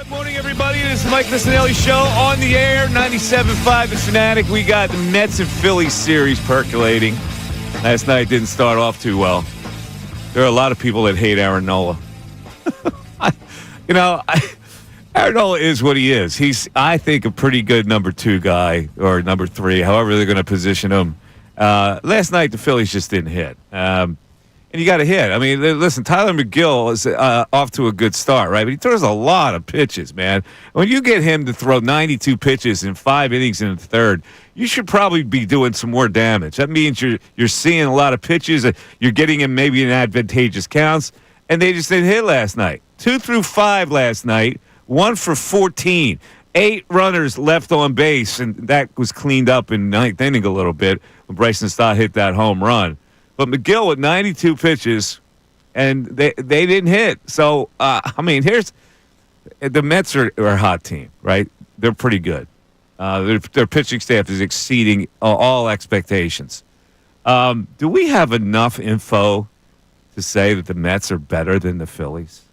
Good morning, everybody. This is Mike Missanelli Show on the air, 97.5 The Fanatic. We got the Mets and Phillies series percolating. Last night didn't start off too well. There are a lot of people that hate Aaron Nola. Aaron Nola is what he is. He's, I think, a pretty good number 2 guy or number 3, however they're going to position him. Last night, the Phillies just didn't hit. And you got to hit. I mean, listen, Tyler McGill is off to a good start, right? But he throws a lot of pitches, man. When you get him to throw 92 pitches in 5 innings in the third, you should probably be doing some more damage. That means you're seeing a lot of pitches. You're getting him maybe in advantageous counts, and they just didn't hit last night. 2 through 5 last night, 1 for 14. 8 runners left on base, and that was cleaned up in ninth inning a little bit when Bryson Stott hit that home run. But McGill with 92 pitches, and they didn't hit. So, here's the Mets are a hot team, right? They're pretty good. Their pitching staff is exceeding all expectations. Do we have enough info to say that the Mets are better than the Phillies?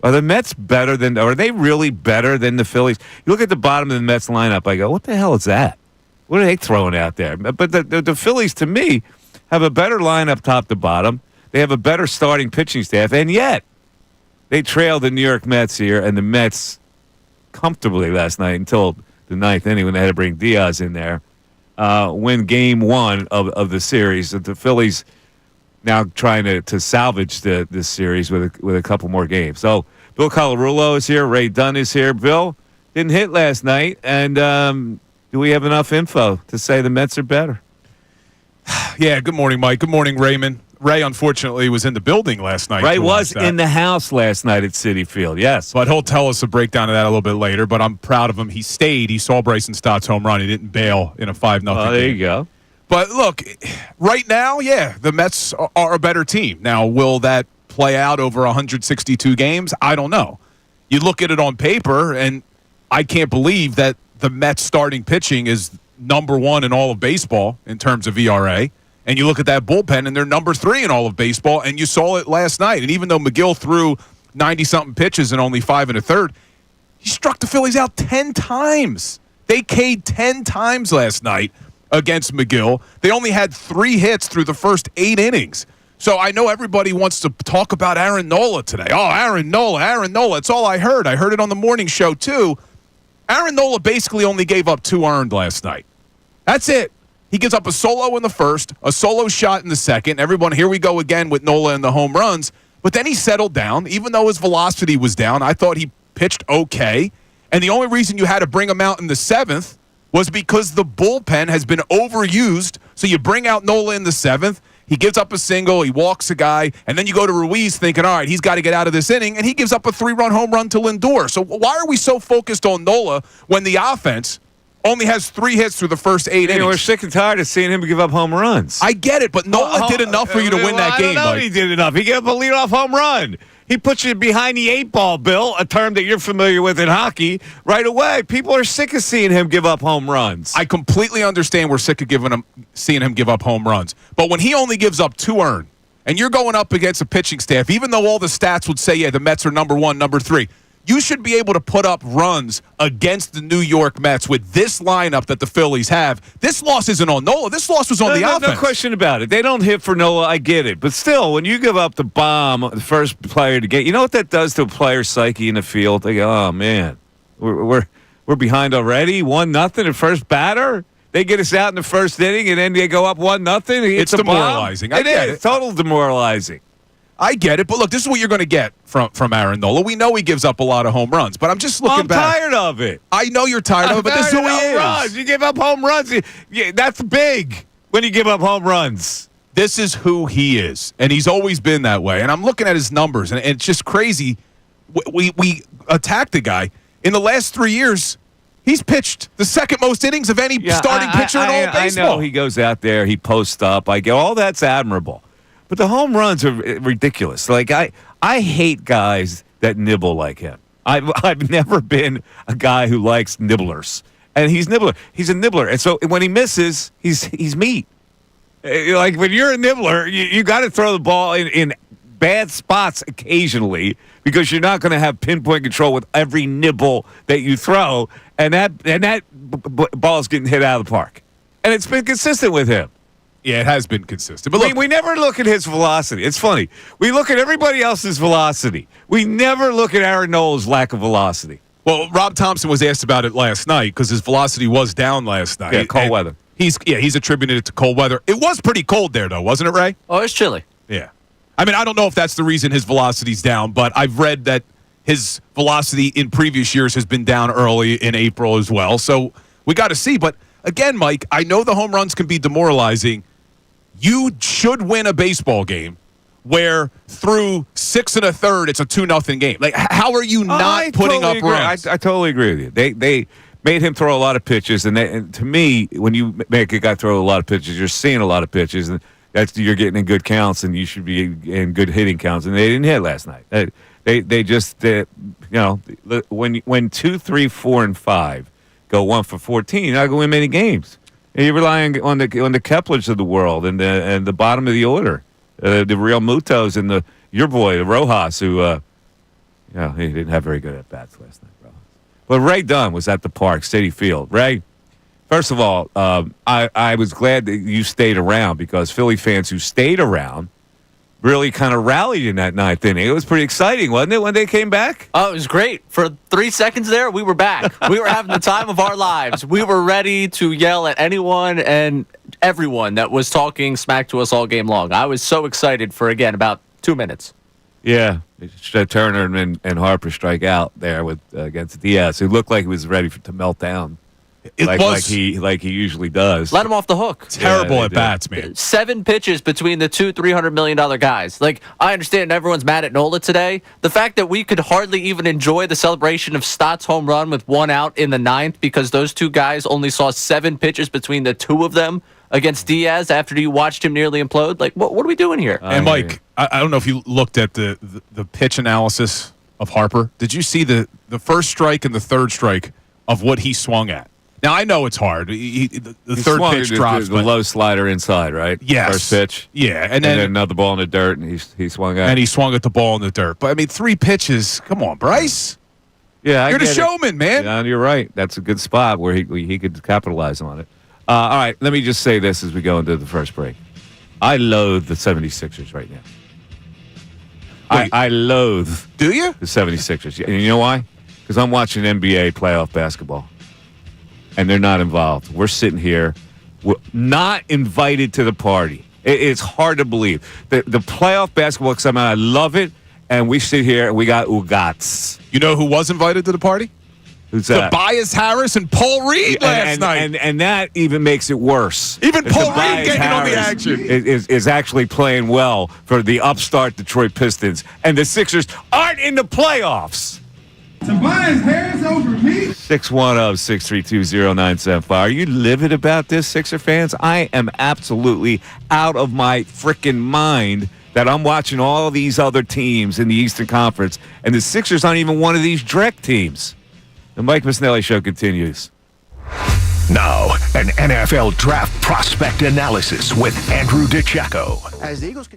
Are the Mets better than? Are they really better than the Phillies? You look at the bottom of the Mets lineup. I go, what the hell is that? What are they throwing out there? But the Phillies, to me, have a better lineup top to bottom. They have a better starting pitching staff, and yet they trailed the New York Mets here, and the Mets comfortably last night until the ninth inning when they had to bring Diaz in there, win game 1 of the series. The Phillies now trying to salvage this series with a couple more games. So Bill Colarulo is here. Ray Dunn is here. Bill, didn't hit last night, and do we have enough info to say the Mets are better? Yeah, good morning, Mike. Good morning, Raymond. Ray, unfortunately, was in the building last night. Ray was in the house last night at Citi Field, yes. But he'll tell us a breakdown of that a little bit later, but I'm proud of him. He stayed. He saw Bryson Stott's home run. He didn't bail in a 5-0 game. Oh, there you go. But look, right now, yeah, the Mets are a better team. Now, will that play out over 162 games? I don't know. You look at it on paper, and I can't believe that the Mets starting pitching is number 1 in all of baseball in terms of ERA. And you look at that bullpen, and they're number 3 in all of baseball, and you saw it last night. And even though McGill threw 90-something pitches and only 5 1/3, he struck the Phillies out 10 times. They K'd 10 times last night against McGill. They only had 3 hits through the first 8 innings. So I know everybody wants to talk about Aaron Nola today. Oh, Aaron Nola. It's all I heard. I heard it on the morning show, too. Aaron Nola basically only gave up 2 earned last night. That's it. He gives up a solo in the first, a solo shot in the second. Everyone, here we go again with Nola and the home runs. But then he settled down. Even though his velocity was down, I thought he pitched okay. And the only reason you had to bring him out in the 7th was because the bullpen has been overused. So you bring out Nola in the 7th. He gives up a single. He walks a guy. And then you go to Ruiz thinking, all right, he's got to get out of this inning. And he gives up a 3-run home run to Lindor. So why are we so focused on Nola when the offense only has 3 hits through the first 8 innings? We're sick and tired of seeing him give up home runs. I get it, but Nola did enough for you to win that game, I don't know Mike. he did enough. He gave up a leadoff home run. He puts you behind the 8 ball, Bill, a term that you're familiar with in hockey, right away. People are sick of seeing him give up home runs. I completely understand we're sick of seeing him give up home runs. But when he only gives up 2 earned, and you're going up against a pitching staff, even though all the stats would say, yeah, the Mets are number 1, number 3, you should be able to put up runs against the New York Mets with this lineup that the Phillies have. This loss isn't on Nola. This loss was on the offense. No question about it. They don't hit for Nola. I get it. But still, when you give up the bomb, the first player to get, you know what that does to a player's psyche in the field? They go, oh, man, we're behind already, 1-0 at first batter. They get us out in the first inning, and then they go up 1-0. It's demoralizing. It is. Total demoralizing. I get it, but look, this is what you're going to get from Aaron Nola. We know he gives up a lot of home runs, but I'm just looking back. I'm tired of it. I know you're tired of it, but this is who he is. Runs. You give up home runs. That's big when you give up home runs. This is who he is, and he's always been that way. And I'm looking at his numbers, and it's just crazy. We attacked the guy. In the last 3 years, he's pitched the second most innings of any starting pitcher in all of baseball. I know he goes out there, he posts up. I go, all that's admirable. But the home runs are ridiculous. Like I hate guys that nibble like him. I've never been a guy who likes nibblers, and he's nibbler. He's a nibbler, and so when he misses, he's meat. Like when you're a nibbler, you got to throw the ball in bad spots occasionally because you're not going to have pinpoint control with every nibble that you throw, and that ball's getting hit out of the park. And it's been consistent with him. Yeah, it has been consistent. But look, we never look at his velocity. It's funny. We look at everybody else's velocity. We never look at Aaron Nole's lack of velocity. well, Rob Thompson was asked about it last night because his velocity was down last night. Yeah, cold weather. He's attributed it to cold weather. It was pretty cold there, though, wasn't it, Ray? Oh, it's chilly. Yeah. I mean, I don't know if that's the reason his velocity's down, but I've read that his velocity in previous years has been down early in April as well. So we got to see. But again, Mike, I know the home runs can be demoralizing. You should win a baseball game where through 6 1/3 it's a 2-0 game. Like, how are you not putting up runs? I totally agree with you. They made him throw a lot of pitches, and to me, when you make a guy throw a lot of pitches, you're seeing a lot of pitches, and you're getting in good counts, and you should be in good hitting counts, and they didn't hit last night. They just when 2, 3, 4, and 5 go 1 for 14, you're not going to win many games. And you're relying on the Keplers of the world and the bottom of the order, the Real Mutos and your boy, the Rojas, who he didn't have very good at bats last night, Rojas. But Ray Dunn was at the park, Citi Field. Ray, first of all, I was glad that you stayed around because Philly fans who stayed around really kind of rallied in that ninth inning. It was pretty exciting, wasn't it, when they came back? Oh, it was great. For 3 seconds there, we were back. We were having the time of our lives. We were ready to yell at anyone and everyone that was talking smack to us all game long. I was so excited for, again, about 2 minutes. Yeah. Turner and Harper strike out there against Diaz, who looked like he was ready to melt down. Like he usually does. Let him off the hook. Terrible at bats, man. 7 pitches between the two $300 million guys. Like, I understand everyone's mad at Nola today. The fact that we could hardly even enjoy the celebration of Stott's home run with 1 out in the 9th because those two guys only saw 7 pitches between the two of them against Diaz after you watched him nearly implode. Like, what are we doing here? And Mike, I don't know if you looked at the pitch analysis of Harper. Did you see the first strike and the third strike of what he swung at? Now, I know it's hard. The third pitch drops. The low slider inside, right? Yes. First pitch. Yeah. And then another ball in the dirt, and he swung at. And he swung at the ball in the dirt. But, I mean, 3 pitches. Come on, Bryce. Yeah, You're the showman, man. Yeah, you're right. That's a good spot where he could capitalize on it. All right, let me just say this as we go into the first break. I loathe the 76ers right now. I loathe Do you? the 76ers. And you know why? Because I'm watching NBA playoff basketball. And they're not involved. We're sitting here, we're not invited to the party. It's hard to believe. The playoff basketball, I love it, and we sit here and we got Ugats. You know who was invited to the party? Who's that? Tobias Harris and Paul Reed last night. And that even makes it worse. Even Paul Tobias Reed getting on the Harris action. is actually playing well for the upstart Detroit Pistons. And the Sixers aren't in the playoffs. Tobias Harris over me. 610-632-0975. Are you livid about this, Sixer fans? I am absolutely out of my freaking mind that I'm watching all these other teams in the Eastern Conference, and the Sixers aren't even one of these dreck teams. The Mike Missanelli Show continues. Now, an NFL draft prospect analysis with Andrew DiCecco. As the Eagles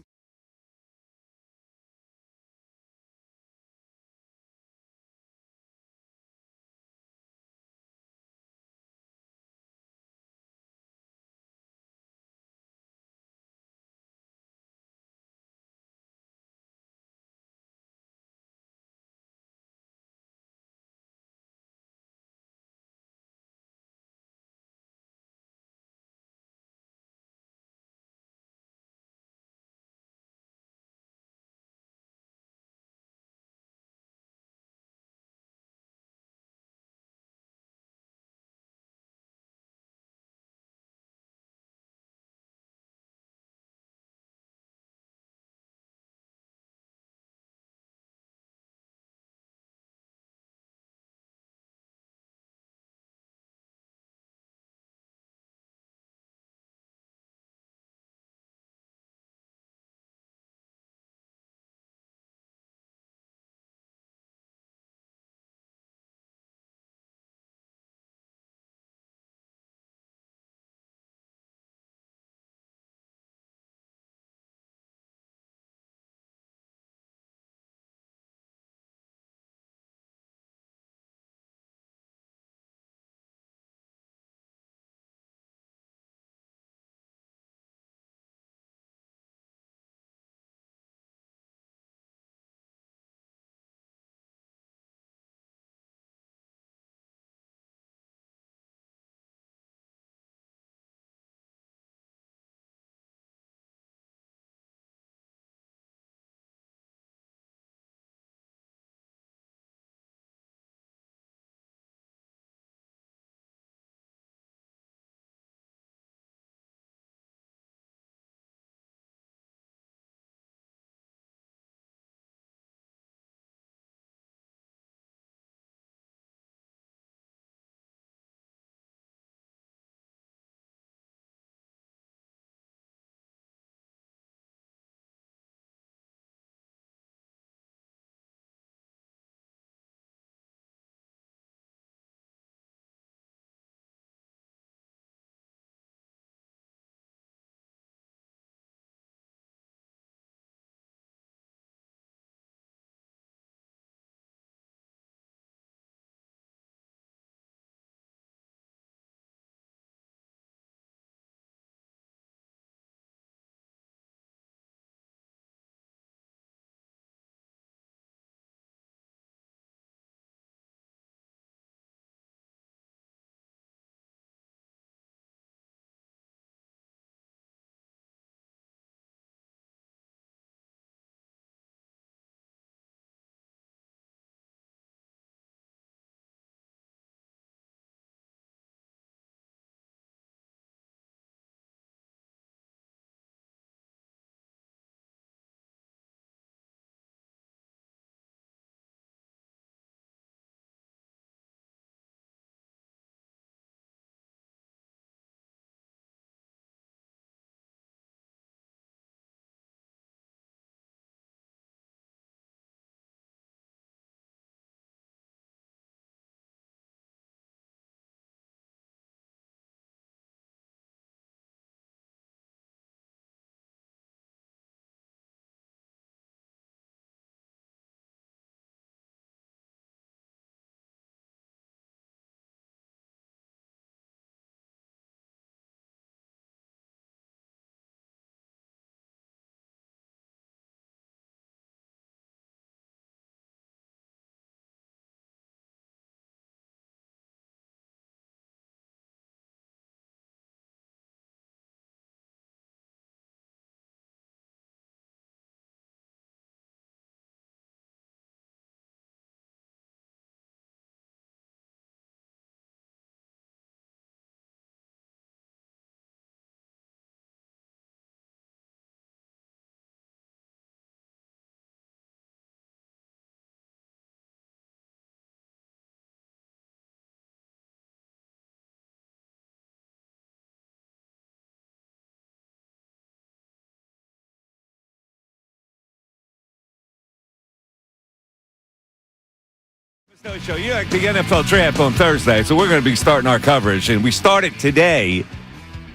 Show you like the NFL draft on Thursday, so we're going to be starting our coverage, and we started today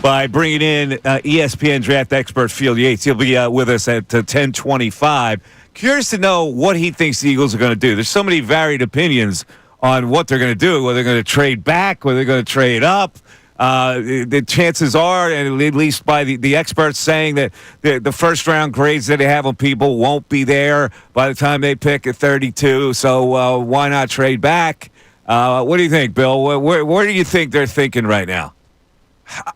by bringing in ESPN draft expert Phil Yates. He'll be with us at 10:25. Curious to know what he thinks the Eagles are going to do. There's so many varied opinions on what they're going to do, whether they're going to trade back, whether they're going to trade up. The chances are, and at least by the experts saying that the first-round grades that they have on people won't be there by the time they pick at 32, so why not trade back? What do you think, Bill? Where do you think they're thinking right now?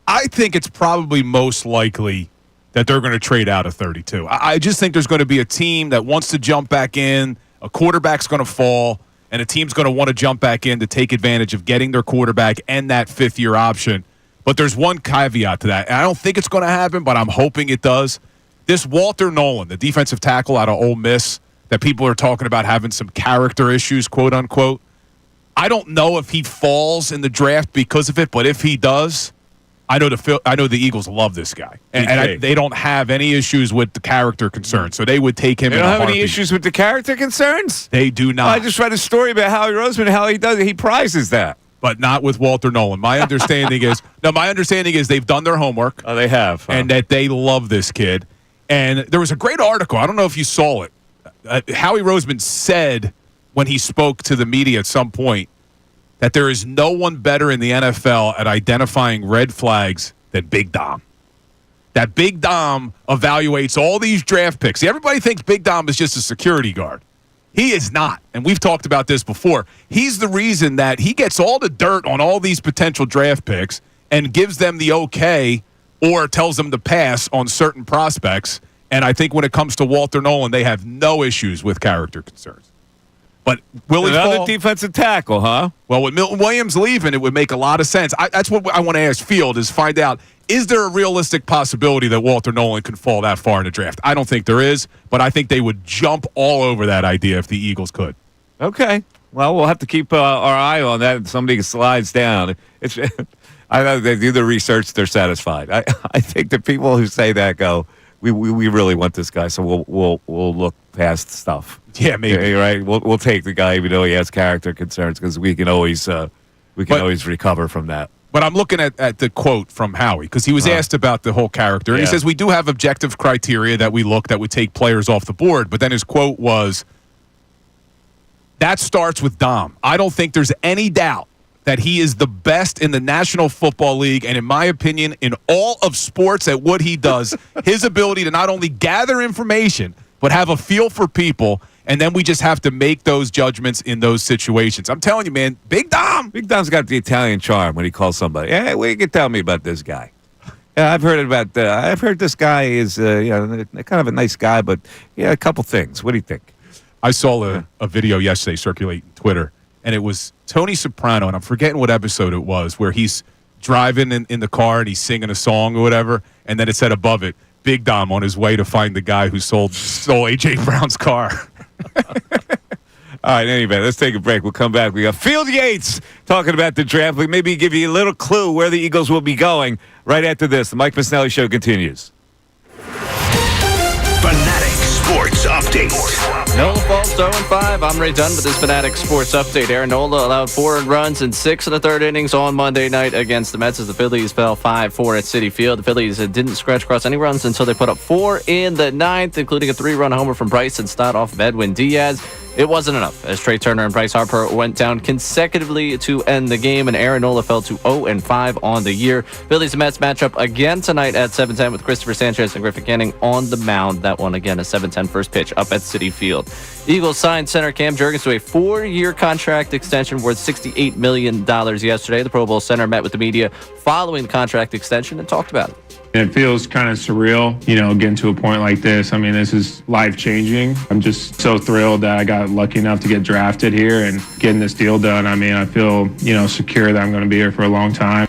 I think it's probably most likely that they're going to trade out of 32. I just think there's going to be a team that wants to jump back in, a quarterback's going to fall, and a team's going to want to jump back in to take advantage of getting their quarterback and that fifth-year option. But there's one caveat to that, and I don't think it's going to happen, but I'm hoping it does. This Walter Nolan, the defensive tackle out of Ole Miss, that people are talking about having some character issues, quote-unquote, I don't know if he falls in the draft because of it, but if he does, I know the Eagles love this guy, and they don't have any issues with the character concerns, so they would take him. They don't have any issues with the character concerns. They do not. I just read a story about Howie Roseman, how he does it. He prizes that, but not with Walter Nolan. My understanding is they've done their homework. Oh, they have, and that they love this kid. And there was a great article. I don't know if you saw it. Howie Roseman said when he spoke to the media at some point that there is no one better in the NFL at identifying red flags than Big Dom. That Big Dom evaluates all these draft picks. See, everybody thinks Big Dom is just a security guard. He is not, and we've talked about this before. He's the reason that he gets all the dirt on all these potential draft picks and gives them the okay or tells them to pass on certain prospects. And I think when it comes to Walter Nolan, they have no issues with character concerns. But will he fall? Another defensive tackle, huh? Well, with Milton Williams leaving, it would make a lot of sense. That's what I want to ask Field is find out, is there a realistic possibility that Walter Nolan can fall that far in the draft? I don't think there is, but I think they would jump all over that idea if the Eagles could. Okay. Well, we'll have to keep our eye on that if somebody slides down. I know they do the research, they're satisfied. I think the people who say that go, we really want this guy, so we'll look past stuff. Yeah, maybe. Yeah, right. We'll take the guy even though he has character concerns because we can always recover from that. But I'm looking at the quote from Howie because he was asked about the whole character, and he says we do have objective criteria that we look that would take players off the board. But then his quote was, "That starts with Dom. I don't think there's any doubt that he is the best in the National Football League, and in my opinion, in all of sports at what he does, his ability to not only gather information but have a feel for people." And then we just have to make those judgments in those situations. I'm telling you, man, Big Dom's got the Italian charm when he calls somebody. Hey, what you can tell me about this guy? Yeah, I've heard this guy is kind of a nice guy, but a couple things. What do you think? I saw a video yesterday circulating Twitter, and it was Tony Soprano, and I'm forgetting what episode it was, where he's driving in the car and he's singing a song or whatever, and then it said above it, Big Dom on his way to find the guy who stole A.J. Brown's car. All right, anyway, let's take a break. We'll come back. We got Field Yates talking about the draft. We maybe give you a little clue where the Eagles will be going right after this. The Mike Missanelli Show continues. Fanatic Sports Update. Nola falls 0-5. I'm Ray Dunn with this Fanatic Sports Update. Aaron Nola allowed 4 earned runs in 6 of the third innings on Monday night against the Mets as the Phillies fell 5-4 at Citi Field. The Phillies didn't scratch across any runs until they put up 4 in the ninth, including a 3-run homer from Bryson Stott off of Edwin Diaz. It wasn't enough as Trey Turner and Bryce Harper went down consecutively to end the game, and Aaron Nola fell to 0-5 on the year. Phillies and Mets match up again tonight at 7:10 with Christopher Sanchez and Griffin Canning on the mound. That one again, a 7:10 first pitch up at Citi Field. Eagles signed center Cam Jurgens to a 4-year contract extension worth $68 million yesterday. The Pro Bowl center met with the media following the contract extension and talked about it. It feels kind of surreal, getting to a point like this. I mean, this is life-changing. I'm just so thrilled that I got lucky enough to get drafted here and getting this deal done. I mean, I feel, secure that I'm going to be here for a long time.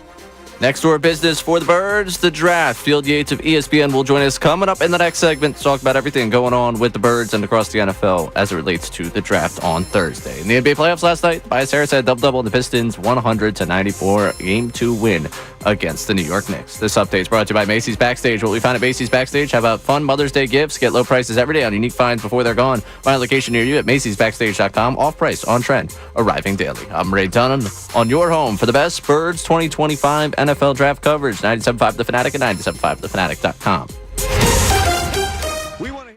Next order of business for the Birds, the draft. Field Yates of ESPN will join us coming up in the next segment to talk about everything going on with the Birds and across the NFL as it relates to the draft on Thursday. In the NBA playoffs last night, Bias Harris had double-double in the Pistons, 100-94 Game 2 win against the New York Knicks. This update is brought to you by Macy's Backstage. What we found at Macy's Backstage, have out fun Mother's Day gifts, get low prices every day on unique finds before they're gone. Find a location near you at Macy'sBackstage.com. Off price, on trend, arriving daily. I'm Ray Dunn on your home for the best Birds 2025 NFL draft coverage. 97.5 The Fanatic and 97.5thefanatic.com. We want to.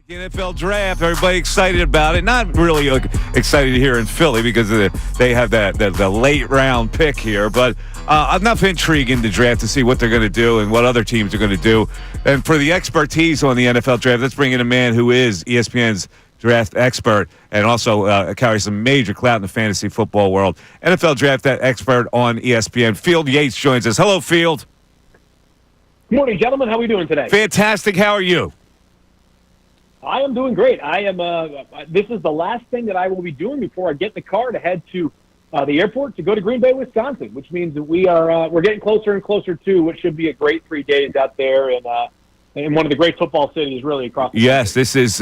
NFL draft, everybody excited about it. Not really excited here in Philly because they have the late round pick here, but enough intrigue in the draft to see what they're going to do and what other teams are going to do. And for the expertise on the NFL draft, let's bring in a man who is ESPN's draft expert and also carries some major clout in the fantasy football world. NFL draft expert on ESPN, Field Yates, joins us. Hello, Field. Good morning, gentlemen. How are we doing today? Fantastic. How are you? I am doing great. I am. This is the last thing that I will be doing before I get in the car to head to the airport to go to Green Bay, Wisconsin, which means that we're getting closer and closer to what should be a great 3 days out there in one of the great football cities, really across the Yes, country. this is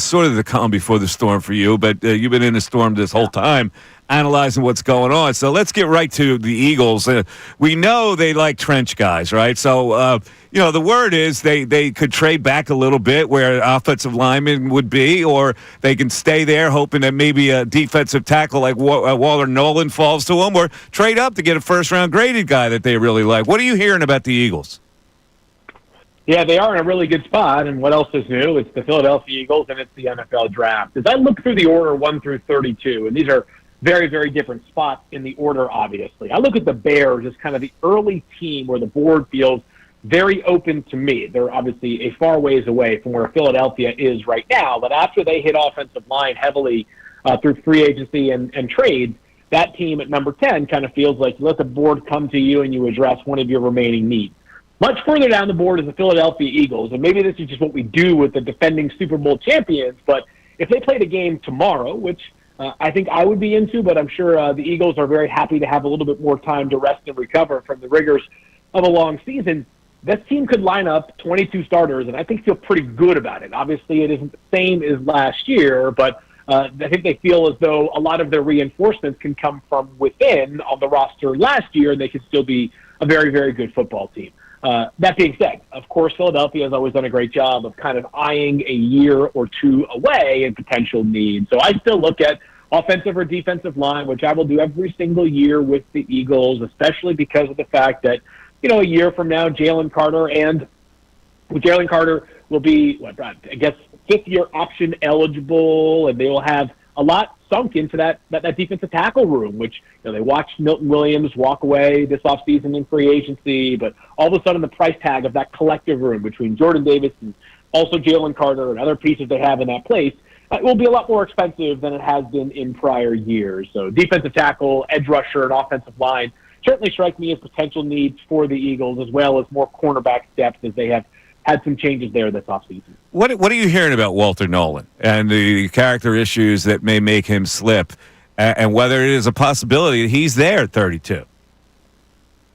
sort of the calm before the storm for you, but you've been in the storm this whole time, analyzing what's going on. So let's get right to the Eagles. We know they like trench guys, right? So, the word is they could trade back a little bit where offensive lineman would be, or they can stay there hoping that maybe a defensive tackle like Walter Nolan falls to them, or trade up to get a first-round graded guy that they really like. What are you hearing about the Eagles? Yeah, they are in a really good spot. And what else is new? It's the Philadelphia Eagles, and it's the NFL draft. As I look through the order 1 through 32, and these are very, very different spots in the order, obviously. I look at the Bears as kind of the early team where the board feels very open to me. They're obviously a far ways away from where Philadelphia is right now. But after they hit offensive line heavily through free agency and trades, that team at number 10 kind of feels like you let the board come to you and you address one of your remaining needs. Much further down the board is the Philadelphia Eagles, and maybe this is just what we do with the defending Super Bowl champions, but if they played a game tomorrow, which I think I would be into, but I'm sure the Eagles are very happy to have a little bit more time to rest and recover from the rigors of a long season, this team could line up 22 starters, and I think feel pretty good about it. Obviously, it isn't the same as last year, but I think they feel as though a lot of their reinforcements can come from within on the roster last year, and they can still be a very, very good football team. That being said, of course, Philadelphia has always done a great job of kind of eyeing a year or two away in potential needs. So I still look at offensive or defensive line, which I will do every single year with the Eagles, especially because of the fact that, a year from now, Jalen Carter will be, I guess, fifth-year option eligible, and they will have a lot sunk into that defensive tackle room, which they watched Milton Williams walk away this offseason in free agency, but all of a sudden the price tag of that collective room between Jordan Davis and also Jalen Carter and other pieces they have in that place, it will be a lot more expensive than it has been in prior years. So defensive tackle, edge rusher, and offensive line certainly strike me as potential needs for the Eagles, as well as more cornerback depth as they have had some changes there this offseason. What are you hearing about Walter Nolan and the character issues that may make him slip, and whether it is a possibility that he's there at 32?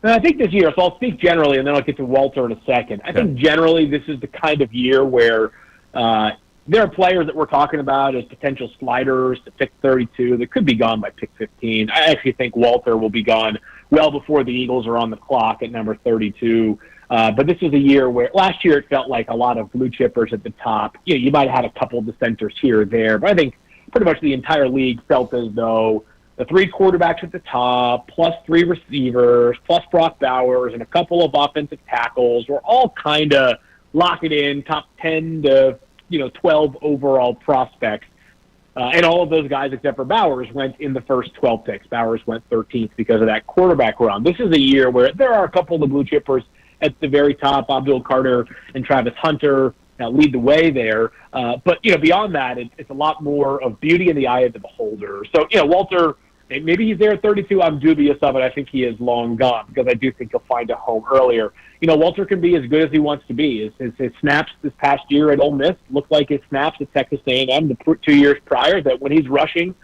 And I think this year, so I'll speak generally, and then I'll get to Walter in a second. I think generally this is the kind of year where there are players that we're talking about as potential sliders to pick 32 that could be gone by pick 15. I actually think Walter will be gone well before the Eagles are on the clock at number 32. But this is a year where last year it felt like a lot of blue chippers at the top. You might have had a couple of dissenters here or there, but I think pretty much the entire league felt as though the 3 quarterbacks at the top, plus 3 receivers, plus Brock Bowers, and a couple of offensive tackles were all kind of lock it in, top 10 to 12 overall prospects. And all of those guys, except for Bowers, went in the first 12 picks. Bowers went 13th because of that quarterback run. This is a year where there are a couple of the blue chippers at the very top. Abdul Carter and Travis Hunter lead the way there. But beyond that, it's a lot more of beauty in the eye of the beholder. So, Walter, maybe he's there at 32. I'm dubious of it. I think he is long gone because I do think he'll find a home earlier. Walter can be as good as he wants to be. His snaps this past year at Ole Miss looked like his snaps at Texas A&M the 2 years prior, that when he's rushing,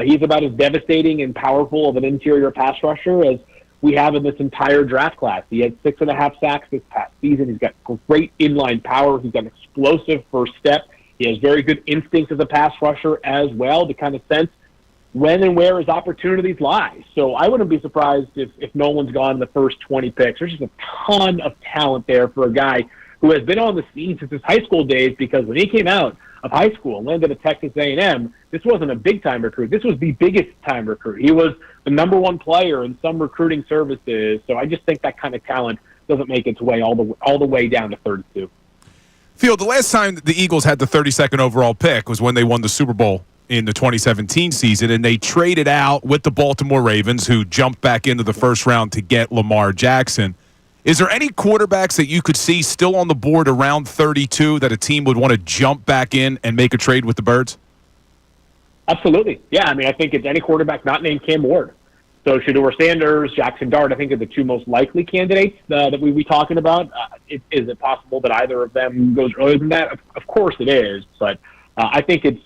he's about as devastating and powerful of an interior pass rusher as we have in this entire draft class. He had 6.5 sacks this past season. He's got great inline power. He's got an explosive first step. He has very good instincts as a pass rusher as well to kind of sense when and where his opportunities lie. So I wouldn't be surprised if Nolan's gone in the first 20 picks. There's just a ton of talent there for a guy who has been on the scene since his high school days, because when he came out of high school and landed at Texas A&M, this wasn't a big-time recruit. This was the biggest-time recruit. He was the number 1 player in some recruiting services. So I just think that kind of talent doesn't make its way all the way down to 32. Field, the last time the Eagles had the 32nd overall pick was when they won the Super Bowl in the 2017 season, and they traded out with the Baltimore Ravens, who jumped back into the first round to get Lamar Jackson. Is there any quarterbacks that you could see still on the board around 32 that a team would want to jump back in and make a trade with the Birds? Absolutely. Yeah, I mean, I think it's any quarterback not named Cam Ward. So Shedeur Sanders, Jackson Dart, I think are the two most likely candidates that we be talking about. Is it possible that either of them goes earlier than that? Of course it is, but I think it's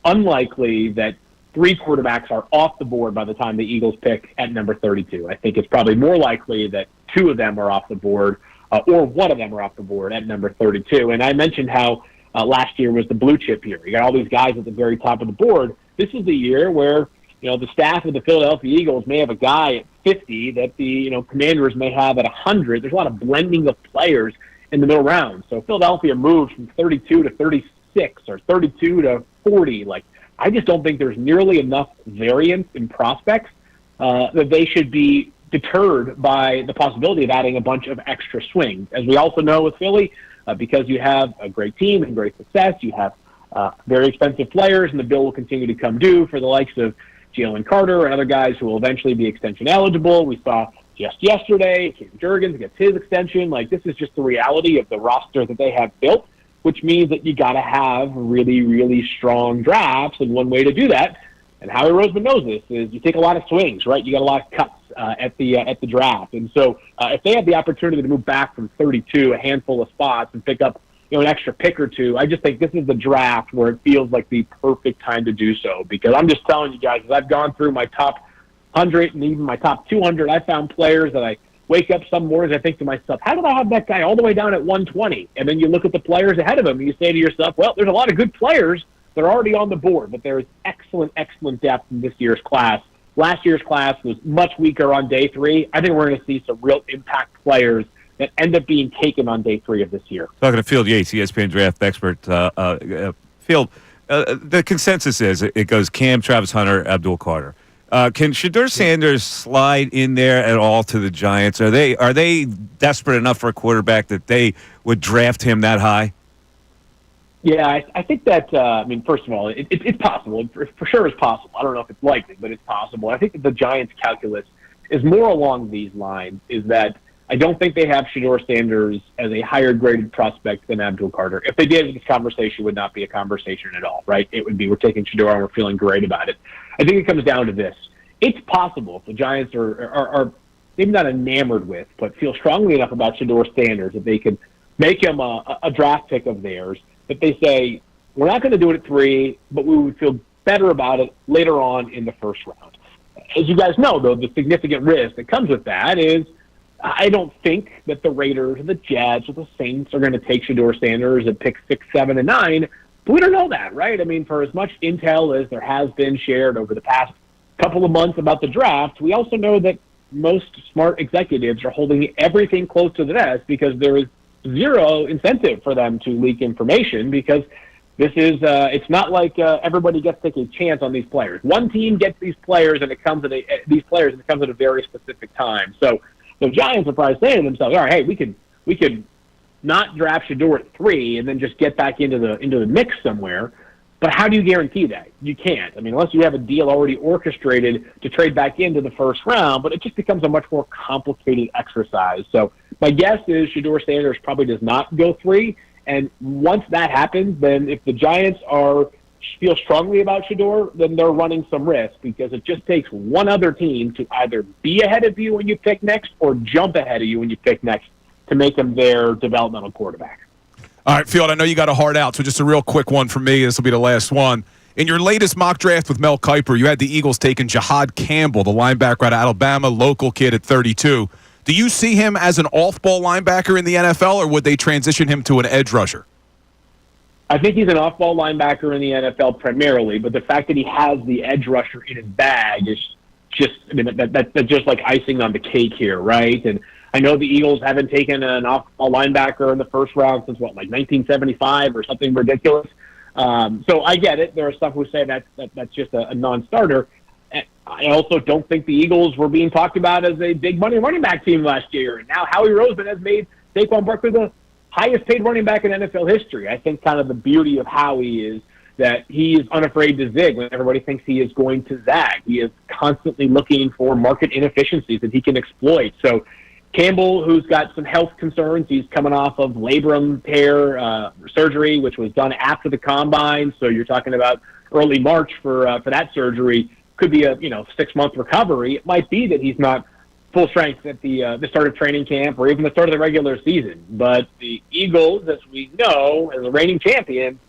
unlikely that three quarterbacks are off the board by the time the Eagles pick at number 32. I think it's probably more likely that two of them are off the board or one of them are off the board at number 32. And I mentioned how last year was the blue chip year. You got all these guys at the very top of the board. This is the year where the staff of the Philadelphia Eagles may have a guy at 50 that the Commanders may have at 100. There's a lot of blending of players in the middle round. So Philadelphia moved from 32 to 36 or 32 to 40. I just don't think there's nearly enough variance in prospects that they should be deterred by the possibility of adding a bunch of extra swings. As we also know with Philly, because you have a great team and great success, you have very expensive players, and the bill will continue to come due for the likes of Jalen Carter and other guys who will eventually be extension eligible. We saw just yesterday, Cam Jurgens gets his extension. This is just the reality of the roster that they have built, which means that you got to have really, really strong drafts. And one way to do that, and Howie Roseman knows this, is you take a lot of swings, right? You got a lot of cuts at the draft. And so if they have the opportunity to move back from 32, a handful of spots, and pick up an extra pick or two, I just think this is the draft where it feels like the perfect time to do so. Because I'm just telling you guys, as I've gone through my top 100 and even my top 200, I found players that I wake up some mornings, I think to myself, how did I have that guy all the way down at 120? And then you look at the players ahead of him and you say to yourself, well, there's a lot of good players that are already on the board, but there is excellent, excellent depth in this year's class. Last year's class was much weaker on day 3. I think we're going to see some real impact players that end up being taken on day 3 of this year. Talking to Field Yates, ESPN draft expert. Field, the consensus is it goes Cam, Travis Hunter, Abdul Carter. Can Shedeur Sanders slide in there at all to the Giants? Are they desperate enough for a quarterback that they would draft him that high? Yeah, I think that, first of all, it's possible. For sure it's possible. I don't know if it's likely, but it's possible. I think that the Giants' calculus is more along these lines, is that I don't think they have Shedeur Sanders as a higher graded prospect than Abdul Carter. If they did, this conversation would not be a conversation at all, right? It would be, we're taking Shedeur and we're feeling great about it. I think it comes down to this. It's possible if the Giants are maybe not enamored with, but feel strongly enough about Shedeur Sanders that they could make him a draft pick of theirs, that they say, we're not going to do it at 3, but we would feel better about it later on in the first round. As you guys know, though, the significant risk that comes with that is I don't think that the Raiders or the Jets or the Saints are going to take Shedeur Sanders at pick 6, 7, and 9. But we don't know that, right? I mean, for as much intel as there has been shared over the past couple of months about the draft, we also know that most smart executives are holding everything close to the vest because there is zero incentive for them to leak information, because this is it's not like everybody gets to take a chance on these players. One team gets these players and it comes at a very specific time. So the Giants are probably saying to themselves, all right, hey, we could not draft Shedeur at 3 and then just get back into the mix somewhere. But how do you guarantee that? You can't. I mean, unless you have a deal already orchestrated to trade back into the first round, but it just becomes a much more complicated exercise. So my guess is Shedeur Sanders probably does not go 3. And once that happens, then if the Giants feel strongly about Shedeur, then they're running some risk, because it just takes one other team to either be ahead of you when you pick next or jump ahead of you when you pick next to make him their developmental quarterback. All right, Field, I know you got a hard out, so just a real quick one from me. This will be the last one. In your latest mock draft with Mel Kiper, you had the Eagles taking Jahad Campbell, the linebacker out of Alabama, local kid at 32. Do you see him as an off-ball linebacker in the NFL, or would they transition him to an edge rusher? I think he's an off-ball linebacker in the NFL primarily, but the fact that he has the edge rusher in his bag is just, that's just like icing on the cake here, right? And I know the Eagles haven't taken an off-ball linebacker in the first round since, 1975 or something ridiculous. So I get it. There are some who say that's just a non-starter. I also don't think the Eagles were being talked about as a big money running back team last year. And now Howie Roseman has made Saquon Barkley the highest paid running back in NFL history. I think kind of the beauty of Howie is that he is unafraid to zig when everybody thinks he is going to zag. He is constantly looking for market inefficiencies that he can exploit. So Campbell, who's got some health concerns, he's coming off of labrum tear surgery, which was done after the combine. So you're talking about early March for that surgery. Could be a 6-month recovery. It might be that he's not full strength at the start of training camp or even the start of the regular season. But the Eagles, as we know, as a reigning champion,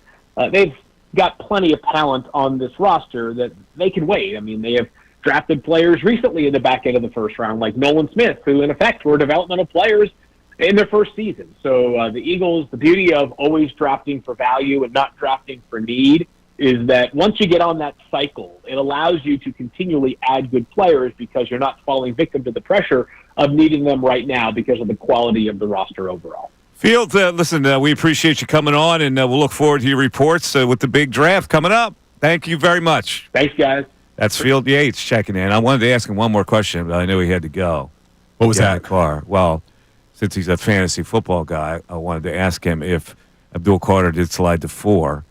they've got plenty of talent on this roster that they can wait. I mean, they have drafted players recently in the back end of the first round, like Nolan Smith, who in effect were developmental players in their first season. So the Eagles, the beauty of always drafting for value and not drafting for need is that once you get on that cycle, it allows you to continually add good players because you're not falling victim to the pressure of needing them right now because of the quality of the roster overall. Field, listen, we appreciate you coming on, and we'll look forward to your reports with the big draft coming up. Thank you very much. Thanks, guys. That's Field Yates checking in. I wanted to ask him one more question, but I knew he had to go. What was Get in that? the car. Well, since he's a fantasy football guy, I wanted to ask him if Abdul Carter did slide to 4.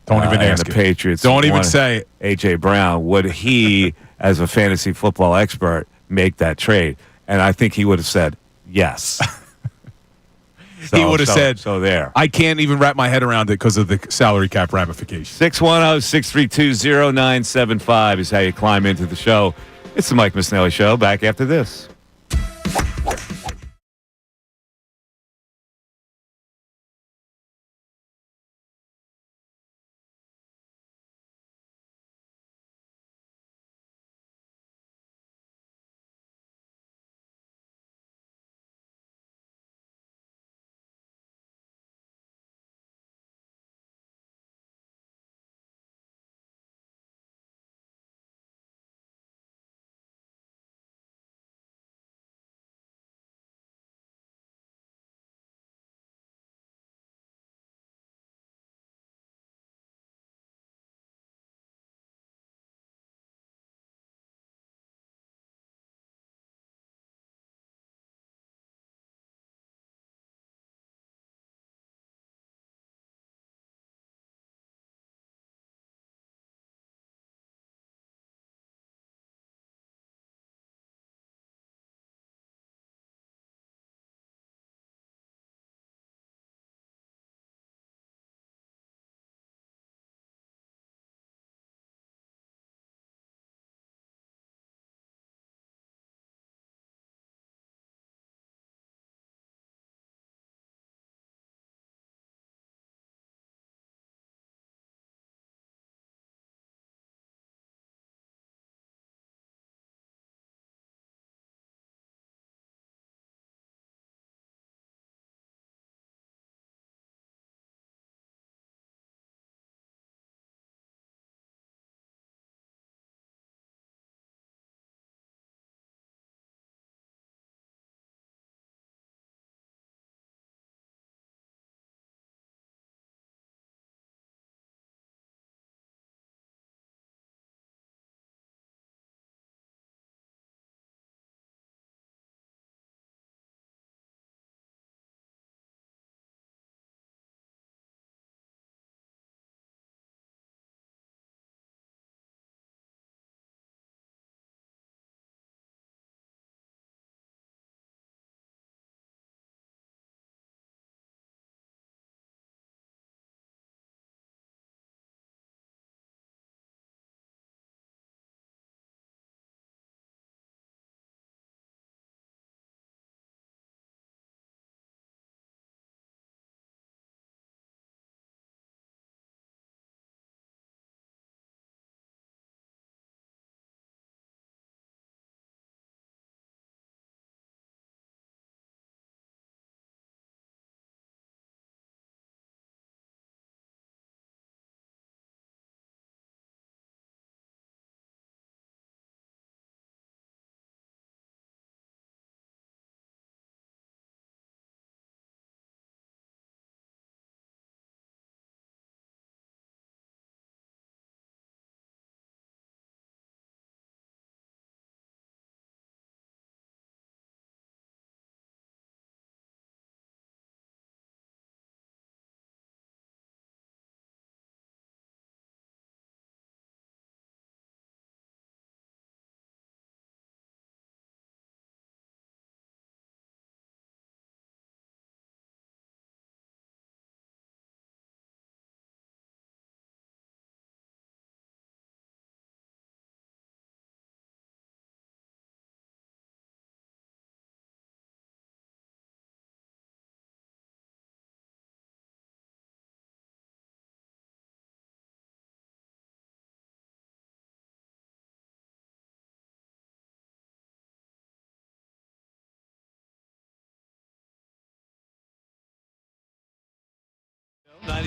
Don't even and ask the it. Patriots. Don't even wanted say it. A.J. Brown, would he, as a fantasy football expert, make that trade? And I think he would have said yes. He would have said, so there. I can't even wrap my head around it because of the salary cap ramifications. 610-632-0975 is how you climb into the show. It's the Mike Missanelli Show. Back after this.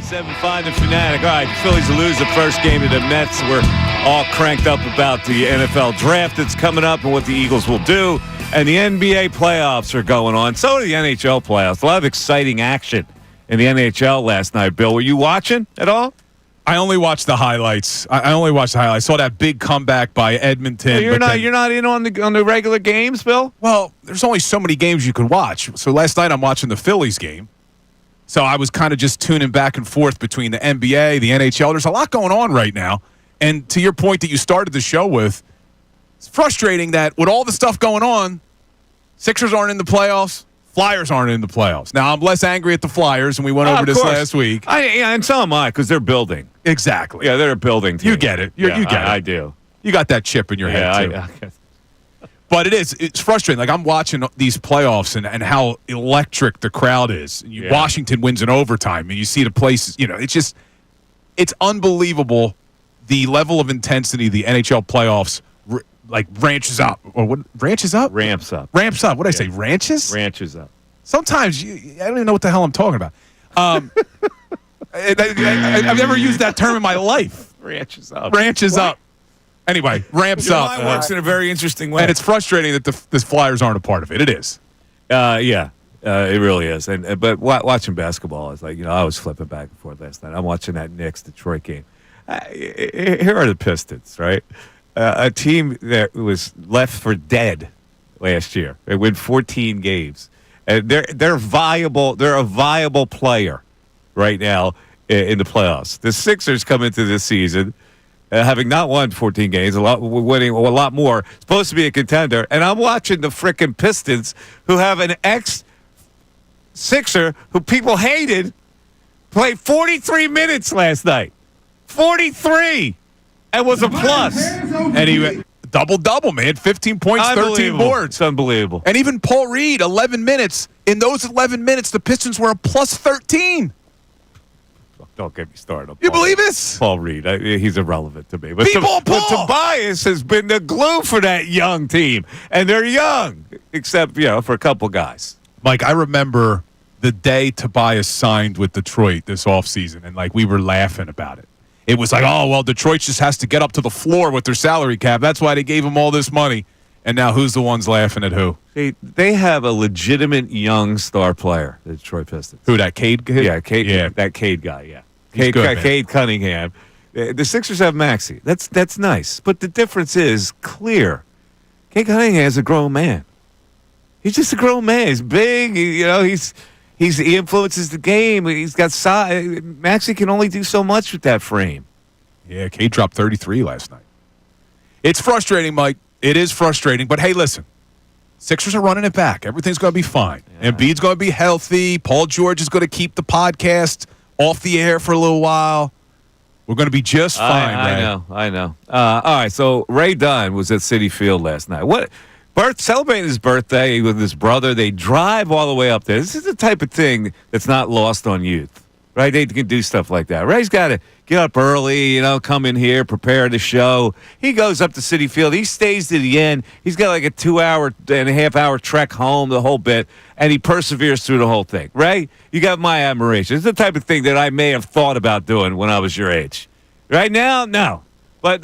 97.5 The Fanatic. All right, the Phillies lose the first game to the Mets. We're all cranked up about the NFL draft that's coming up and what the Eagles will do. And the NBA playoffs are going on. So are the NHL playoffs. A lot of exciting action in the NHL last night, Bill. Were you watching at all? I only watched the highlights. I only watched the highlights. Saw that big comeback by Edmonton. You're not in on the regular games, Bill? Well, there's only so many games you can watch. So last night I'm watching the Phillies game. So I was kind of just tuning back and forth between the NBA, the NHL. There's a lot going on right now. And to your point that you started the show with, it's frustrating that with all the stuff going on, Sixers aren't in the playoffs, Flyers aren't in the playoffs. Now, I'm less angry at the Flyers, and we went over this last week. And so am I, because they're building. Exactly. Yeah, they're a building team. You get it. You get it. I do. You got that chip in your head, too. But it's frustrating. Like, I'm watching these playoffs and how electric the crowd is. Washington wins in overtime, and you see the place. It's unbelievable the level of intensity the NHL playoffs ranches up. Or what? Ranches up? Ramps up. Ramps up. What did I say? Ranches? Ranches up. Sometimes I don't even know what the hell I'm talking about. I've never used that term in my life. Ranches up. Ranches up. Anyway, ramps up. Mine works in a very interesting way. And it's frustrating that the Flyers aren't a part of it. It is. It really is. But watching basketball is I was flipping back and forth last night. I'm watching that Knicks-Detroit game. Here are the Pistons, right? A team that was left for dead last year. They win 14 games. And they're viable. They're a viable player right now in the playoffs. The Sixers come into this season having not won 14 games, winning a lot more, supposed to be a contender. And I'm watching the frickin' Pistons, who have an ex-Sixer who people hated, play 43 minutes last night. 43! And was a plus. And he double-double, man. 15 points, 13 boards. It's unbelievable. And even Paul Reed, 11 minutes. In those 11 minutes, the Pistons were a plus 13. Don't get me started. You believe this? Paul Reed. He's irrelevant to me. But Paul! Tobias has been the glue for that young team. And they're young, except, for a couple guys. Mike, I remember the day Tobias signed with Detroit this offseason, and, we were laughing about it. It was like, oh, well, Detroit just has to get up to the floor with their salary cap. That's why they gave him all this money. And now who's the ones laughing at who? They have a legitimate young star player, the Detroit Pistons. Who, that Cade guy? Yeah, Cade. Yeah. That Cade guy, yeah. Cade Cunningham. The Sixers have Maxey. That's nice. But the difference is clear. Cade Cunningham is a grown man. He's just a grown man. He's big. He influences the game. He's got size. Maxey can only do so much with that frame. Yeah, Cade dropped 33 last night. It's frustrating, Mike. It is frustrating. But, hey, listen. Sixers are running it back. Everything's going to be fine. Yeah. Embiid's going to be healthy. Paul George is going to keep the podcast off the air for a little while. We're going to be just fine, Ray. I know. All right, so Ray Dunn was at Citi Field last night. Celebrating his birthday with his brother. They drive all the way up there. This is the type of thing that's not lost on youth, right? They can do stuff like that. Ray's got to get up early, come in here, prepare the show. He goes up to Citi Field. He stays to the end. He's got like a 2.5 hour trek home, the whole bit, and he perseveres through the whole thing. Ray, you got my admiration. It's the type of thing that I may have thought about doing when I was your age. Right now, no. But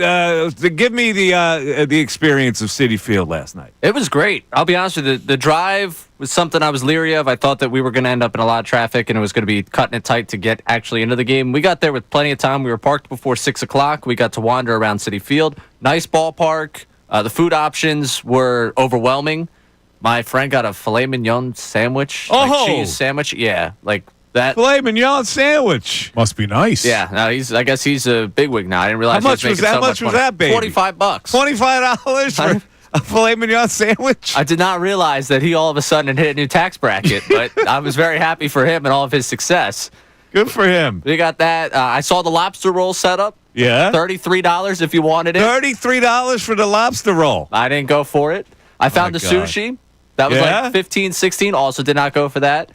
give me the experience of Citi Field last night. It was great. I'll be honest with you. The drive was something I was leery of. I thought that we were going to end up in a lot of traffic, and it was going to be cutting it tight to get actually into the game. We got there with plenty of time. We were parked before 6 o'clock. We got to wander around Citi Field. Nice ballpark. The food options were overwhelming. My friend got a filet mignon sandwich, cheese sandwich. Yeah, that filet mignon sandwich must be nice. Yeah, no, I guess he's a bigwig now. I didn't realize how much was that, baby? $45. $25 for a filet mignon sandwich. I did not realize that he all of a sudden hit a new tax bracket, but I was very happy for him and all of his success. Good for him. We got that. I saw the lobster roll set up. Yeah, $33 if you wanted it. $33 for the lobster roll. I didn't go for it. I found the sushi. That was like $15, $16. Also did not go for that.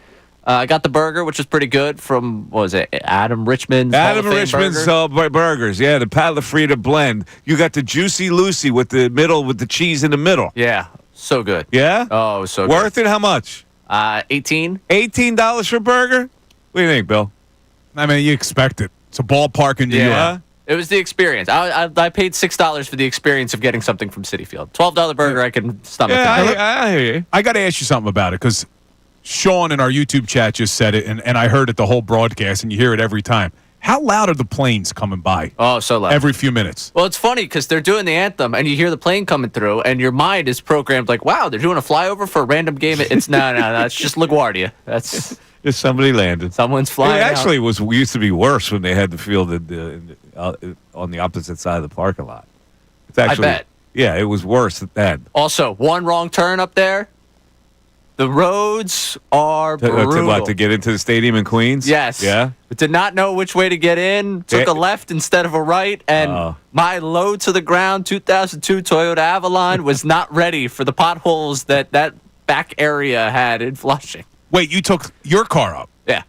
I got the burger, which was pretty good from, what was it, Adam Richman's Burgers, yeah, the Palafrita blend. You got the Juicy Lucy with the cheese in the middle. Yeah, so good. Yeah? Oh, it was so Worth it? How much? $18. $18 for a burger? What do you think, Bill? I mean, you expect it. It's a ballpark in New York. It was the experience. I paid $6 for the experience of getting something from Citi Field. $12 burger I can stomach. I hear you. I got to ask you something about it because Sean in our YouTube chat just said it, and I heard it the whole broadcast, and you hear it every time. How loud are the planes coming by? Oh, so loud. Every few minutes. Well, it's funny because they're doing the anthem, and you hear the plane coming through, and your mind is programmed like, wow, they're doing a flyover for a random game. It's no, it's just LaGuardia. That's Just somebody landed. Someone's flying. It actually used to be worse when they had the field on the opposite side of the parking lot. It's actually, I bet. Yeah, it was worse then. Also, one wrong turn up there. The roads are brutal. To get into the stadium in Queens? Yes. Yeah? But did not know which way to get in. Took a left instead of a right. And my low to the ground 2002 Toyota Avalon was not ready for the potholes that back area had in Flushing. Wait, you took your car up? Yeah.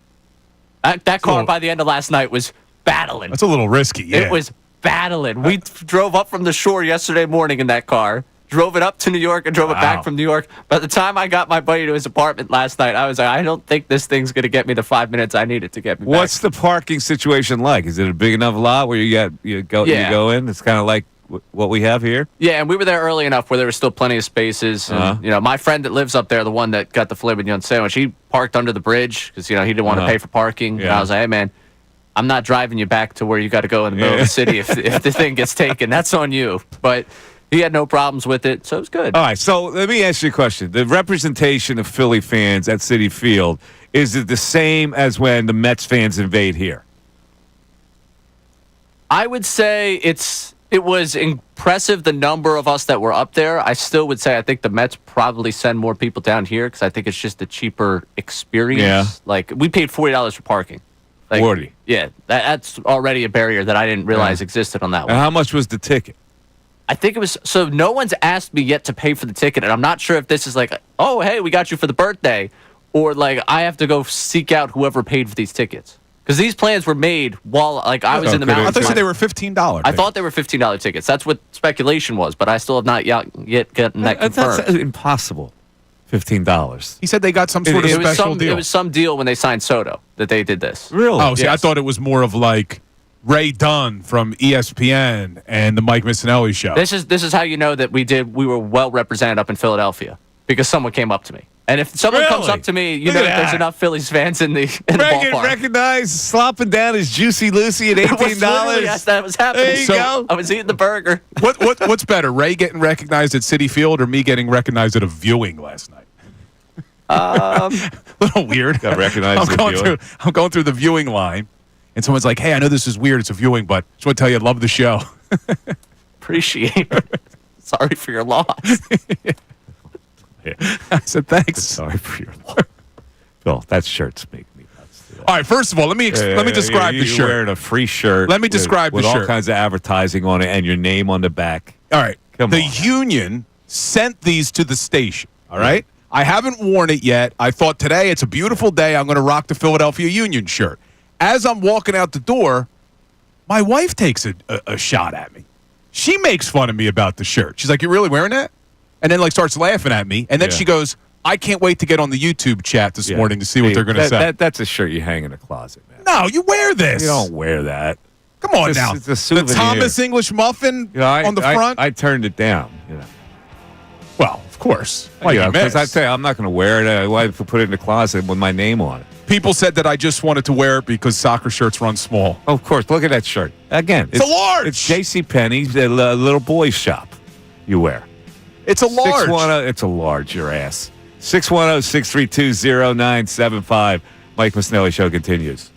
That car by the end of last night was battling. That's a little risky, yeah. It was battling. We drove up from the shore yesterday morning in that car. Drove it up to New York and drove it back from New York. By the time I got my buddy to his apartment last night, I was like, I don't think this thing's going to get me the 5 minutes I needed to get me back. What's the parking situation like? Is it a big enough lot where you go in? It's kind of like what we have here? Yeah, and we were there early enough where there was still plenty of spaces. And, my friend that lives up there, the one that got the filet mignon sandwich, he parked under the bridge because, he didn't want to pay for parking. Yeah. And I was like, hey, man, I'm not driving you back to where you got to go in the middle of the city if the thing gets taken. That's on you. But he had no problems with it, so it was good. All right, so let me ask you a question. The representation of Philly fans at Citi Field, is it the same as when the Mets fans invade here? I would say it was impressive, the number of us that were up there. I still would say I think the Mets probably send more people down here because I think it's just a cheaper experience. Yeah. Like, we paid $40 for parking. Like, 40. Yeah, that's already a barrier that I didn't realize existed on that one. And how much was the ticket? I think it was, so no one's asked me yet to pay for the ticket, and I'm not sure if this is like, oh, hey, we got you for the birthday, or like I have to go seek out whoever paid for these tickets. Because these plans were made while I was in the mountains. I thought you said they were $15. I thought they were $15 tickets. That's what speculation was, but I still have not yet gotten that confirmed. That's impossible. $15. He said they got some sort of special deal. It was some deal when they signed Soto that they did this. Really? Oh, see, I thought it was more of like Ray Dunn from ESPN and the Mike Missanelli show. This is how you know that we were well represented up in Philadelphia, because someone came up to me. And if someone comes up to me, you know that there's enough Phillies fans in the ballpark. Recognized slopping down his Juicy Lucy at $18. Yes, that was happening. There you go. I was eating the burger. What's better, Ray getting recognized at Citi Field or me getting recognized at a viewing last night? A little weird. Got recognized I'm going through the viewing line, and someone's like, hey, I know this is weird. It's a viewing, but just want to tell you I love the show. Appreciate it. Sorry for your loss. I said, thanks. Sorry for your loss. Phil, that shirt's making me nuts. All right, first of all, let me describe the shirt. You're wearing a free shirt. Let me describe the with shirt. all kinds of advertising on it and your name on the back. All right. Come the on. union sent these to the station, all right? I haven't worn it yet. I thought today it's a beautiful day. I'm going to rock the Philadelphia Union shirt. As I'm walking out the door, my wife takes a shot at me. She makes fun of me about the shirt. She's like, "You really wearing that?" And then starts laughing at me. And then she goes, "I can't wait to get on the YouTube chat this morning to see what they're going to say." That's a shirt you hang in a closet, man. No, you wear this. You don't wear that. Come on now. It's a souvenir. The Thomas English muffin on the front. I turned it down. Well, of course. Because I tell you, I'm not going to wear it. Why put it in the closet with my name on it? People said that I just wanted to wear it because soccer shirts run small. Of course. Look at that shirt. Again, it's a large. It's JCPenney's, the little boy's shop you wear. It's a large. 610, it's a large, your ass. 610-632-0975. Mike Missanelli Show continues.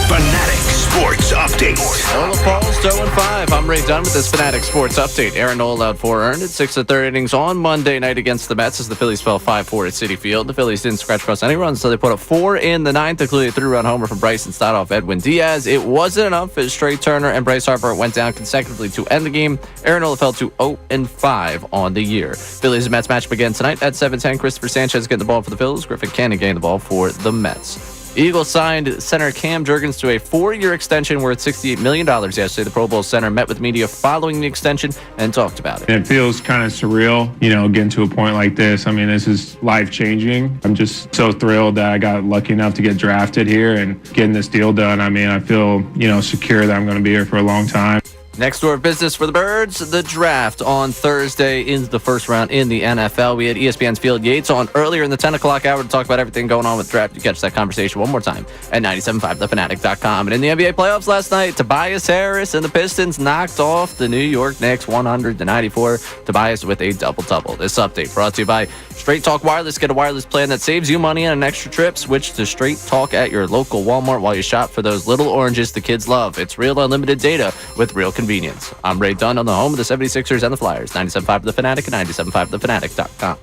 Fanatic Sports Update. Ola Falls 0-5. I'm Ray Dunn with this Fanatic Sports Update. Aaron Nola allowed 4 earned at 6 1/3 innings on Monday night against the Mets as the Phillies fell 5-4 at Citi Field. The Phillies didn't scratch across any runs, so they put up 4 in the 9th, including a 3-run homer from Bryson Stott off Edwin Diaz. It wasn't enough as Trey Turner and Bryce Harper went down consecutively to end the game. Aaron Nola fell to 0-5 on the year. Phillies and Mets match begin tonight at 7:10. Christopher Sanchez getting the ball for the Phillies. Griffin Canning getting the ball for the Mets. Eagles signed center Cam Jurgens to a 4-year extension worth $68 million yesterday. The Pro Bowl center met with media following the extension and talked about it. It feels kind of surreal, getting to a point like this. I mean, this is life-changing. I'm just so thrilled that I got lucky enough to get drafted here and getting this deal done. I mean, I feel, secure that I'm going to be here for a long time. Next order of business for the Birds, the draft on Thursday into the first round in the NFL. We had ESPN's Field Yates on earlier in the 10 o'clock hour to talk about everything going on with draft. You catch that conversation one more time at 975thefanatic.com. And in the NBA playoffs last night, Tobias Harris and the Pistons knocked off the New York Knicks 100-94. Tobias with a double-double. This update brought to you by Straight Talk Wireless. Get a wireless plan that saves you money on an extra trip. Switch to Straight Talk at your local Walmart while you shop for those little oranges the kids love. It's real unlimited data with real convenience. I'm Ray Dunn on the home of the 76ers and the Flyers. 97.5 The Fanatic and 97.5thefanatic.com.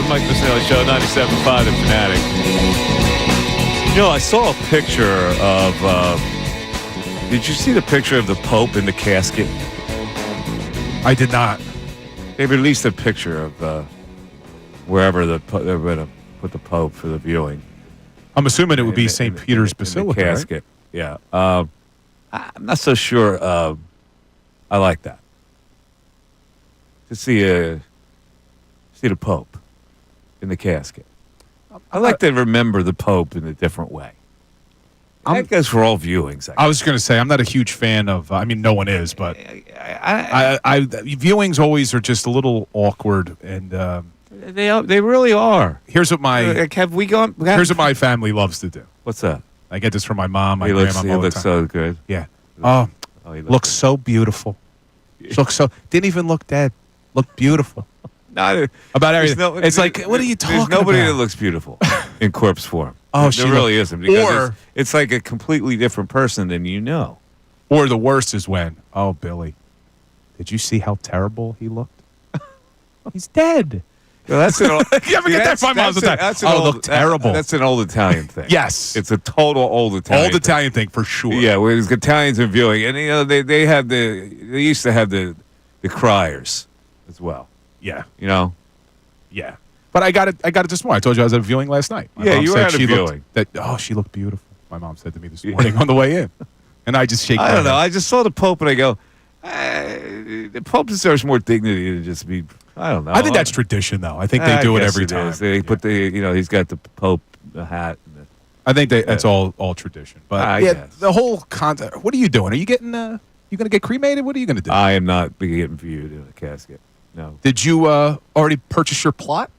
Mike Missanelli Show, 97.5 The Fanatic. You know, I saw a picture of, did you see the picture of the Pope in the casket? I did not. They released a picture of wherever they're going to put the Pope for the viewing. I'm assuming it would be In St. the- Peter's in the Basilica, casket. Yeah. I'm not so sure I like that. To see the Pope in the casket. I like to remember the Pope in a different way. That goes for all viewings. I was going to say, I'm not a huge fan of, I mean, no one is, but viewings always are just a little awkward. And they really are. here's what my Have we gone? here's what my family loves to do. What's that? I get this from my mom, my He grandma all the looks time. so good. Yeah. Oh, He looks so beautiful. Looks so, didn't even look dead. Looked beautiful. Not About everything. It's like, what are you talking There's nobody about? that looks beautiful in corpse form. Oh, there really isn't. Because or- it's like a completely different person than you know. Or the worst is when, oh, Billy, did you see how terrible he looked? He's dead. Well, that's an old, You ever get that from my mom sometimes? That's an Oh, old, look terrible. That's an old Italian thing. Yes. It's a total old Italian Old Italian thing for sure. Yeah, where there's Italians in viewing. And, you know, they used to have the criers as well. Yeah. You know? Yeah. But I got it this morning. I told you I was at a viewing last night. My Yeah, mom you were said at a she viewing. she looked beautiful. My mom said to me this morning on the way in. And I just shake my I don't know. head. I just saw the Pope and I go, the Pope deserves more dignity than just be, I don't know. I think that's tradition, though. I think they do it guess every it time. is. They put he's got the Pope hat. And I think that's all tradition. But I yeah, guess. the whole concept. What are you doing? Are you getting? You going to get cremated? What are you going to do? I am not getting viewed in a casket. No. Did you already purchase your plot?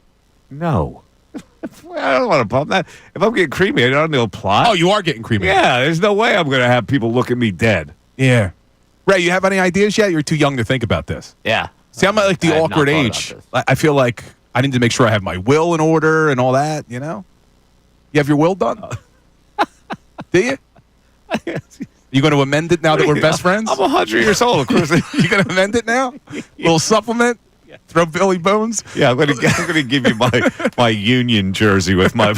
No. I don't want to pump that. If I'm getting cremated, I don't need a plot. Oh, you are getting cremated. Yeah, there's no way I'm going to have people look at me dead. Yeah. Ray, you have any ideas yet? You're too young to think about this. Yeah. See, I'm at like the I have not awkward thought age. about I feel like I need to make sure I have my will in order and all that, you know? You have your will done? Do you? You going to amend it now that we're best friends? I'm 100 years old, of course. You going to amend it now? Little supplement? Throw Billy Bones? Yeah, I'm gonna give you my Union jersey with my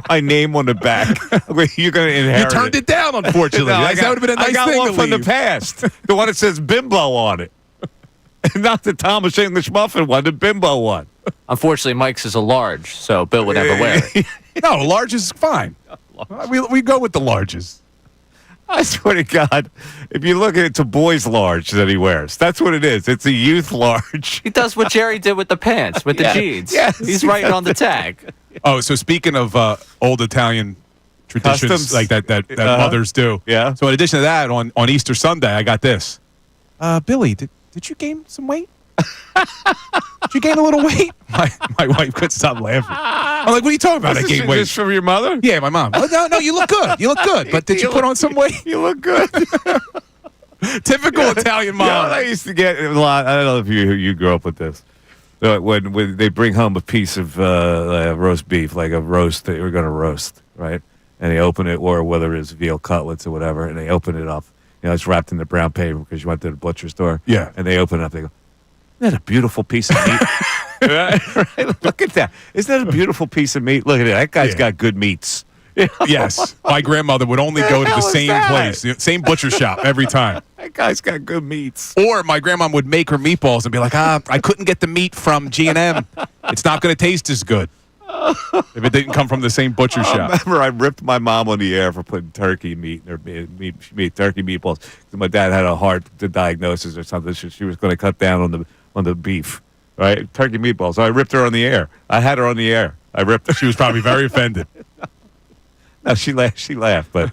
my name on the back. You're gonna inherit. You turned it down, unfortunately. No, that would have been a nice I got thing one to from the leave. past, the one that says Bimbo on it, not the Thomas English Muffin one, the Bimbo one. Unfortunately, Mike's is a large, so Bill would never wear it. No, large is fine. We go with the larges. I swear to God, if you look at it, it's a boy's large that he wears. That's what it is. It's a youth large. He does what Jerry did with the pants, with the Yeah. jeans. Yes. He's writing on the tag. Oh, so speaking of old Italian traditions Customs. like that mothers do. Yeah. So in addition to that, on Easter Sunday, I got this. Billy, did you gain some weight? Did you gain a little weight? My wife couldn't stop laughing. I'm like, what are you talking about? I gained weight. This from your mother? Yeah, my mom. Oh, no, you look good. You look good. But did you put on some weight? You look good. Typical Italian You know mom. what I used to get a lot. I don't know if you grew up with this. When they bring home a piece of roast beef, like a roast that you're going to roast, right? And they open it, or whether it's veal cutlets or whatever, and they open it up. You know, it's wrapped in the brown paper because you went to the butcher store. Yeah. And they open it up. They go, "Isn't that a beautiful piece of meat?" Right? Look at that. Isn't that a beautiful piece of meat? Look at it. That guy's Yeah. got good meats. Yes. My grandmother would only go to the hell is same that? place, the same butcher shop every time. That guy's got good meats. Or my grandma would make her meatballs and be like, I couldn't get the meat from G&M. It's not going to taste as good if it didn't come from the same butcher I shop. remember I ripped my mom on the air for putting turkey meat in her turkey meatballs. My dad had a heart diagnosis or something. She was going to cut down on the beef, right? Turkey meatballs. So I ripped her on the air. I had her on the air. I ripped her. She was probably very offended. No, she laughed. She laughed. But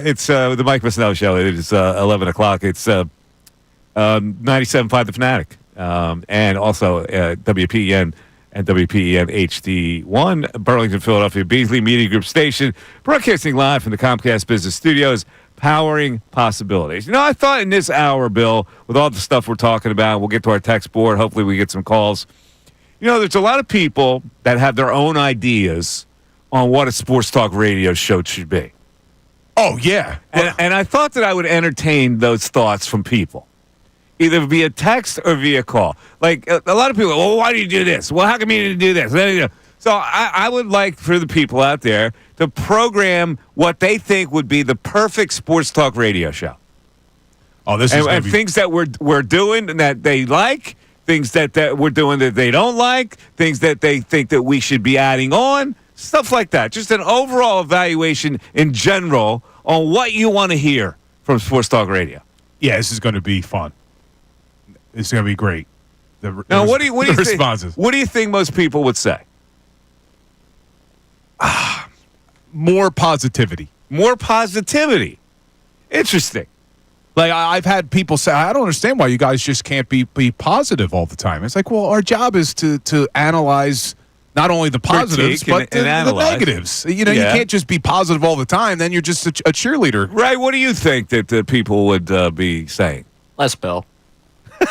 it's the Mike Missanelli Show. It is 11 o'clock. It's 97.5 The Fanatic, and also WPEN and WPEN HD1, Burlington, Philadelphia, Beasley Media Group station, broadcasting live from the Comcast Business Studios, powering possibilities. You know, I thought in this hour, Bill, with all the stuff we're talking about, we'll get to our text board. Hopefully we get some calls. You know, there's a lot of people that have their own ideas on what a sports talk radio show should be. Oh, yeah. And I thought that I would entertain those thoughts from people. either via text or via call. Like a lot of people, well, why do you do this? Well, how come you didn't do this? So I would like for the people out there to program what they think would be the perfect sports talk radio show. Oh, this is and things that we're doing and that they like, things that we're doing that they don't like, things that they think that we should be adding on, stuff like that. Just an overall evaluation in general on what you want to hear from Sports Talk Radio. Yeah, this is going to be fun. This is going to be great. Now, what do you responses? What do you think most people would say? More positivity. More positivity. Interesting. Like, I've had people say, I don't understand why you guys just can't be positive all the time. It's like, well, our job is to analyze not only the positives, but the negatives. You know, you can't just be positive all the time. Then you're just a cheerleader. Right. What do you think that the people would be saying? Les Bill.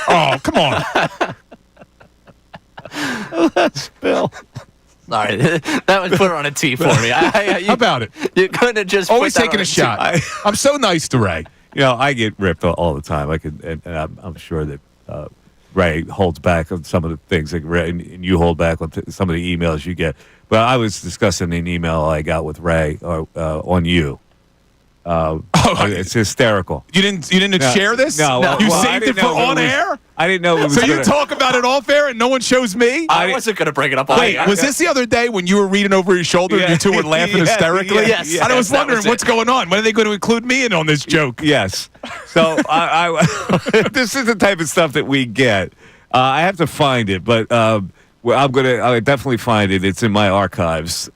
Oh, come on. Bill. Sorry, that was put on a tee for me. How about it? You couldn't have just always put that taking on a shot. I'm so nice to Ray. You know, I get ripped all the time. And I'm sure that Ray holds back on some of the things, like Ray, and you hold back on some of the emails you get. But I was discussing an email I got with Ray on you. It's hysterical. You didn't share this? No. You saved it for on air? I didn't know it was. So you talk about it off air and no one shows me? I wasn't going to bring it up. Wait, was this the other day when you were reading over your shoulder and you two were laughing hysterically? Yes. I was wondering what's going on. When are they going to include me in on this joke? Yes. So I this is the type of stuff that we get. I have to find it, but I'll definitely find it. It's in my archives.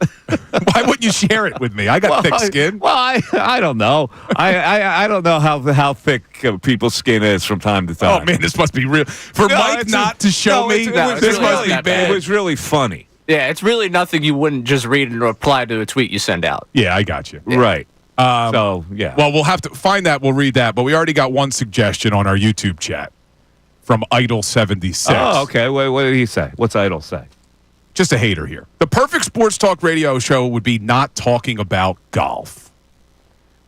Why wouldn't you share it with me? I got thick skin. I don't know. I don't know how thick people's skin is from time to time. Oh man, this must be real. For Mike not to show me, this must be bad. It was really funny. Yeah, it's really nothing you wouldn't just read and reply to a tweet you send out. Yeah, I got you. Yeah. Right. So yeah. Well, we'll have to find that. We'll read that. But we already got one suggestion on our YouTube chat from Idol76. Oh, okay. What did he say? What's Idol say? Just a hater here. The perfect sports talk radio show would be not talking about golf.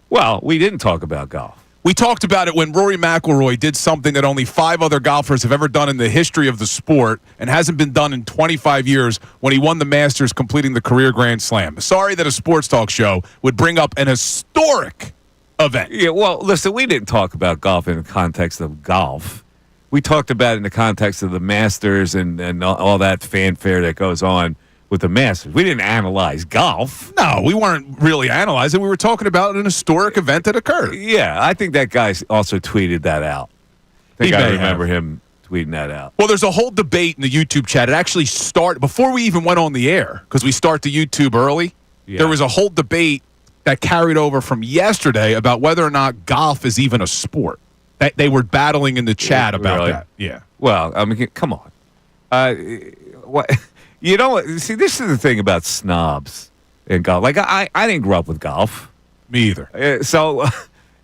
Well, we didn't talk about golf. We talked about it when Rory McIlroy did something that only 5 other golfers have ever done in the history of the sport and hasn't been done in 25 years when he won the Masters, completing the career Grand Slam. Sorry that a sports talk show would bring up an historic event. Yeah, well, listen, we didn't talk about golf in the context of golf. We talked about it in the context of the Masters and all that fanfare that goes on with the Masters. We didn't analyze golf. No, we weren't really analyzing. We were talking about an historic event that occurred. Yeah, I think that guy also tweeted that out. I remember him tweeting that out. Well, there's a whole debate in the YouTube chat. It actually started before we even went on the air, because we start the YouTube early. Yeah. There was a whole debate that carried over from yesterday about whether or not golf is even a sport. They were battling in the chat about that. Yeah. Well, I mean, come on. What? You know, see, this is the thing about snobs in golf. Like, I didn't grow up with golf. Me either. So,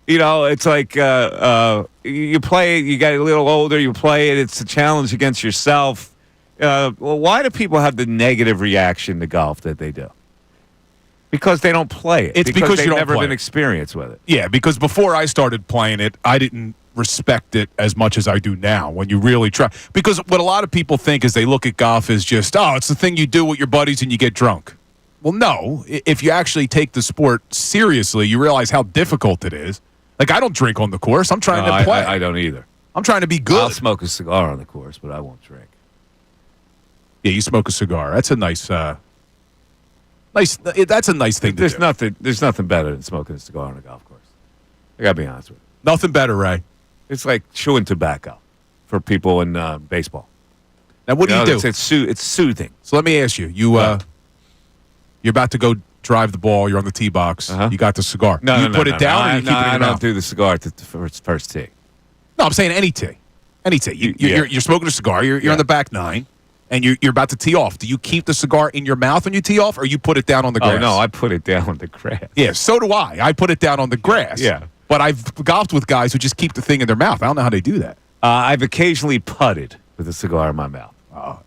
you know, it's like you play it, you get a little older, you play it, it's a challenge against yourself. Well, why do people have the negative reaction to golf that they do? Because they don't play it. It's because they've you don't never play been experienced with it. Yeah, because before I started playing it, I didn't respect it as much as I do now when you really try. Because what a lot of people think is they look at golf as just, oh, it's the thing you do with your buddies and you get drunk. Well, no. If you actually take the sport seriously, you realize how difficult it is. Like, I don't drink on the course. I'm trying to play. I don't either. I'm trying to be good. I'll smoke a cigar on the course, but I won't drink. Yeah, you smoke a cigar. That's a nice... That's a nice thing to do. There's nothing better than smoking a cigar on a golf course. I gotta be honest with you. Nothing better, Ray. It's like chewing tobacco for people in baseball. Now, what do you do? It's soothing. So let me ask you. You're about to go drive the ball. You're on the tee box. Uh-huh. You got the cigar. No, you put it down, or you keep it in your I mouth? don't do the cigar to first tee. No, I'm saying any tee. Any tee. You're smoking a cigar. You're on the back nine. And you're about to tee off. Do you keep the cigar in your mouth when you tee off, or you put it down on the grass? Oh, no, I put it down on the grass. Yeah, so do I. I put it down on the grass. Yeah. But I've golfed with guys who just keep the thing in their mouth. I don't know how they do that. I've occasionally putted with a cigar in my mouth.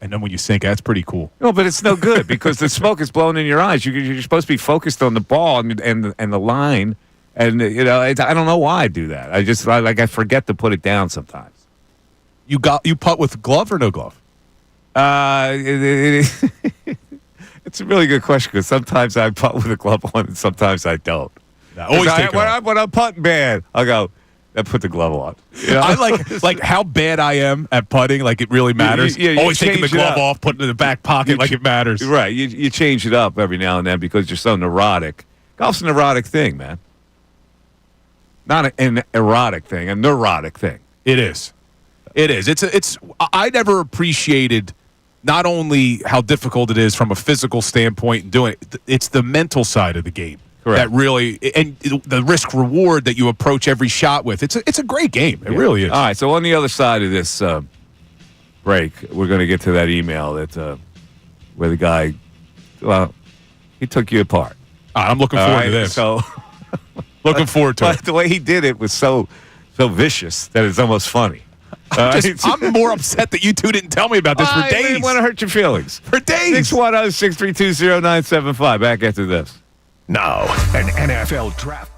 And then when you sink, that's pretty cool. No, but it's no good because the smoke is blowing in your eyes. You're supposed to be focused on the ball and the line. And, you know, I don't know why I do that. I forget to put it down sometimes. You putt with glove or no glove? It's a really good question because sometimes I putt with a glove on and sometimes I don't. Always take it off. When I'm putting bad, I'll go, I put the glove on. You know? I like how bad I am at putting. Like it really matters. You Always taking the change it glove up. off, putting it in the back pocket like it matters. Right. You change it up every now and then because you're so neurotic. Golf's a neurotic thing, man. Not an erotic thing, a neurotic thing. It is. It is. It's. I never appreciated not only how difficult it is from a physical standpoint and doing it. It's the mental side of the game. Correct. That really, and the risk reward that you approach every shot with. It's a great game. It really is. All right. So on the other side of this break, we're going to get to that email that where the guy, well, he took you apart. I'm looking forward to this. So looking forward to but it. the way he did it was so vicious that it's almost funny. I'm more upset that you two didn't tell me about this for I days. didn't want to hurt your feelings. For days. 610-632-0975. Back after this. Now, an NFL draft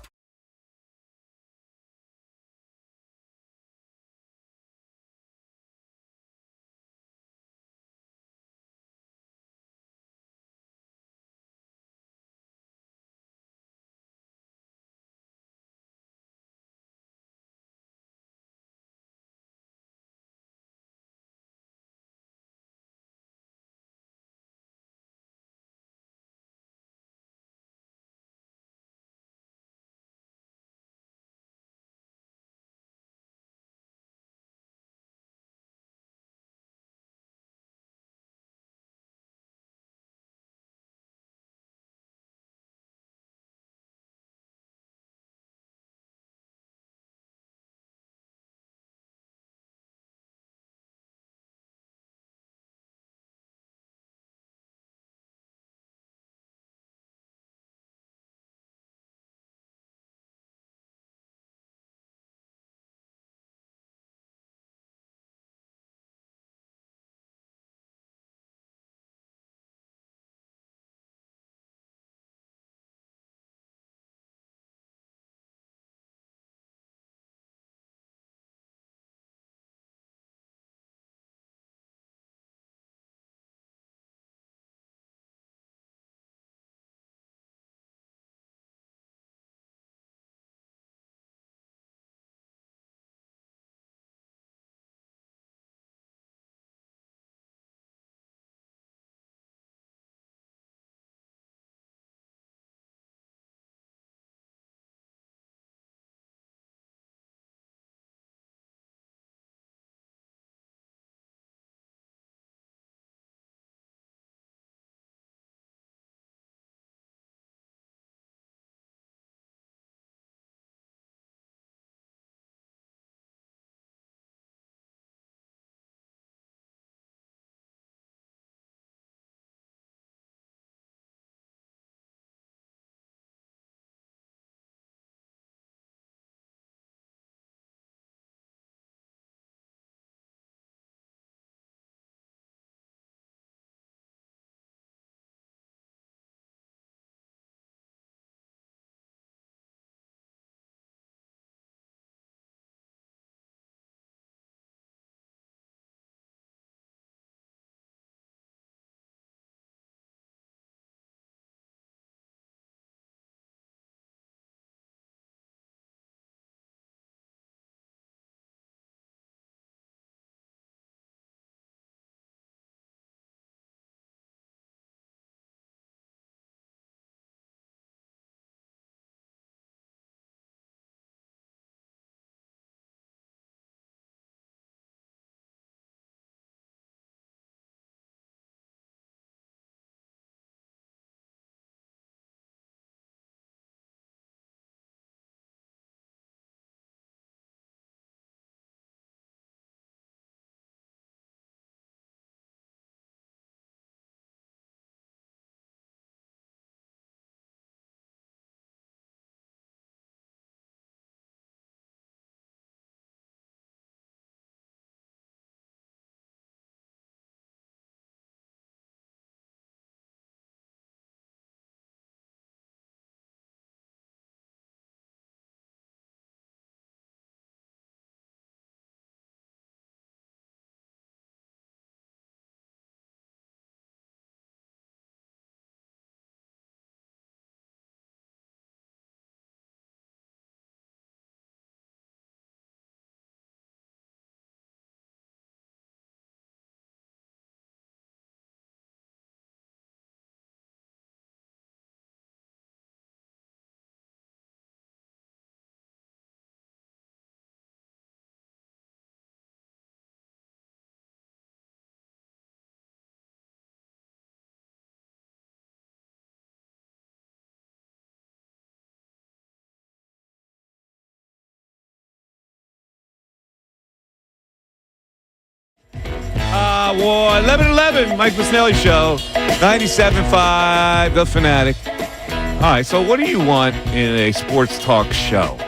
11:11, Mike Missanelli Show, 97.5, The Fanatic. All right, so what do you want in a sports talk show?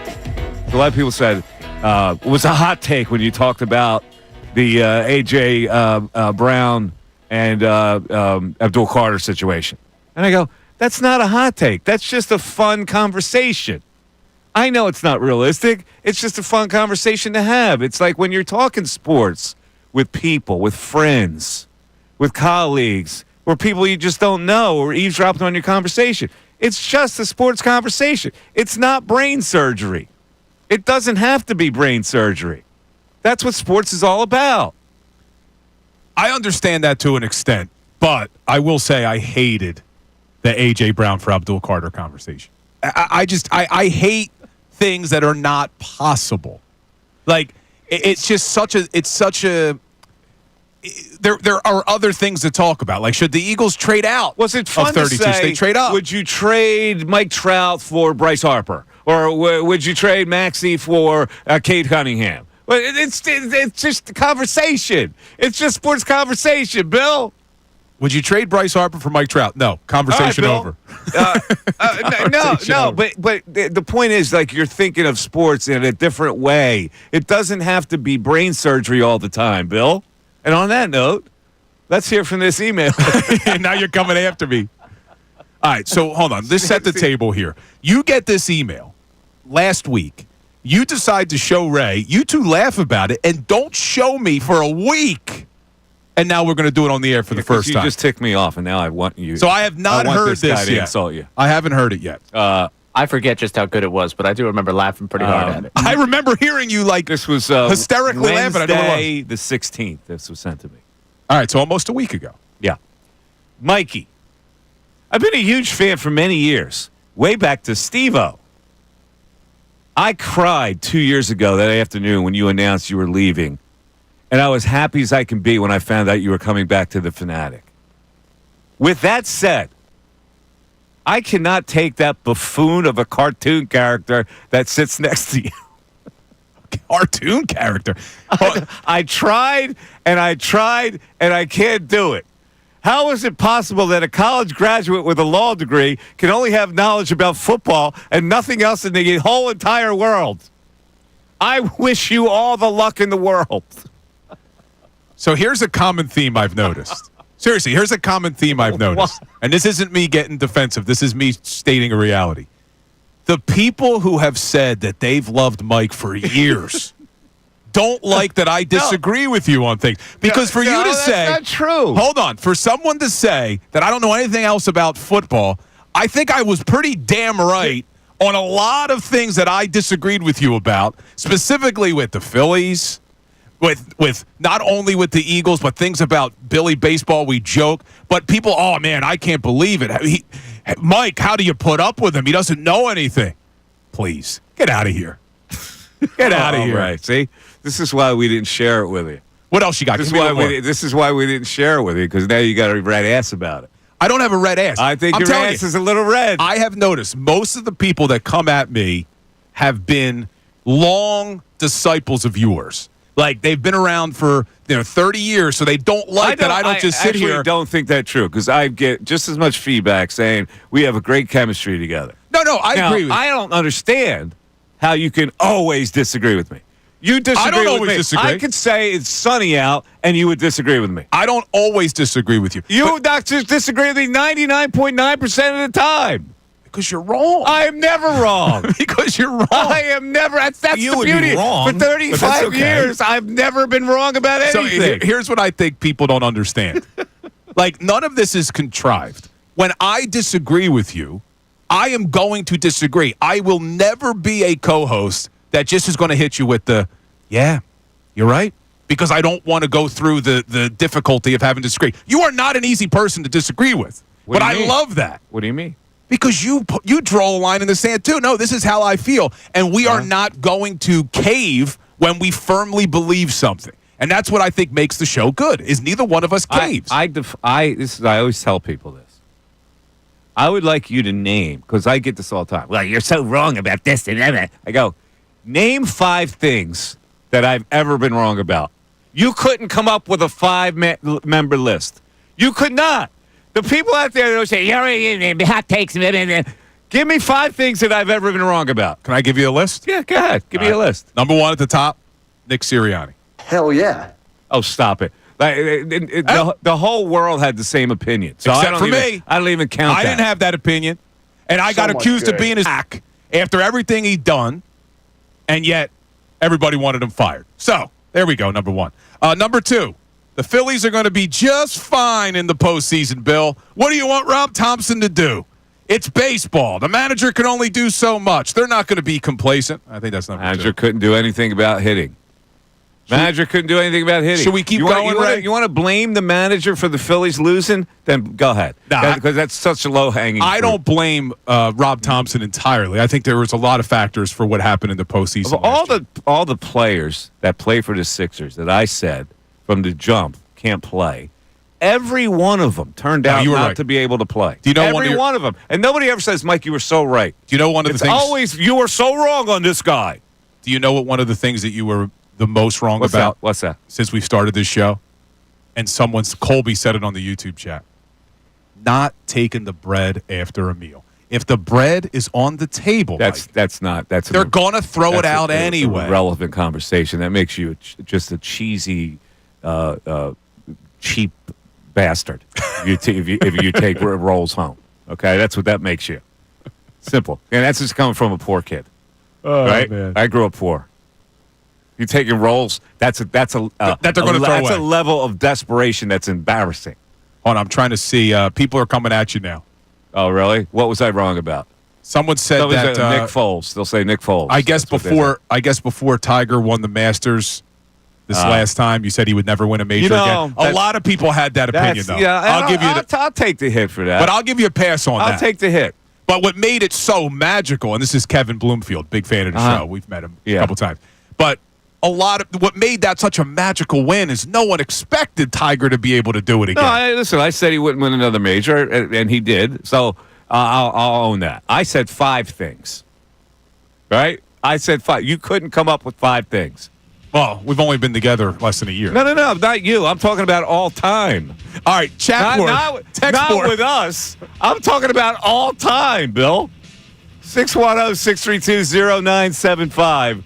A lot of people said it was a hot take when you talked about the A.J. Brown and Abdul Carter situation. And I go, that's not a hot take. That's just a fun conversation. I know it's not realistic. It's just a fun conversation to have. It's like when you're talking sports with people, with friends, with colleagues, or people you just don't know or eavesdropping on your conversation. It's just a sports conversation. It's not brain surgery. It doesn't have to be brain surgery. That's what sports is all about. I understand that to an extent, but I will say I hated the A.J. Brown for Abdul Carter conversation. I hate things that are not possible. Like, it's such a there are other things to talk about. Like, should the Eagles trade out? Was it fun of 32? to say, Should they trade up? Would you trade Mike Trout for Bryce Harper? Or would you trade Maxey for Cade Cunningham? Well, it's just a conversation. It's just sports conversation, Bill. Would you trade Bryce Harper for Mike Trout? No. Conversation over. No. But the point is, like, you're thinking of sports in a different way. It doesn't have to be brain surgery all the time, Bill. And on that note, let's hear from this email. Now you're coming after me. All right, so hold on. Let's set the table here. You get this email last week. You decide to show Ray. You two laugh about it and don't show me for a week. And now we're going to do it on the air for the first time. You just ticked me off, and now I want you. So I have not heard this guy to yet. insult you. I haven't heard it yet. I forget just how good it was, but I do remember laughing pretty hard at it. I remember hearing you This was hysterically laughing. Wednesday the 16th. This was sent to me. All right, so almost a week ago. Yeah. Mikey, I've been a huge fan for many years, way back to Steve-O. I cried 2 years ago that afternoon when you announced you were leaving, and I was happy as I can be when I found out you were coming back to the Fanatic. With that said, I cannot take that buffoon of a cartoon character that sits next to you. Cartoon character. I tried, and I can't do it. How is it possible that a college graduate with a law degree can only have knowledge about football and nothing else in the whole entire world? I wish you all the luck in the world. So here's a common theme I've noticed. Seriously, here's a common theme I've noticed. And this isn't me getting defensive. This is me stating a reality. The people who have said that they've loved Mike for years don't like that I disagree with you on things. Because for you to say... that's not true. Hold on. For someone to say that I don't know anything else about football, I think I was pretty damn right on a lot of things that I disagreed with you about, specifically with the Phillies, with not only with the Eagles, but things about Billy Baseball we joke. But people, oh, man, I can't believe it. Mike, how do you put up with him? He doesn't know anything. Please, get out of here. Get out of here. Right, see? This is why we didn't share it with you. What else you got? This is why we didn't share it with you, because now you got a red ass about it. I don't have a red ass. I think your ass is a little red. I have noticed most of the people that come at me have been long disciples of yours. Like, they've been around for 30 years, so they don't like that I don't just sit here. I don't think that's true, because I get just as much feedback saying we have a great chemistry together. No, I agree with you. I don't understand how you can always disagree with me. You disagree I don't with always me. disagree. I could say it's sunny out, and you would disagree with me. I don't always disagree with you. You not just disagree with me 99.9% of the time. Because you're wrong. I am never wrong. Because you're wrong. I am never. That's You the would be beauty. wrong, For 35 years, I've never been wrong about anything. So here's what I think people don't understand. Like, none of this is contrived. When I disagree with you, I am going to disagree. I will never be a co-host that just is going to hit you with the, yeah, you're right. Because I don't want to go through the difficulty of having to disagree. You are not an easy person to disagree with. But I love that. What do you mean? Because you draw a line in the sand, too. No, this is how I feel. And we are not going to cave when we firmly believe something. And that's what I think makes the show good, is neither one of us caves. I always tell people this. I would like you to name, because I get this all the time. Well, you're so wrong about this and that. I go, name 5 things that I've ever been wrong about. You couldn't come up with a five-member list. You could not. The people out there that say, "Yeah, hot takes." Give me 5 things that I've ever been wrong about. Can I give you a list? Yeah, go ahead. Give me a list. Number 1 at the top, Nick Sirianni. Hell yeah. Oh, stop it. The whole world had the same opinion. So Except for me. I don't even count I that. didn't have that opinion. And I got much accused of good. being his hack after everything he'd done, and yet everybody wanted him fired. So, there we go, number 1. Number 2, the Phillies are going to be just fine in the postseason, Bill. What do you want Rob Thompson to do? It's baseball. The manager can only do so much. They're not going to be complacent. I think that's number 2. Manager couldn't do anything about hitting. Manager couldn't do anything about hitting. Should we keep going, Ray? You want to blame the manager for the Phillies losing? Then go ahead. Nah, Because that's such a low-hanging I fruit. don't blame Rob Thompson entirely. I think there was a lot of factors for what happened in the postseason. Of all the players that play for the Sixers that I said from the jump can't play, every one of them turned out you were not right. to be able to play. Do you know every one of them? And nobody ever says, "Mike, you were so right." Do you know one of It's the things? always, "You were so wrong on this guy." Do you know what one of the things that you were the most wrong What's about that? What's that? since we started this show? And Colby said it on the YouTube chat. Not taking the bread after a meal. If the bread is on the table, They're Mike, going to throw it out anyway. Relevant conversation that makes you just a cheesy, cheap bastard. If you take rolls home, okay, that's what that makes you. Simple, and that's just coming from a poor kid, right? man. I grew up poor. You taking rolls? That's a That they're gonna throw That's away. a level of desperation that's embarrassing. Hold on, I'm trying to see. People are coming at you now. Oh, really? What was I wrong about? Someone said Somebody that said Nick Foles. They'll say Nick Foles. I guess That's what they before Tiger won the Masters this last time, you said he would never win a major again. A lot of people had that opinion, though. Yeah, I'll give you I'll take the hit for that. but I'll give you a pass on that. I'll take the hit. But what made it so magical, and this is Kevin Bloomfield, big fan of the show. We've met him a couple times. But what made that such a magical win is no one expected Tiger to be able to do it again. No, listen, I said he wouldn't win another major, and he did. So I'll own that. I said 5 things. Right? I said 5. You couldn't come up with 5 things. Well, we've only been together less than a year. No, not you. I'm talking about all time. All right, chat board. Text not board. with us. I'm talking about all time, Bill. 610-632-0975.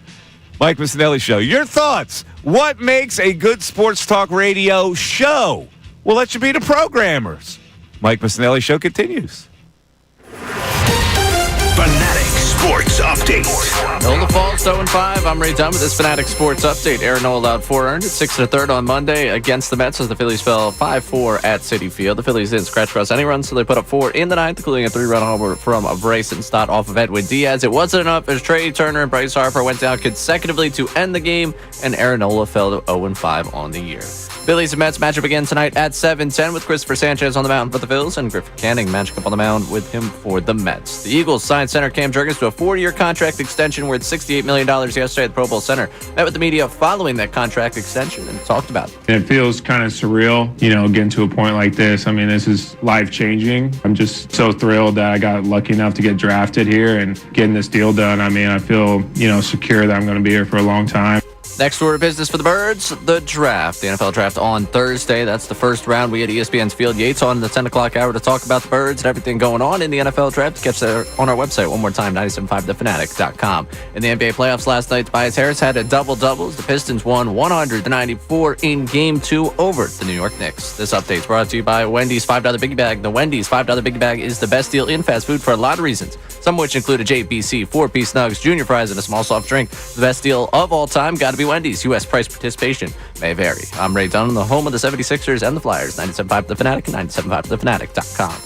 Mike Missanelli Show. Your thoughts. What makes a good sports talk radio show? We'll let you be the programmers. Mike Missanelli Show continues. Fanatic Sports Update. Nola Falls 0-5. I'm Ray Dunn with this Fanatic Sports Update. Aaron Nola allowed 4 earned at 6 1/3 on Monday against the Mets as the Phillies fell 5-4 at Citi Field. The Phillies didn't scratch across any runs, so they put up 4 in the 9th, including a 3-run homer from Bryson Stott off of Edwin Diaz. It wasn't enough as Trey Turner and Bryce Harper went down consecutively to end the game, and Aaron Nola fell to 0-5 on the year. Phillies and Mets match up again tonight at 7:10 with Christopher Sanchez on the mound for the Phils and Griffin Canning matching up on the mound with him for the Mets. The Eagles signed center Cam Jurgens to a 4-year contract extension worth $68 million yesterday at the Pro Bowl Center. Met with the media following that contract extension and talked about it. It feels kind of surreal, getting to a point like this. I mean, this is life-changing. I'm just so thrilled that I got lucky enough to get drafted here and getting this deal done. I mean, I feel, secure that I'm going to be here for a long time. Next order of business for the Birds, the draft. The NFL draft on Thursday. That's the first round. We had ESPN's Field Yates on the 10 o'clock hour to talk about the Birds and everything going on in the NFL draft. Catch that on our website one more time, 975thefanatic.com. In the NBA playoffs last night, Tobias Harris had a double-double as the Pistons won 100-94 in Game 2 over the New York Knicks. This update is brought to you by Wendy's $5 Biggie Bag. The Wendy's $5 Biggie Bag is the best deal in fast food for a lot of reasons, some of which include a JBC, 4-piece nugs, junior fries, and a small soft drink. The best deal of all time, got to be Wendy's. U.S. price participation may vary. I'm Ray Dunn, the home of the 76ers and the Flyers. 97.5 The Fanatic and 97.5thefanatic.com.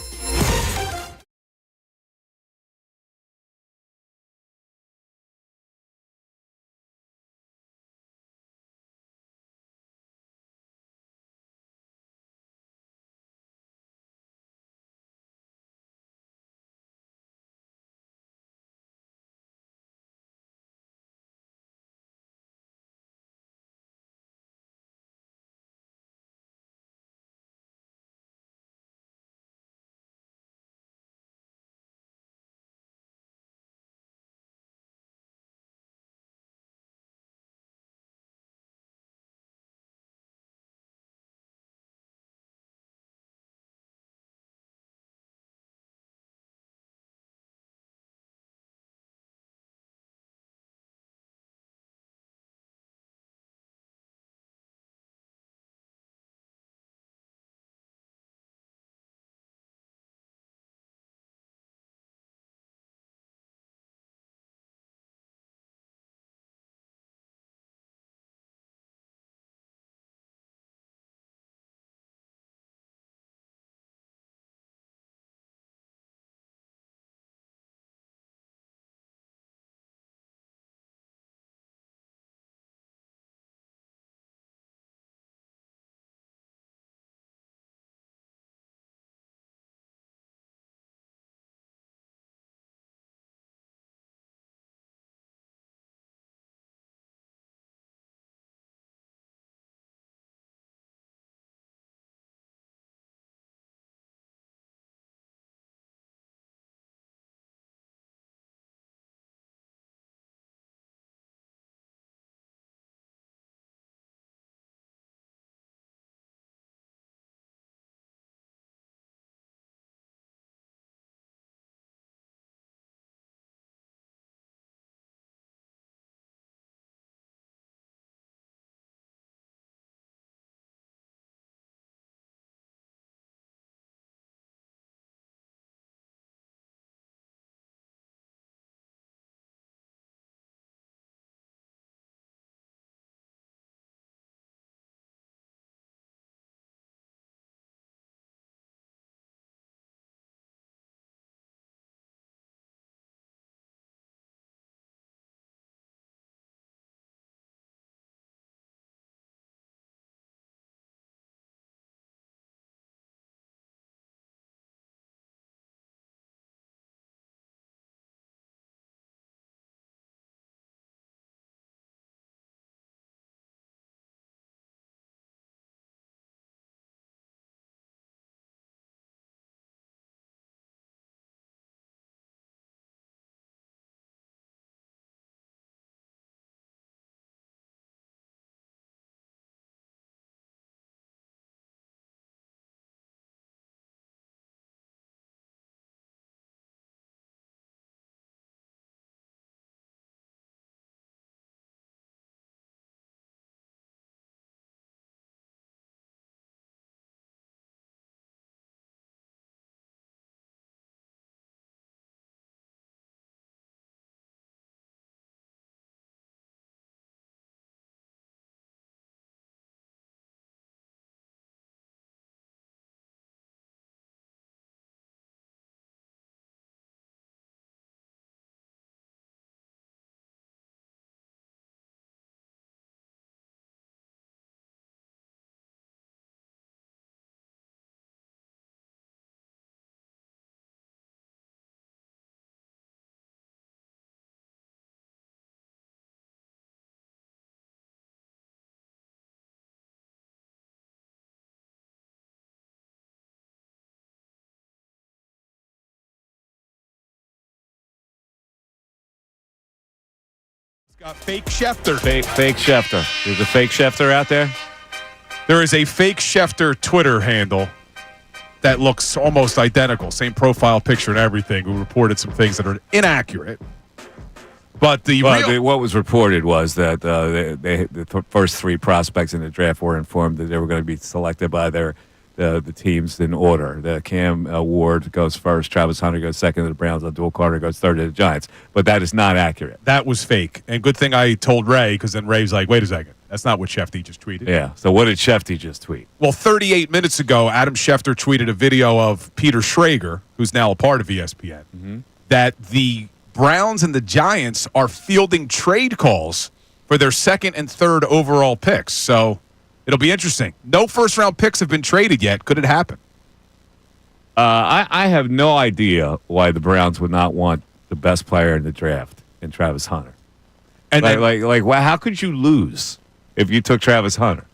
Got fake Schefter. Fake Schefter. There's a fake Schefter out there? There is a fake Schefter Twitter handle that looks almost identical, same profile picture and everything, who reported some things that are inaccurate. But what was reported was that the first three prospects in the draft were informed that they were going to be selected by the teams in order. The Cam Ward goes first, Travis Hunter goes second to the Browns, Abdul Carter goes third to the Giants. But that is not accurate. That was fake. And good thing I told Ray, because then Ray's like, wait a second. That's not what Shefty just tweeted. Yeah. So what did Shefty just tweet? Well, 38 minutes ago, Adam Schefter tweeted a video of Peter Schrager, who's now a part of ESPN, that the Browns and the Giants are fielding trade calls for their second and third overall picks. So it'll be interesting. No first-round picks have been traded yet. Could it happen? I have no idea why the Browns would not want the best player in the draft in Travis Hunter. And how could you lose if you took Travis Hunter?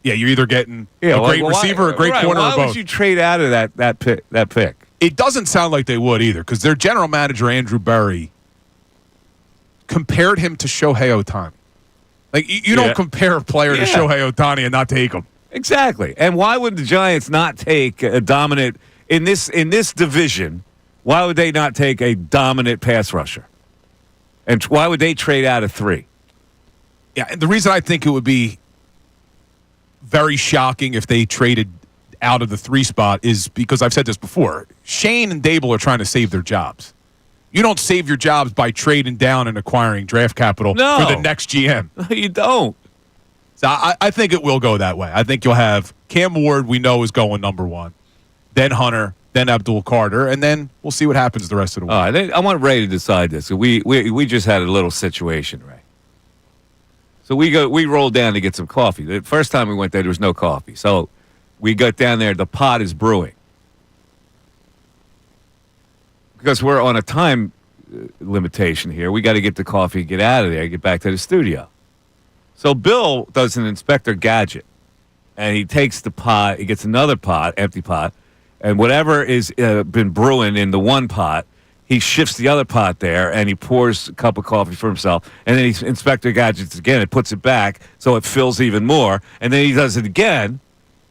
Yeah, you're either getting a great receiver, a great corner, or both. Why would you trade out of that pick? It doesn't sound like they would either, because their general manager, Andrew Berry, compared him to Shohei Ohtani. Like, you don't compare a player to Shohei Ohtani and not take him. Exactly. And why would the Giants not take a dominant in this division? Why would they not take a dominant pass rusher? And why would they trade out of 3? Yeah, and the reason I think it would be very shocking if they traded out of the 3 spot is because I've said this before. Shane and Dable are trying to save their jobs. You don't save your jobs by trading down and acquiring draft capital for the next GM. No, you don't. So I think it will go that way. I think you'll have Cam Ward, we know, is going number 1, then Hunter, then Abdul Carter, and then we'll see what happens the rest of the week. All right, I want Ray to decide this. We just had a little situation, Ray. So we rolled down to get some coffee. The first time we went there was no coffee. So we got down there, the pot is brewing. Because we're on a time limitation here. We got to get the coffee, get out of there, get back to the studio. So Bill does an Inspector Gadget, and he takes the pot, he gets another pot, empty pot, and whatever is been brewing in the one pot, he shifts the other pot there, and he pours a cup of coffee for himself, and then he Inspector Gadgets again and puts it back so it fills even more, and then he does it again,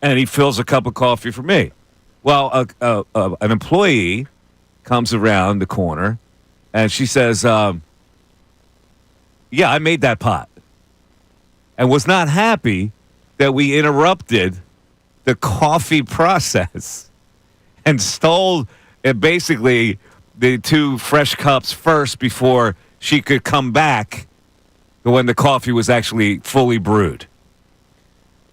and he fills a cup of coffee for me. Well, an employee comes around the corner, and she says, yeah, I made that pot, and was not happy that we interrupted the coffee process and stole basically the 2 fresh cups first before she could come back when the coffee was actually fully brewed.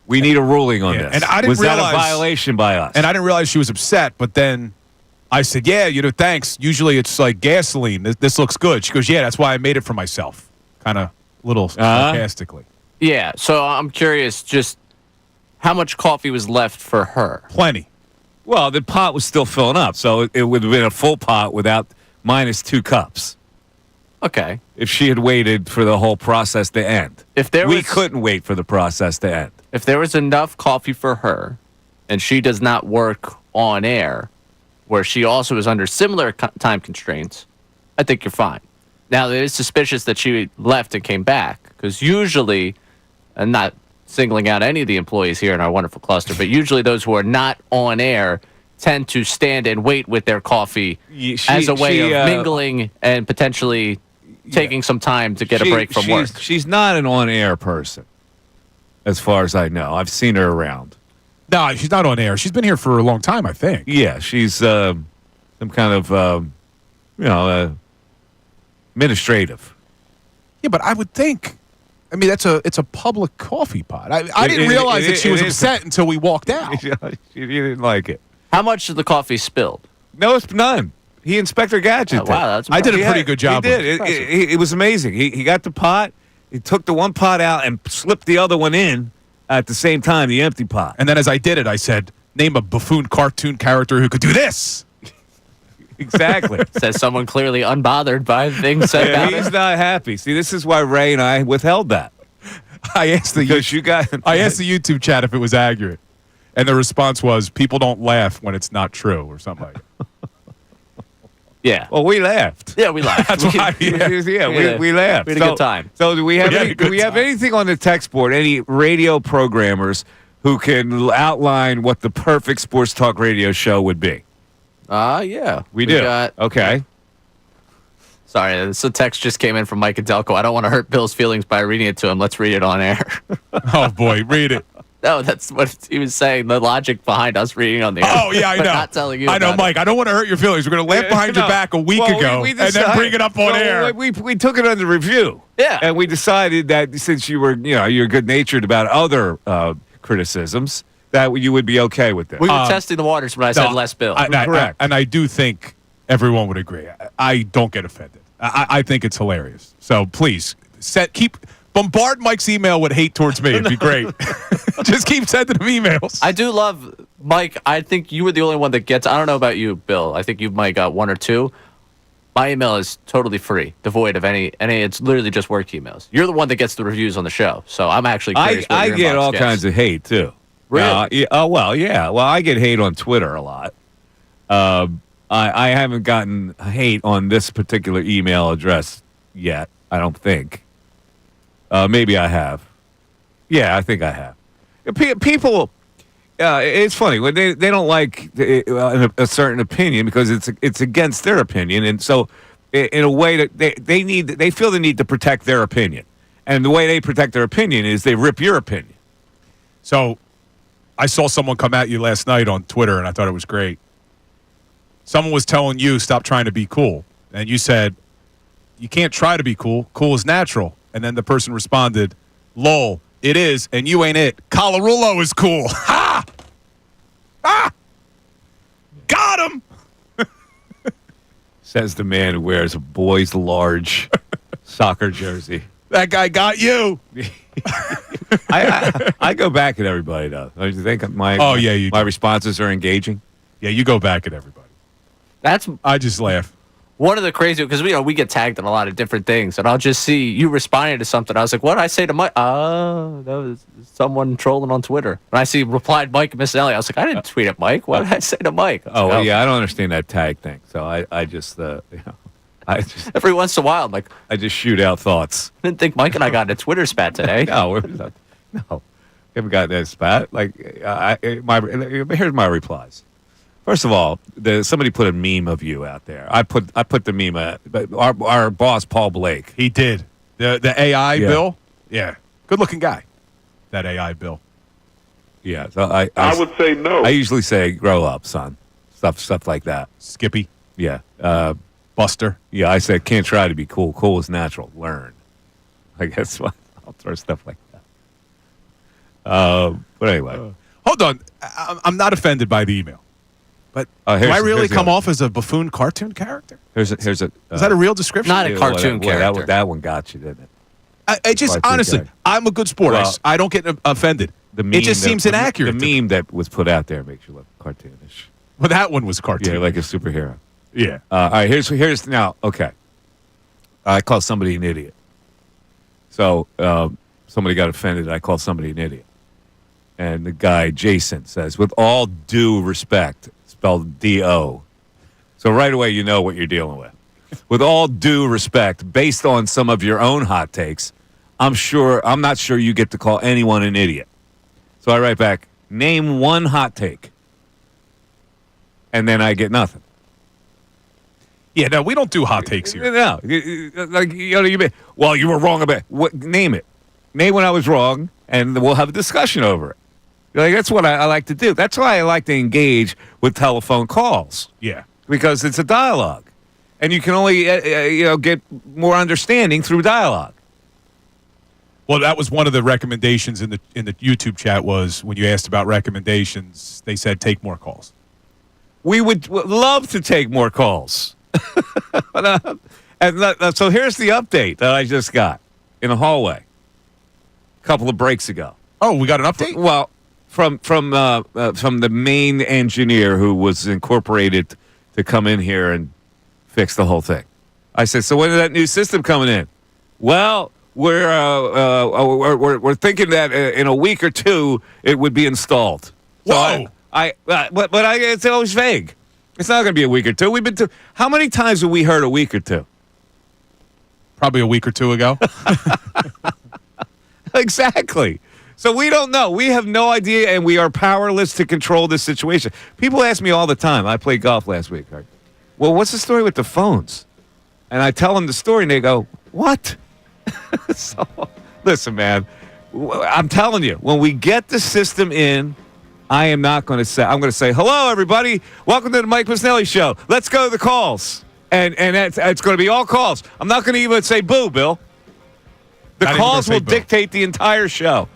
We need a ruling on this. And I didn't was realize, that a violation by us? And I didn't realize she was upset, but then I said, yeah, thanks. Usually it's like gasoline. This looks good. She goes, yeah, that's why I made it for myself. Kind of little sarcastically. Yeah, so I'm curious just how much coffee was left for her? Plenty. Well, the pot was still filling up, so it would have been a full pot without minus 2 cups. Okay. If she had waited for the whole process to end. We couldn't wait for the process to end. If there was enough coffee for her, and she does not work on air, where she also is under similar time constraints, I think you're fine. Now, it is suspicious that she left and came back, because usually, and not singling out any of the employees here in our wonderful cluster, but usually those who are not on air tend to stand and wait with their coffee as a way of mingling and potentially taking some time to get a break from work. She's not an on-air person, as far as I know. I've seen her around. No, she's not on air. She's been here for a long time, I think. Yeah, she's some kind of, administrative. Yeah, but I would think, I mean, it's a public coffee pot. I didn't realize that she was upset until we walked out. She didn't like it. How much of the coffee spilled? No, it's none. He Inspector Gadget. Oh, wow, that's I did a pretty good job. He did. It was amazing. He got the pot. He took the one pot out and slipped the other one in at the same time, the empty pot. And then as I did it, I said, name a buffoon cartoon character who could do this. Exactly. Says someone clearly unbothered by things said about He's it. not happy. See, this is why Ray and I withheld that. I asked the YouTube chat if it was accurate. And the response was, people don't laugh when it's not true or something like that. Yeah. Well, we laughed. Yeah, we laughed. That's why. We laughed. We had a good time. So do we have We had a good time. anything on the text board? Any radio programmers who can outline what the perfect sports talk radio show would be? Yeah. We do. Got, Okay. Sorry, this text just came in from Mike Adelko. I don't want to hurt Bill's feelings by reading it to him. Let's read it on air. Oh, boy. Read it. No, that's what he was saying. The logic behind us reading on the air. Oh, yeah, I know. Not telling you. I know, about Mike. I don't want to hurt your feelings. We're going to laugh behind your back a week ago and then bring it up on air. We took it under review. Yeah. And we decided that since you're good-natured about other criticisms, that you would be okay with this. We were testing the waters when I said less Bill. Correct. And I do think everyone would agree. I don't get offended. I think it's hilarious. So please bombard Mike's email with hate towards me. It'd be great. Just keep sending him emails. I do love Mike. I think you were the only one that gets. I don't know about you, Bill. I think you might got one or two. My email is totally free, devoid of any. It's literally just work emails. You're the one that gets the reviews on the show, so I'm actually curious. I get all kinds of hate too. Really? Well, yeah. Well, I get hate on Twitter a lot. I haven't gotten hate on this particular email address yet. I don't think. Maybe I have. Yeah, I think I have. People, it's funny when they don't like a certain opinion because it's against their opinion, and so in a way that they feel the need to protect their opinion, and the way they protect their opinion is they rip your opinion. So, I saw someone come at you last night on Twitter, and I thought it was great. Someone was telling you, stop trying to be cool. And you said, you can't try to be cool. Cool is natural. And then the person responded, lol, it is, and you ain't it. Colarulo is cool. Ha! Ah! Got him! Says the man who wears a boy's large soccer jersey. That guy got you. I go back at everybody, though. Do you think my responses are engaging? Yeah, you go back at everybody. I just laugh. One of the crazy, because we get tagged on a lot of different things, and I'll just see you responding to something. I was like, what did I say to Mike? Oh, that was someone trolling on Twitter. And I see replied Mike Missanelli. I was like, I didn't tweet at Mike. What did I say to Mike? Yeah, I don't understand that tag thing. So I just, every once in a while, I'm like, I just shoot out thoughts. I didn't think Mike and I got in a Twitter spat today. No, haven't gotten that spat. Here's my replies. First of all, somebody put a meme of you out there. I put the meme at our boss Paul Blake. He did the AI Bill. Yeah, good looking guy. That AI Bill. Yeah, so I would say no. I usually say grow up, son. Stuff like that. Skippy. Yeah. Buster. Yeah, I said can't try to be cool. Cool is natural. Learn. I guess I'll throw stuff like that. But anyway, hold on. I'm not offended by the email. But do I really come off as a buffoon cartoon character? Is that a real description? Not a cartoon character. That one got you, didn't it? I just honestly, I'm a good sport. I don't get offended. It just seems inaccurate. The meme that was put out there makes you look cartoonish. Well, that one was cartoon. Yeah, like a superhero. Yeah. All right. Here's now. Okay. I call somebody an idiot. So somebody got offended. I called somebody an idiot, and the guy Jason says, "With all due respect." Spelled D-O. So right away you know what you're dealing with. With all due respect, based on some of your own hot takes, I'm not sure you get to call anyone an idiot. So I write back, name one hot take. And then I get nothing. Yeah, no, we don't do hot takes here. No. Well, you were wrong about what. Name it. Name when I was wrong, and we'll have a discussion over it. That's what I like to do. That's why I like to engage with telephone calls. Yeah. Because it's a dialogue. And you can only get more understanding through dialogue. Well, that was one of the recommendations in the YouTube chat was when you asked about recommendations, they said take more calls. We would love to take more calls. So here's the update that I just got in the hallway a couple of breaks ago. Oh, we got an update? Well, from the main engineer who was incorporated to come in here and fix the whole thing. I said, so when is that new system coming in? Well, we're thinking that in a week or two it would be installed. So Whoa! But it's always vague. It's not going to be a week or two. How many times have we heard a week or two? Probably a week or two ago. Exactly. So we don't know. We have no idea, and we are powerless to control this situation. People ask me all the time. I played golf last week. Right? Well, what's the story with the phones? And I tell them the story, and they go, what? So, listen, man. I'm telling you, when we get the system in, I am not going to say, I'm going to say, hello, everybody. Welcome to the Mike Missanelli Show. Let's go to the calls. And it's going to be all calls. I'm not going to even say boo, Bill. The Not calls will boo. dictate the entire show.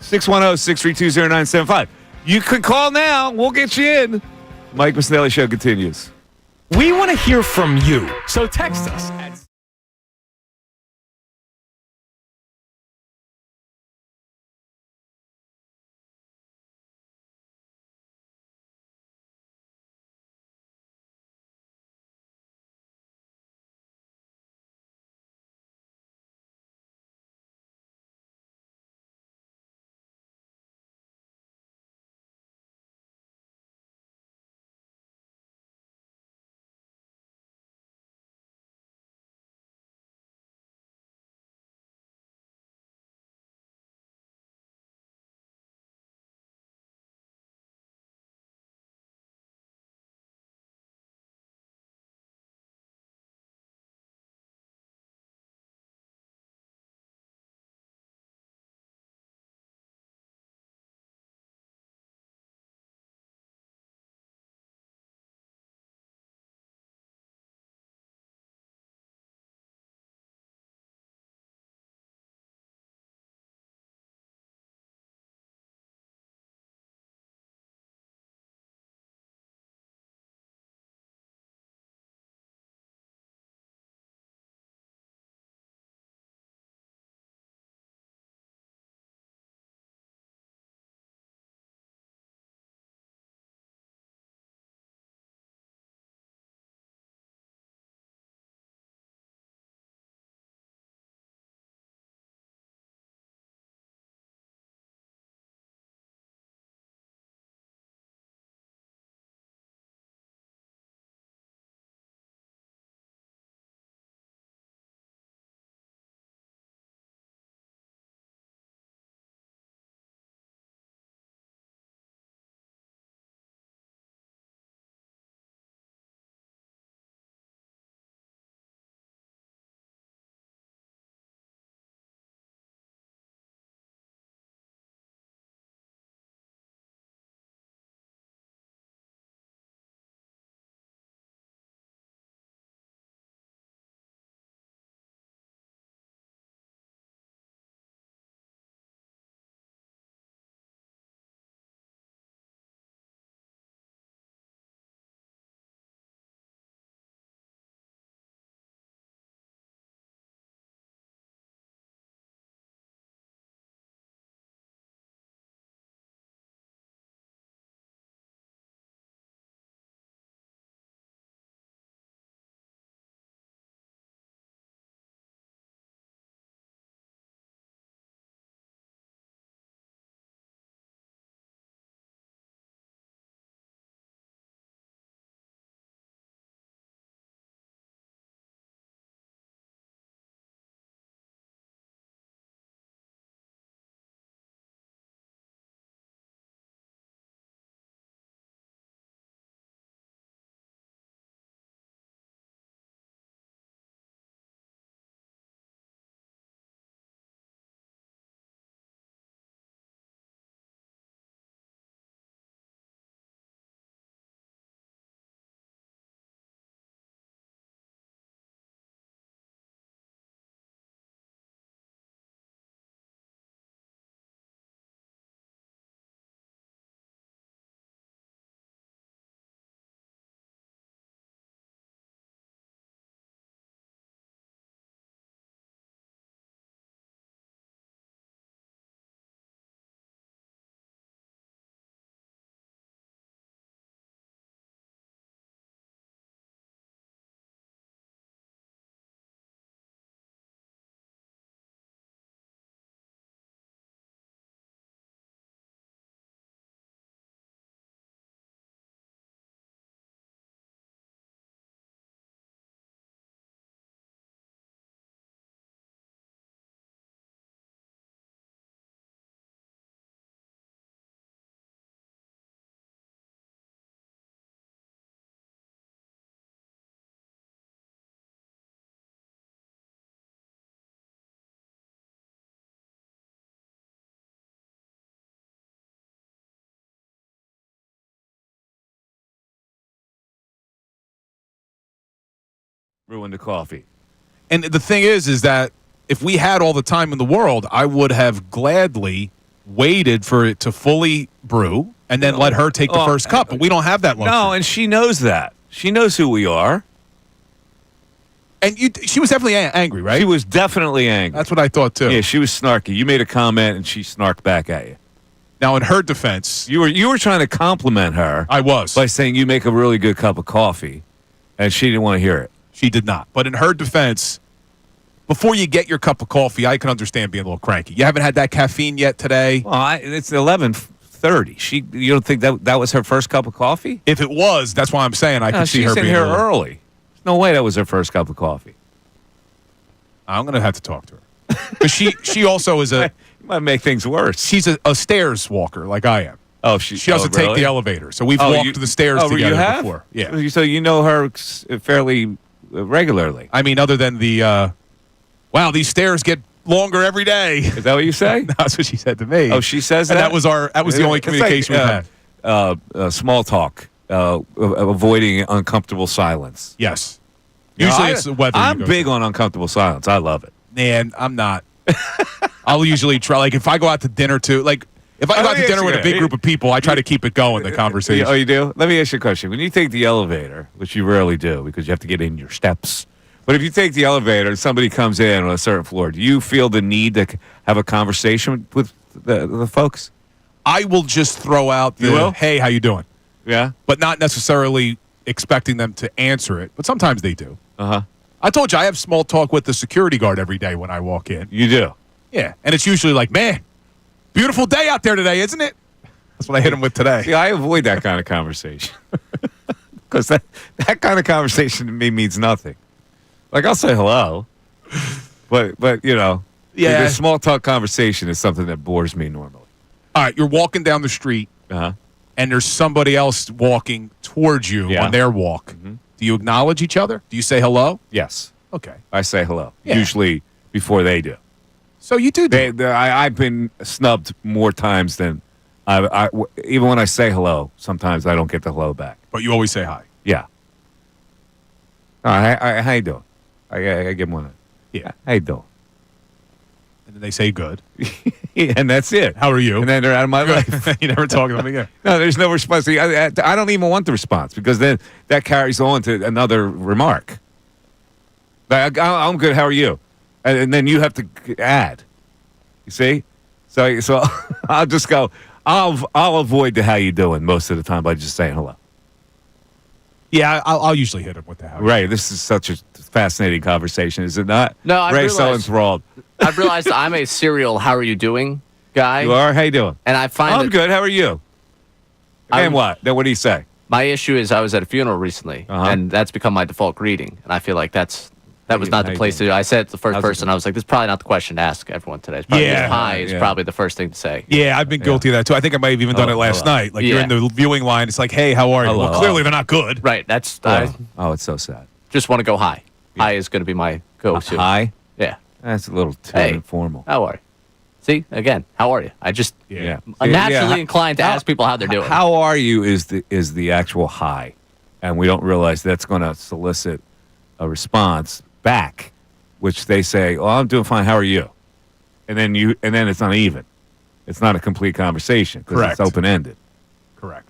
610-632-0975. You can call now. We'll get you in. Mike Missanelli Show continues. We want to hear from you, so text us Ruined the coffee. And the thing is that if we had all the time in the world, I would have gladly waited for it to fully brew and then let her take the first cup. But we don't have that luxury. No, and she knows that. She knows who we are. And she was definitely angry, right? She was definitely angry. That's what I thought, too. Yeah, she was snarky. You made a comment, and she snarked back at you. Now, in her defense, You were trying to compliment her I was. by saying you make a really good cup of coffee, and she didn't want to hear it. She did not. But in her defense, before you get your cup of coffee, I can understand being a little cranky. You haven't had that caffeine yet today? Well, it's 11:30. You don't think that was her first cup of coffee? If it was, that's why I'm saying I could see her she's being in here a little- early. There's no way that was her first cup of coffee. I'm going to have to talk to her. But she also is You might make things worse. she's a stairs walker like I am. Oh, She doesn't take really? the elevator. So we've Oh, walked the stairs together you have? before. Yeah. So you know her fairly regularly. I mean, other than wow, these stairs get longer every day. Is that what you say? That's what she said to me. Oh, she says and that? that was the only It's communication like, we had. Small talk, avoiding uncomfortable silence. Yes. You know, Usually it's the weather. I'm big on uncomfortable silence. I love it. Man, I'm not. I'll usually try. Like if I go out to dinner too, like if I go out to dinner with a big group of people, I try to keep it going. The conversation. Oh, you do? Let me ask you a question. When you take the elevator, which you rarely do because you have to get in your steps, but if you take the elevator and somebody comes in on a certain floor, do you feel the need to have a conversation with the folks? I will just throw out You will? "Hey, how you doing?" Yeah. but not necessarily expecting them to answer it. But sometimes they do. Uh-huh. I told you I have small talk with the security guard every day when I walk in. You do. Yeah, and it's usually like, "Man, beautiful day out there today, isn't it?" That's what I hit him with today. See, I avoid that kind of conversation because that kind of conversation to me means nothing. Like I'll say hello, but Yeah. the small talk conversation is something that bores me normally. All right, you're walking down the street, Uh-huh. and there's somebody else walking towards you Yeah. on their walk. Do you acknowledge each other? Do you say hello? Yes, Okay. I say hello. Yeah. Usually before they do. So you do. I've been snubbed more times than even when I say hello. Sometimes I don't get the hello back. But you always say hi. Yeah. How you doing? I give them one. Yeah. How you doing? And then they say good. And that's it. How are you? And then they're out of my life. You never talk to them again. No, there's no response. See, I don't even want the response because then that carries on to another remark. Like, I'm good. How are you? And then you have to add. You see? So I'll just go. I'll avoid the how you doing most of the time by just saying hello. Yeah, I'll usually hit him with the how. Right. This is such a fascinating conversation, is it not? No, I Ray's so realized- enthralled. I've realized I'm a serial "How are you doing" guy, You are? How you doing? and I find I'm that good. How are you? I'm- And what? Then what do you say? my issue is I was at a funeral recently, Uh-huh. and that's become my default greeting, and I feel like that was not How the you place doing? to do. I said it to the first How's it person. going? I was like, "This is probably not the question to ask everyone today. It's probably Yeah. just hi is Yeah. probably the first thing to say." Yeah, I've been guilty of that too. I think I might have even done it last hello. night. Like you're Yeah. in the viewing line. It's like, "Hey, how are you?" Hello. Well, clearly they're not good. Right. That's I Oh, it's so sad. just want to go hi. Hi is going to be my go-to. Hi? Yeah. That's a little too Hey. informal. How are you? See, again, how are you? I just Yeah. I'm naturally Yeah. inclined to ask people how they're doing. How are you is the actual hi, and we don't realize that's going to solicit a response back, which they say, "Oh, I'm doing fine. How are you?" And then it's uneven. It's not a complete conversation because Correct. it's open ended. Correct.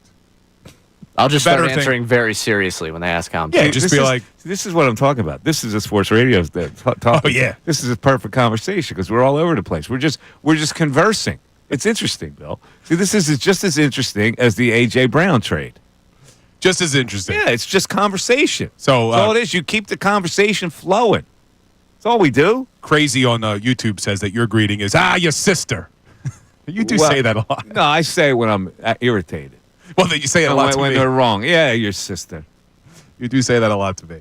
I'll just start better thing- answering very seriously when they ask how I'm Yeah, doing. just be like, This is what I'm talking about. This is a sports radio talking. Oh, yeah. This is a perfect conversation because we're all over the place. We're just conversing. It's interesting, Bill. See, this is just as interesting as the A.J. Brown trade. just as interesting. Yeah, it's just conversation. So, That's all it is. You keep the conversation flowing. That's all we do. Crazy on YouTube says that your greeting is your sister. You do Well, say that a lot. No, I say it when I'm irritated. Well, then you say it a lot to when me. they're wrong. Yeah, your sister. You do say that a lot to me.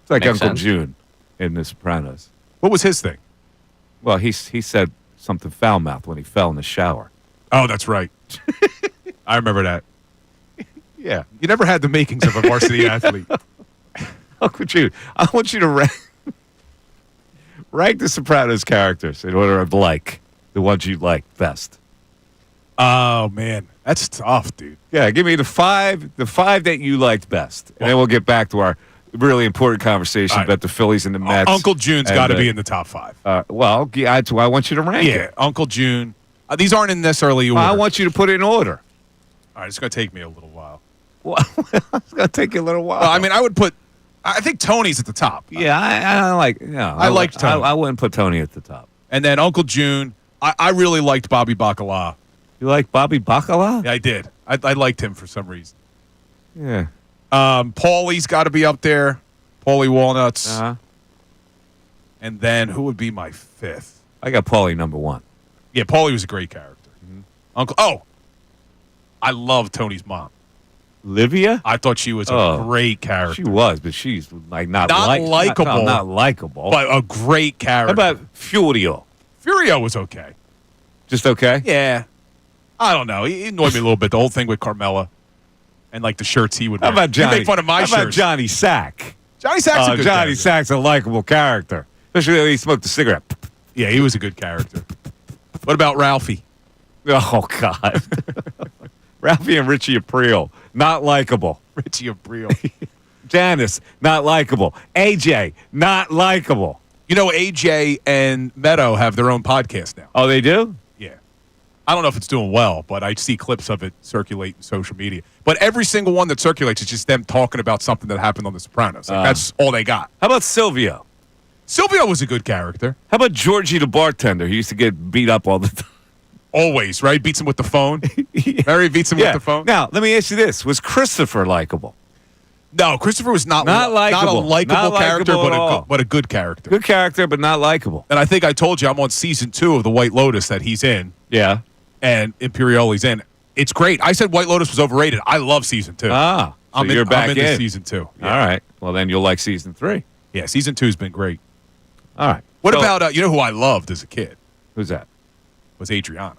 It's like Makes Uncle sense. June in The Sopranos. What was his thing? Well, he said something foul mouthed when he fell in the shower. Oh, that's right. I remember that. Yeah. You never had the makings of a varsity athlete. Uncle June, I want you to rank the Sopranos characters in order of the ones you like best. Oh, man. That's tough, dude. Yeah, give me the five that you liked best, and then we'll get back to our really important conversation All right. about the Phillies and the Mets. Uncle June's And, got to be in the top 5. Well, yeah, that's why I want you to rank Yeah, it. Uncle June. These aren't in necessarily order. I want you to put it in order. All right, it's going to take me a little while. Well, it's going to take you a little while. Well, I mean, I think Tony's at the top. yeah, I like. Yeah, I liked Tony. I wouldn't put Tony at the top. And then Uncle June. I really liked Bobby Bacala. You like Bobby Bacala? Yeah, I did. I liked him for some reason. Yeah. Paulie's got to be up there. Paulie Walnuts. Uh-huh. And then who would be my 5th? I got Paulie number 1. Yeah, Paulie was a great character. Uncle. Oh, I love Tony's mom. Livia? I thought she was a great character. She was, but she's like not likable. Not likable. But a great character. How about Furio? Furio was okay. Just okay? Yeah. I don't know. He annoyed me a little bit. The whole thing with Carmella and like the shirts he would wear. How about Johnny? You make fun of my how about shirts. Johnny Sack? Johnny Sack's a good Johnny character. Sack's a likable character, especially when he smoked a cigarette. Yeah, he was a good character. What about Ralphie? Oh God, Ralphie and Richie Aprile, not likable. Richie Aprile. Janice, not likable. AJ, not likable. You know, AJ and Meadow have their own podcast now. Oh, they do? Yeah. I don't know if it's doing well, but I see clips of it circulate in social media. But every single one that circulates is just them talking about something that happened on The Sopranos. Like, that's all they got. How about Silvio? Silvio was a good character. How about Georgie the bartender? He used to get beat up all the time. Always, right? Beats him with the phone. Mary beats him with the phone. Now, let me ask you this. Was Christopher likable? No, Christopher was not likable. Not a likable Not character, likable but a good character. Good character, but not likable. And I think I told you I'm on season 2 of The White Lotus that he's in. Yeah. And Imperioli's in. It's great. I said White Lotus was overrated. I love season 2. So you're back I'm into season 2. Yeah. All right. Well, then you'll like season 3. Yeah, season 2 has been great. All right. What about, you know who I loved as a kid? Who's that? Was Adriana.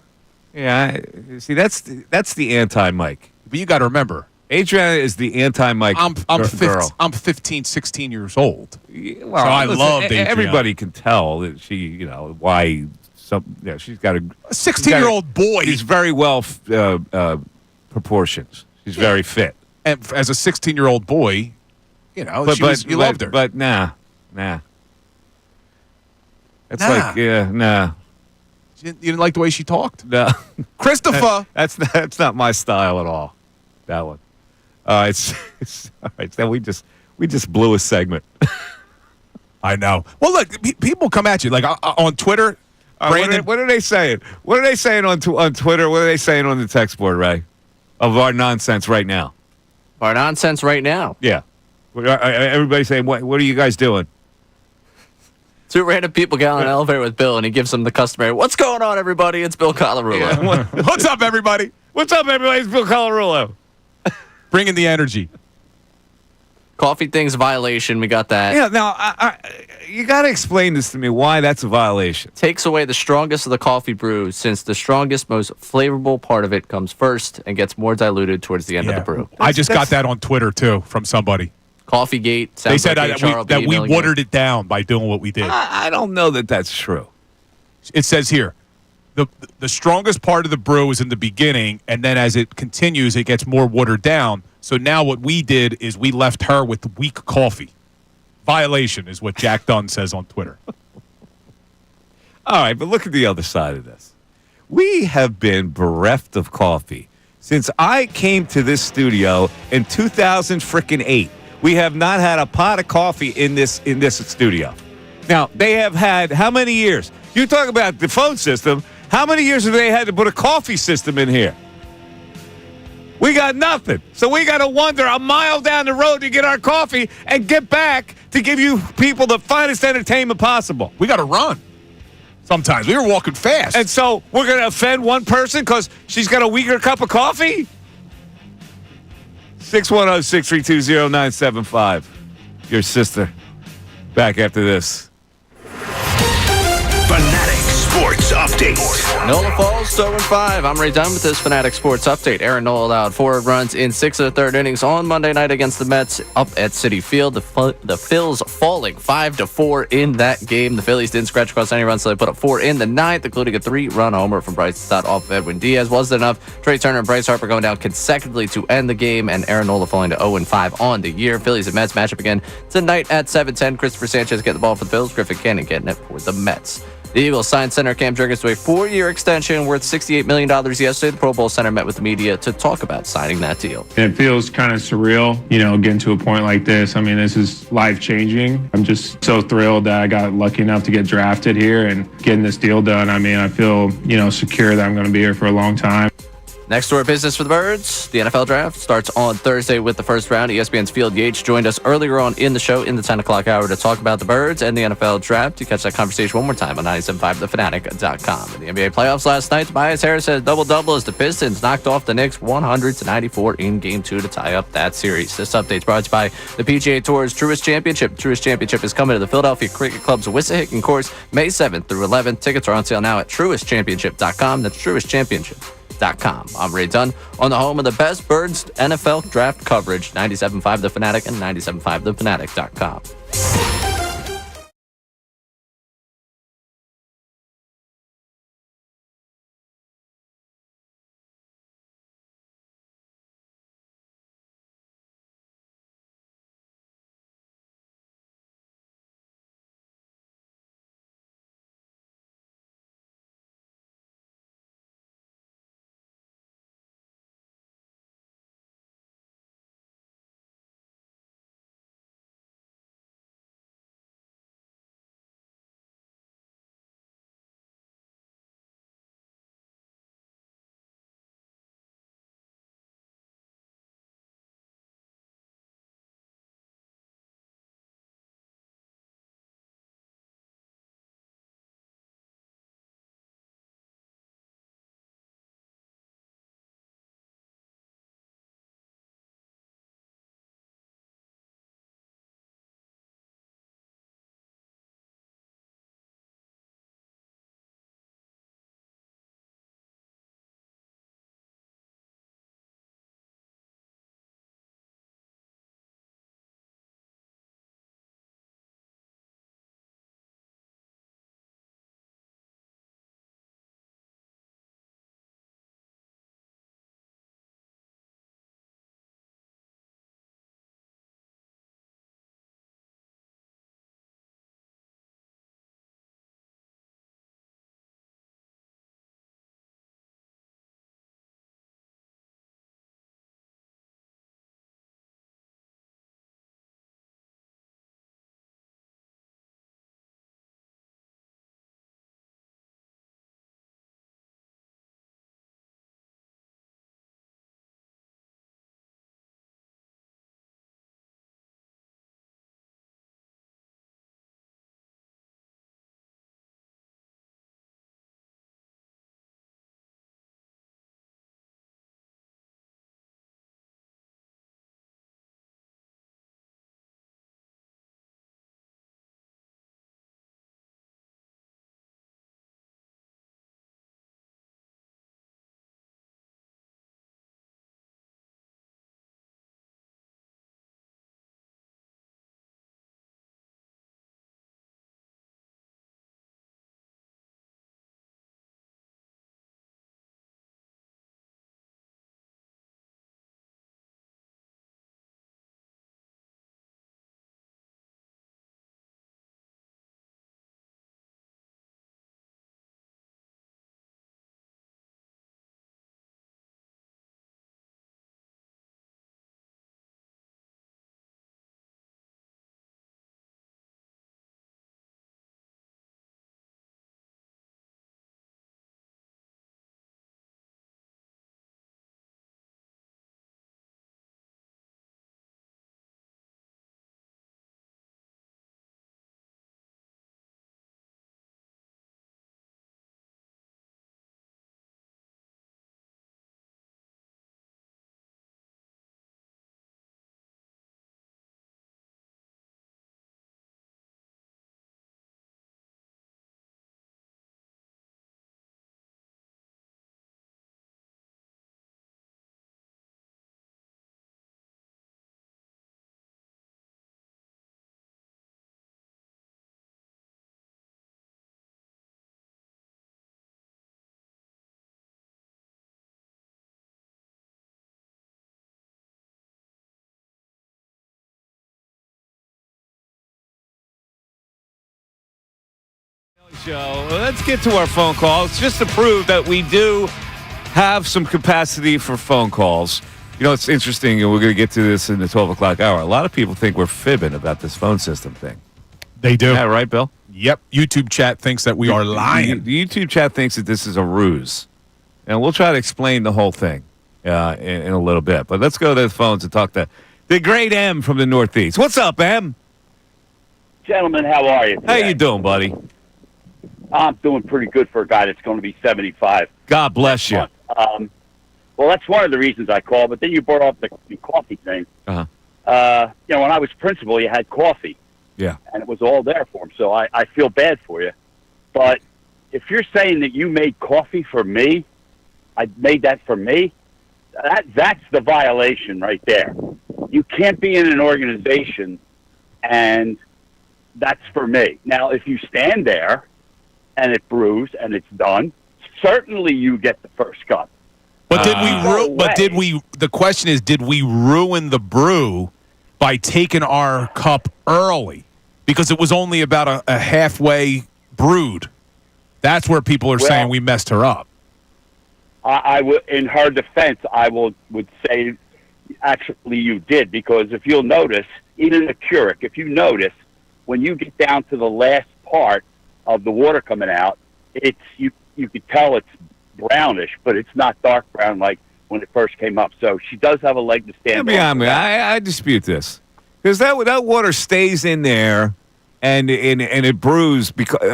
Yeah. See, that's the anti-Mike. But you got to remember. Adriana is the anti-Mike girl. I'm 15, 16 years old. Well, so I listen, loved Adriana. Everybody can tell that she, why she's got a 16-year-old boy. She's very well proportions. She's very fit. And as a 16-year-old boy, you loved her. But nah. It's like, nah. You didn't like the way she talked? No. Christopher! That's not my style at all. That one. All right. Then we just blew a segment. I know. Well, look, people come at you like on Twitter. Brandon, what are they saying? What are they saying on Twitter? What are they saying on the text board, Ray? Of our nonsense right now. Our nonsense right now. Yeah. Everybody's saying, what are you guys doing? 2 random people get on an elevator with Bill, and he gives them the customary, "What's going on, everybody? It's Bill Colarulo." Yeah. What's up, everybody? What's up, everybody? It's Bill Colarulo. Bringing the energy. Coffee thing's a violation. We got that. Yeah. Now, you got to explain this to me. Why that's a violation? Takes away the strongest of the coffee brew, since the strongest, most flavorful part of it comes first and gets more diluted towards the end of the brew. I just got that on Twitter too from somebody. Coffeegate. They said like that we watered it down by doing what we did. I don't know that that's true. It says here, the strongest part of the brew is in the beginning, and then as it continues, it gets more watered down. So now what we did is we left her with weak coffee. Violation is what Jack Dunn says on Twitter. All right, but look at the other side of this. We have been bereft of coffee since I came to this studio in 2008. We have not had a pot of coffee in this studio. Now, they have had how many years? You talk about the phone system. How many years have they had to put a coffee system in here? We got nothing. So we got to wander a mile down the road to get our coffee and get back to give you people the finest entertainment possible. We got to run. Sometimes. We were walking fast. And so we're going to offend one person because she's got a weaker cup of coffee? 610-632-0975. Your sister. Back after this. Fanatics Sports Update. Nola Falls 0-5. I'm Ray Dunn with this Fanatic Sports Update. Aaron Nola allowed 4 runs in 6 of the third innings on Monday night against the Mets up at Citi Field. The Phils falling 5-4 in that game. The Phillies didn't scratch across any runs, so they put up 4 in the ninth, including a 3-run homer from Bryce Stott off of Edwin Diaz. Wasn't enough. Trey Turner and Bryce Harper going down consecutively to end the game, and Aaron Nola falling to 0-5 on the year. Phillies and Mets matchup again tonight at 7:10. Christopher Sanchez getting the ball for the Phils. Griffin Cannon getting it for the Mets. The Eagles signed center Cam Jurgens to a 4-year extension worth $68 million yesterday. The Pro Bowl center met with the media to talk about signing that deal. It feels kind of surreal, getting to a point like this. I mean, this is life-changing. I'm just so thrilled that I got lucky enough to get drafted here and getting this deal done. I mean, I feel, secure that I'm going to be here for a long time. Next to our business for the Birds, the NFL Draft starts on Thursday with the first round. ESPN's Field Yates joined us earlier on in the show in the 10 o'clock hour to talk about the Birds and the NFL Draft. You catch that conversation one more time on 975thefanatic.com. In the NBA playoffs last night, Tobias Harris had a double-double as the Pistons knocked off the Knicks 100-94 in Game 2 to tie up that series. This update's brought to you by the PGA Tour's Truist Championship. The Truist Championship is coming to the Philadelphia Cricket Club's Wissahickon course May 7th through 11th. Tickets are on sale now at truistchampionship.com. That's truistchampionship.com. I'm Ray Dunn on the home of the best Birds NFL draft coverage, 97.5 The Fanatic and 97.5thefanatic.com. show. Let's get to our phone calls just to prove that we do have some capacity for phone calls. You know, it's interesting, and we're going to get to this in the 12 o'clock hour. A lot of people think we're fibbing about this phone system thing. They do. Yeah, right, Bill? Yep. YouTube chat thinks that we are lying. The YouTube chat thinks that this is a ruse. And we'll try to explain the whole thing in a little bit. But let's go to the phones and talk to the great M from the Northeast. What's up, M? Gentlemen, how are you today? How you doing, buddy? I'm doing pretty good for a guy that's going to be 75. God bless you. Well, that's one of the reasons I called, but then you brought up the coffee thing. Uh-huh. When I was principal, you had coffee. Yeah. And it was all there for him, so I feel bad for you. But if you're saying that you made coffee for me, I made that for me, that's the violation right there. You can't be in an organization and that's for me. Now, if you stand there and it brews and it's done, certainly you get the first cup. But the question is, did we ruin the brew by taking our cup early? Because it was only about a halfway brewed. That's where people are saying we messed her up. I would, in her defense, would say actually you did, because if you'll notice, even the Keurig, if you notice, when you get down to the last part of the water coming out, it's you could tell it's brownish, but it's not dark brown like when it first came up. So she does have a leg to stand on. I dispute this, because that water stays in there and it brews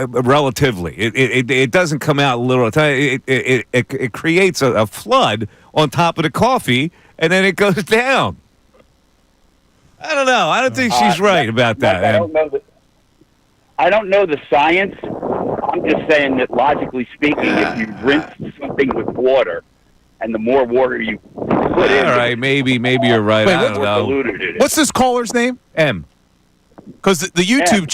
relatively. It doesn't come out a little at a time. It creates a flood on top of the coffee, and then it goes down. I don't know. I don't think she's right about that. I don't know the science. I'm just saying that logically speaking, if you rinse something with water, and the more water you put in, all right, maybe you're right. Wait, I don't know. What's this caller's name? M. Because the YouTube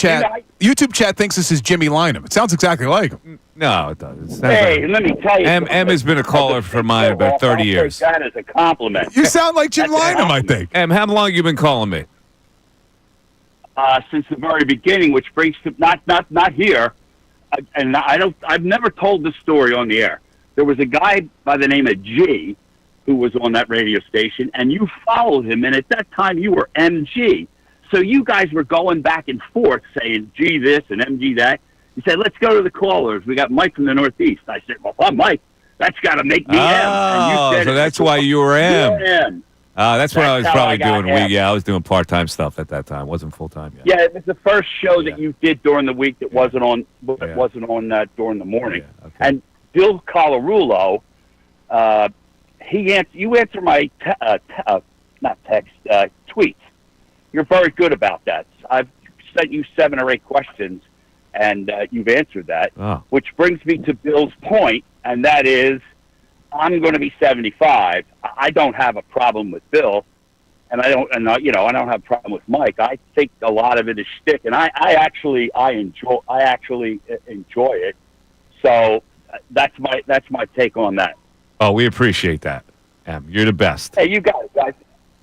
chat thinks this is Jimmy Lynam. It sounds exactly like him. No, it doesn't. Hey, let me tell you. M has been a caller for mine about 30 years. That is a compliment. You sound like Jim Lynam, I think. M, how long you been calling me? Since the very beginning, which brings to not here, and I've never told this story on the air. There was a guy by the name of G who was on that radio station, and you followed him, and at that time you were MG. So you guys were going back and forth saying G this and MG that. You said, let's go to the callers. We got Mike from the Northeast. I said, well, I'm Mike. That's got to make me M. And you said, so that's why you were M. M. That's what I was probably doing. M. I was doing part-time stuff at that time. Wasn't full-time yet. Yeah, it was the first show that you did during the week that wasn't on during the morning. Yeah, okay. And Bill Colarulo, you answer my tweets. You're very good about that. I've sent you 7 or 8 questions, and you've answered that. Oh. Which brings me to Bill's point, and that is, I'm going to be 75. I don't have a problem with Bill, and I don't have a problem with Mike. I think a lot of it is shtick, and I actually enjoy it. So that's my take on that. Oh, we appreciate that, M. You're the best. Hey, you guys.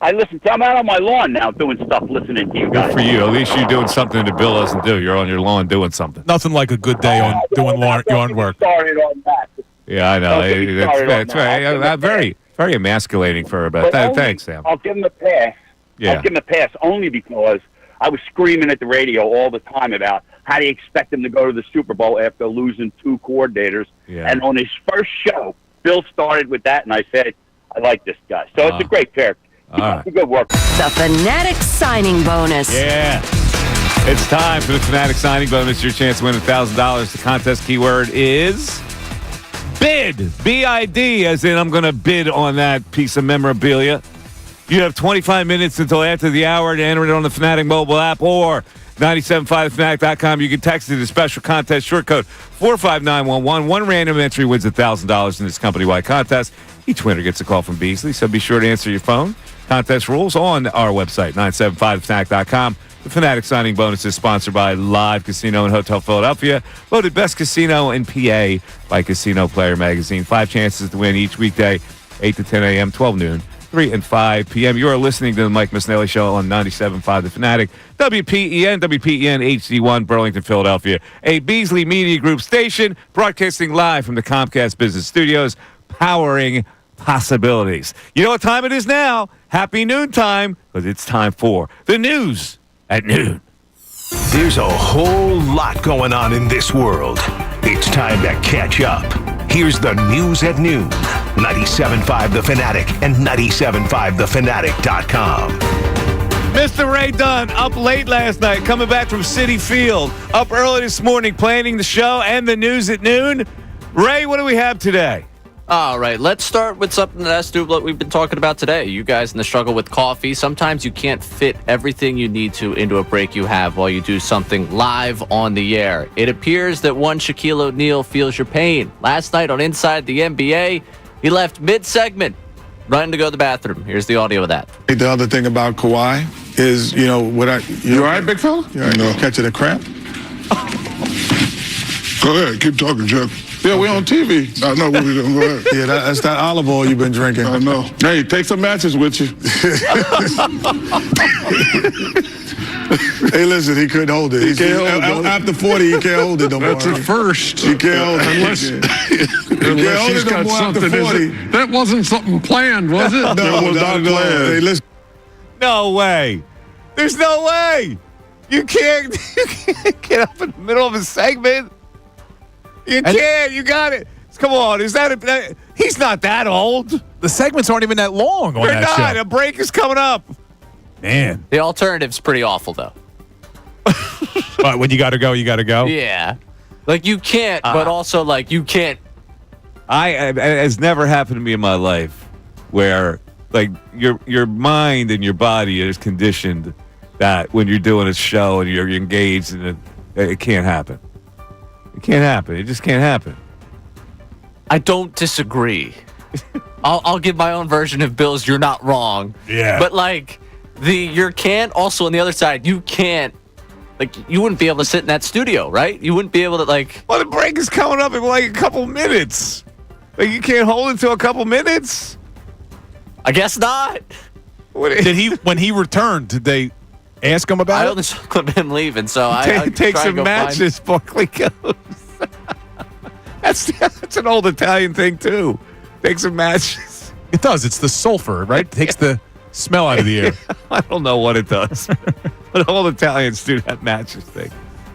I'm out on my lawn now doing stuff, listening to you guys. Good for you. At least you're doing something that Bill doesn't do. You're on your lawn doing something. Nothing like a good day on doing lawn work. Started on that. Yeah, I know. That's right. Very, very emasculating for her. But thanks, Sam. I'll give him a pass. Yeah. I'll give him a pass only because I was screaming at the radio all the time about how do you expect him to go to the Super Bowl after losing 2 coordinators. Yeah. And on his first show, Bill started with that, and I said, I like this guy. So it's a great pair. Right. Good work. The Fanatic Signing Bonus. Yeah. It's time for the Fanatic Signing Bonus. Your chance to win $1,000. The contest keyword is bid. B-I-D, as in I'm going to bid on that piece of memorabilia. You have 25 minutes until after the hour to enter it on the Fanatic mobile app or 975thefanatic.com. You can text it a special contest short code 45911. One random entry wins $1,000 in this company-wide contest. Each winner gets a call from Beasley, so be sure to answer your phone. Contest rules on our website, 975thefanatic.com. The Fanatic Signing Bonus is sponsored by Live Casino and Hotel Philadelphia, voted best casino in PA by Casino Player Magazine. 5 chances to win each weekday, 8 to 10 a.m., 12 noon, 3 and 5 p.m. You are listening to the Mike Missanelli Show on 97.5 The Fanatic, WPEN HD1, Burlington, Philadelphia, a Beasley Media Group station, broadcasting live from the Comcast Business Studios, powering possibilities. You know what time it is now? Happy noontime, because it's time for the news at noon. There's a whole lot going on in this world. It's time to catch up. Here's the news at noon. 97.5 The Fanatic and 97.5thefanatic.com. Mr. Ray Dunn, up late last night, coming back from Citi Field, up early this morning, planning the show and the news at noon. Ray, what do we have today? All right, let's start with something that has to do with what we've been talking about today. You guys in the struggle with coffee. Sometimes you can't fit everything you need to into a break you have while you do something live on the air. It appears that one Shaquille O'Neal feels your pain. Last night on Inside the NBA, he left mid-segment, running to go to the bathroom. Here's the audio of that. The other thing about Kawhi is, you all right, big fella? You all right, no. Catching a cramp? Go ahead, keep talking, Jeff. Yeah, we're on TV. I know what we're doing. Go ahead. Yeah, that's that olive oil you've been drinking. I know. Hey, take some matches with you. Hey, listen, he couldn't hold it. He can't hold it. After 40, he can't hold it no more. That's a first. He can't hold it. Unless he's got something. That wasn't something planned, was it? No, that was not planned. Hey, listen. No way. There's no way. You can't get up in the middle of a segment. You can't. You got it. Come on. Is that he's not that old. The segments aren't even that long on They're that not. show. A break is coming up. Man. The alternative's pretty awful, though. But when you got to go, you got to go? Yeah. Like, you can't, but also, like, you can't. It has never happened to me in my life where, like, your mind and your body is conditioned that when you're doing a show and you're engaged in it can't happen. It can't happen. It just can't happen. I don't disagree. I'll give my own version of Bill's "you're not wrong." Yeah. But like you can't. Also on the other side, you can't. Like you wouldn't be able to sit in that studio, right? You wouldn't be able to like. Well, the break is coming up in like a couple minutes. Like you can't hold it to a couple minutes. I guess not. Did he when he returned? Did they ask him about I it? only saw a clip of him leaving, so I take some matches. Barkley goes. That's an old Italian thing too. Take some matches. It does. It's the sulfur, right? It takes the smell out of the air. I don't know what it does, but old Italians do that matches thing.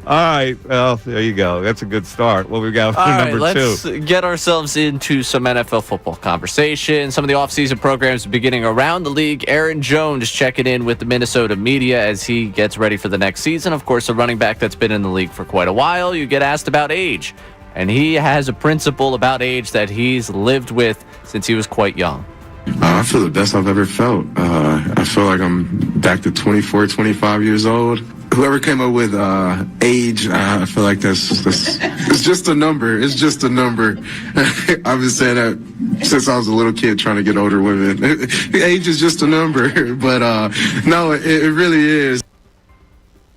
All right, well, there you go. That's a good start. What we got for number two? Let's get ourselves into some NFL football conversation. Some of the offseason programs beginning around the league. Aaron Jones checking in with the Minnesota media as he gets ready for the next season. Of course, a running back that's been in the league for quite a while. You get asked about age, and he has a principle about age that he's lived with since he was quite young. I feel the best I've ever felt. I feel like I'm back to 24, 25 years old. Whoever came up with age, I feel like that's it's just a number. It's just a number. I've been saying that since I was a little kid trying to get older women. Age is just a number, but no, it really is.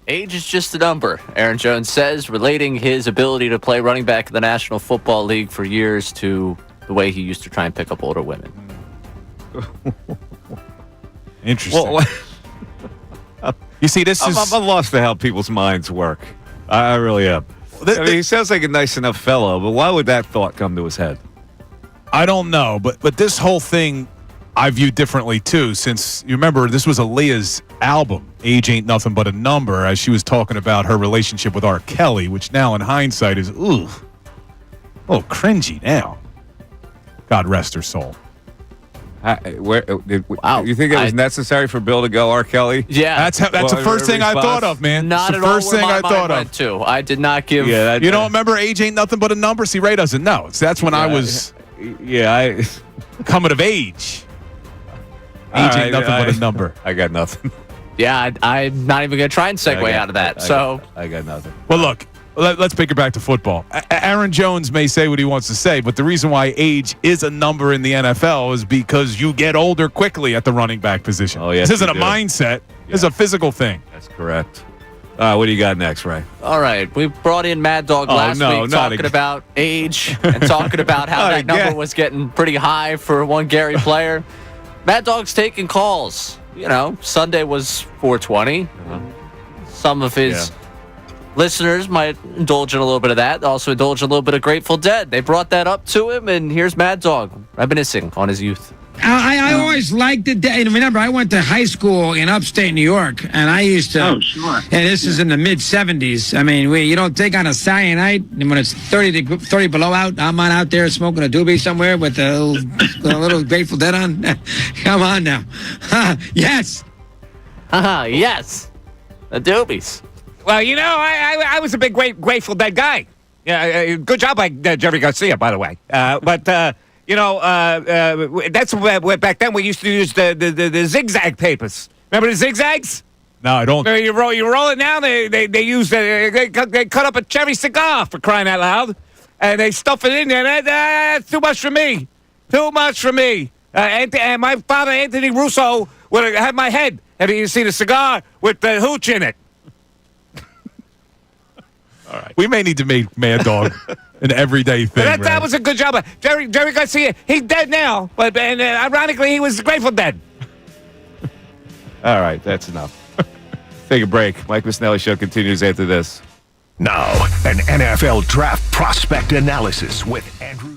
Age is just a number, Aaron Jones says, relating his ability to play running back in the National Football League for years to the way he used to try and pick up older women. Interesting. Well, you see, I'm lost to how people's minds work. I really am. He sounds like a nice enough fellow, but why would that thought come to his head? I don't know, but this whole thing I view differently too, since you remember this was Aaliyah's album, Age Ain't Nothing But a Number, as she was talking about her relationship with R. Kelly, which now in hindsight is, cringy now. God rest her soul. Wow. You think it was necessary for Bill to go R. Kelly? Yeah. That's the first thing I thought of, man. Not the first thing I thought of. Too. I did not give. Yeah, you don't remember Age Ain't Nothing But a Number? See, Ray doesn't know. That's when I was coming of age. Age ain't nothing but a number. I got nothing. Yeah, I'm not even going to try and segue out of that. I got nothing. Well, look, let's pick it back to football. Aaron Jones may say what he wants to say, but the reason why age is a number in the NFL is because you get older quickly at the running back position. Oh, yes, this isn't a mindset. Yeah. It's a physical thing. That's correct. What do you got next, Ray? All right. We brought in Mad Dog last week talking about age and talking about how that number was getting pretty high for one Gary player. Mad Dog's taking calls. You know, Sunday was 420. Some of his listeners might indulge in a little bit of that. Also indulge in a little bit of Grateful Dead. They brought that up to him, and here's Mad Dog reminiscing on his youth. I always liked the day. And remember, I went to high school in upstate New York, and I used to. Oh, sure. And this is in the mid '70s. I mean, you don't take on a cyanide, and when it's 30 below out, I'm out there smoking a doobie somewhere with a little Grateful Dead on. Come on now. Yes. Yes. The doobies. Well, you know, I was a big Grateful Dead guy. Yeah, good job by Jerry Garcia, by the way. But you know, that's where back then we used to use the zigzag papers. Remember the zigzags? No, I don't. You roll it now. They use they cut up a cherry cigar, for crying out loud, and they stuff it in there. That's too much for me. Too much for me. And my father, Anthony Russo, would have had my head. Have you seen a cigar with the hooch in it? All right. We may need to make Mad Dog an everyday thing. That was a good job. Jerry Garcia, he's dead now, but ironically, he was Grateful Dead. All right, that's enough. Take a break. Mike Missanelli Show continues after this. Now, an NFL draft prospect analysis with Andrew.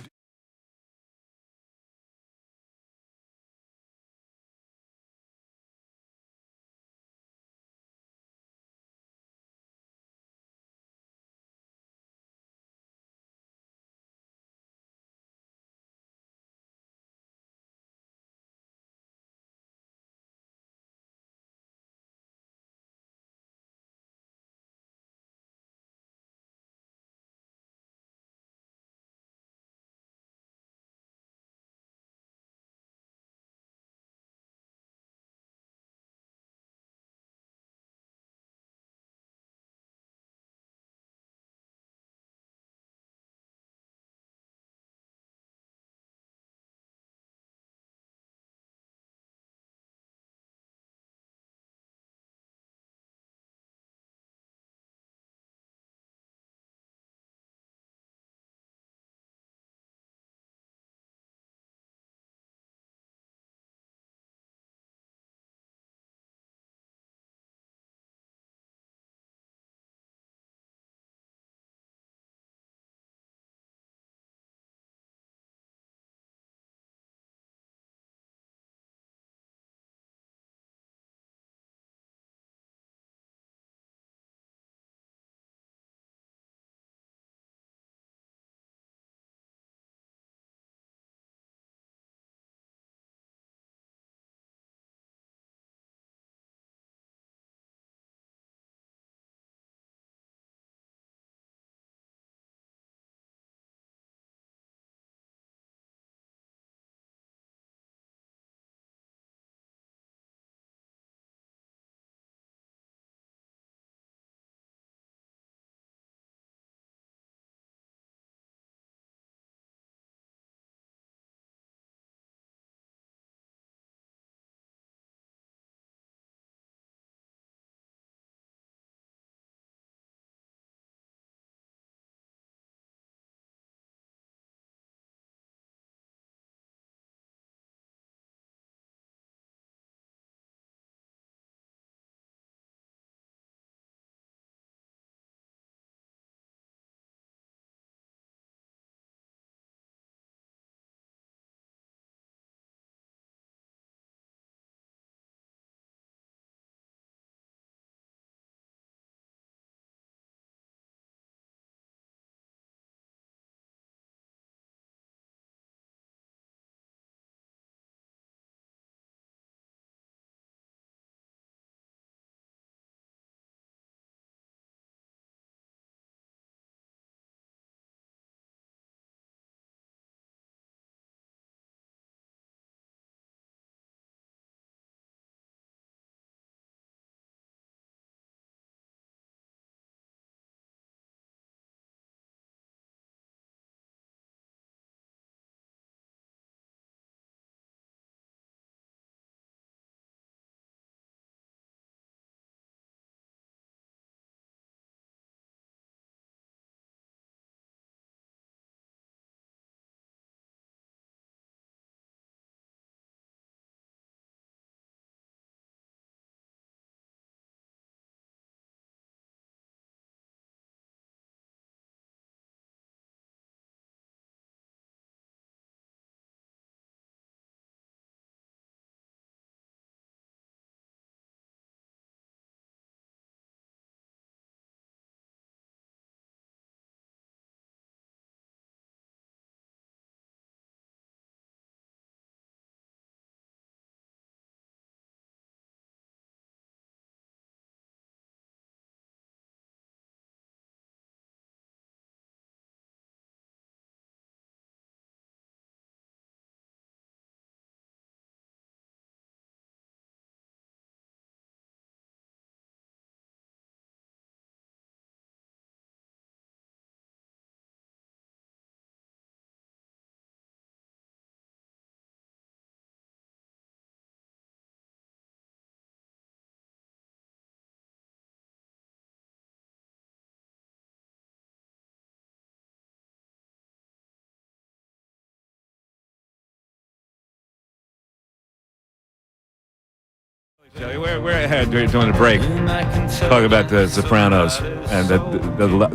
So we're ahead during the break. Talking about the Sopranos and the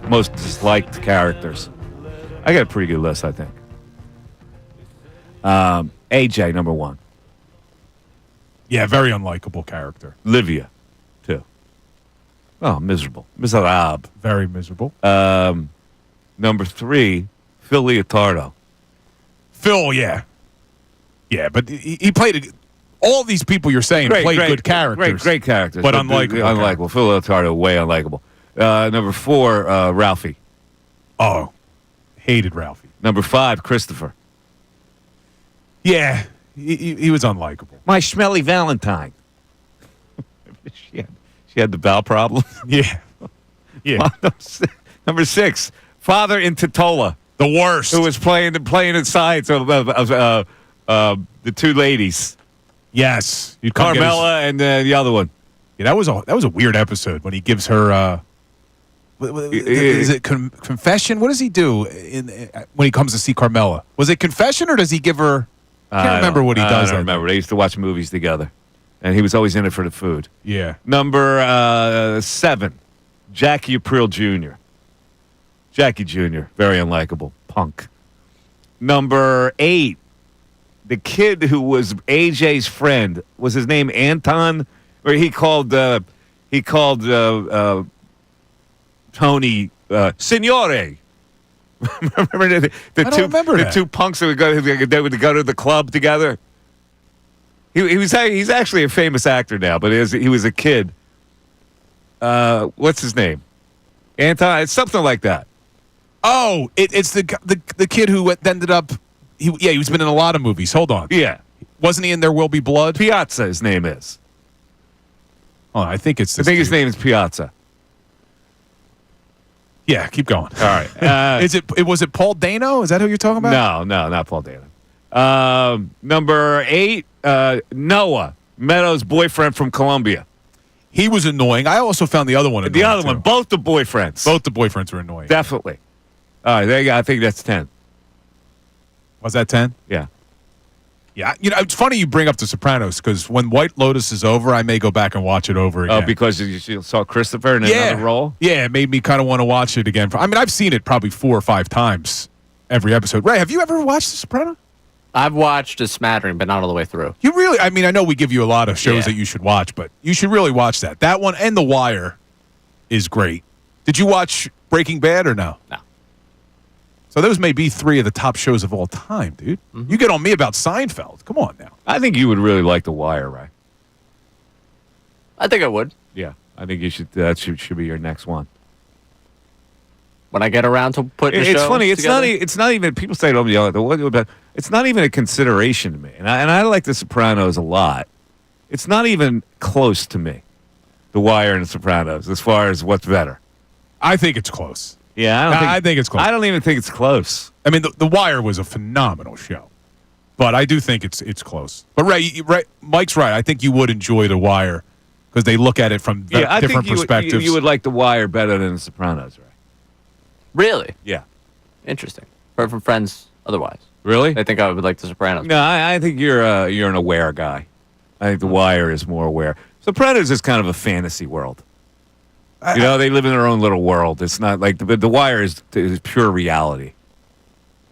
most disliked characters. I got a pretty good list, I think. AJ, number 1. Yeah, very unlikable character. Livia, 2. Oh, miserable. Miserable. Very miserable. Number 3, Phil Leotardo. Phil, yeah. Yeah, but he played all these people you're saying played good characters. Great characters. But unlikable. Phil Leotardo, way unlikable. Number 4, Ralphie. Oh, hated Ralphie. Number 5, Christopher. Yeah, he was unlikable. My Schmelly Valentine. she had the bowel problem. Yeah. Yeah. Number 6, Father in Totola. The worst. Who was playing inside of the 2 ladies. Yes. Carmela and the other one. Yeah, that was a weird episode when he gives her is it confession? What does he do when he comes to see Carmela? Was it confession or does he give her I can't remember what he does. I don't remember. They used to watch movies together. And he was always in it for the food. Yeah. Number 7, Jackie Aprile Jr. Jackie Jr., very unlikable. Punk. Number 8, the kid who was AJ's friend. Was his name Anton? Or he called Tony Signore. Remember the two punks that would go to the club together? He's actually a famous actor now, but he was a kid. What's his name? Anton? It's something like that. Oh, it's the kid who ended up. He's been in a lot of movies. Hold on. Yeah, wasn't he in There Will Be Blood? Piazza, his name is. Oh, I think it's. His name is Piazza. Yeah, keep going. All right. Was it Paul Dano? Is that who you're talking about? No, not Paul Dano. Number 8, Noah, Meadows' boyfriend from Colombia. He was annoying. I also found the other one annoying. The other one, both the boyfriends. Both the boyfriends were annoying. Definitely. All right, there you go. I think that's 10. Was that 10? Yeah. Yeah, it's funny you bring up The Sopranos because when White Lotus is over, I may go back and watch it over again. Oh, because you saw Christopher in another role? Yeah, it made me kind of want to watch it again. I mean, I've seen it probably 4 or 5 times every episode. Ray, have you ever watched The Sopranos? I've watched a smattering, but not all the way through. You really, I mean, I know we give you a lot of shows that you should watch, but you should really watch that. That one and The Wire is great. Did you watch Breaking Bad or no? No. So those may be 3 of the top shows of all time, dude. Mm-hmm. You get on me about Seinfeld. Come on now. I think you would really like The Wire, right? I think I would. Yeah, I think you should. That should be your next one. When I get around to putting it's funny. Together. It's not even. People say, "Oh, it's not even a consideration to me." And I like The Sopranos a lot. It's not even close to me. The Wire and The Sopranos, as far as what's better. I think it's close. Yeah, I think it's close. I don't even think it's close. I mean, The Wire was a phenomenal show, but I do think it's close. But Ray, Mike's right. I think you would enjoy The Wire because they look at it from different perspectives. You would like The Wire better than The Sopranos, right? Really? Yeah. Interesting. Heard from friends otherwise. Really? I think I would like The Sopranos. No, I think you're an aware guy. I think The Wire is more aware. Sopranos is kind of a fantasy world. They live in their own little world. It's not like the Wire is pure reality.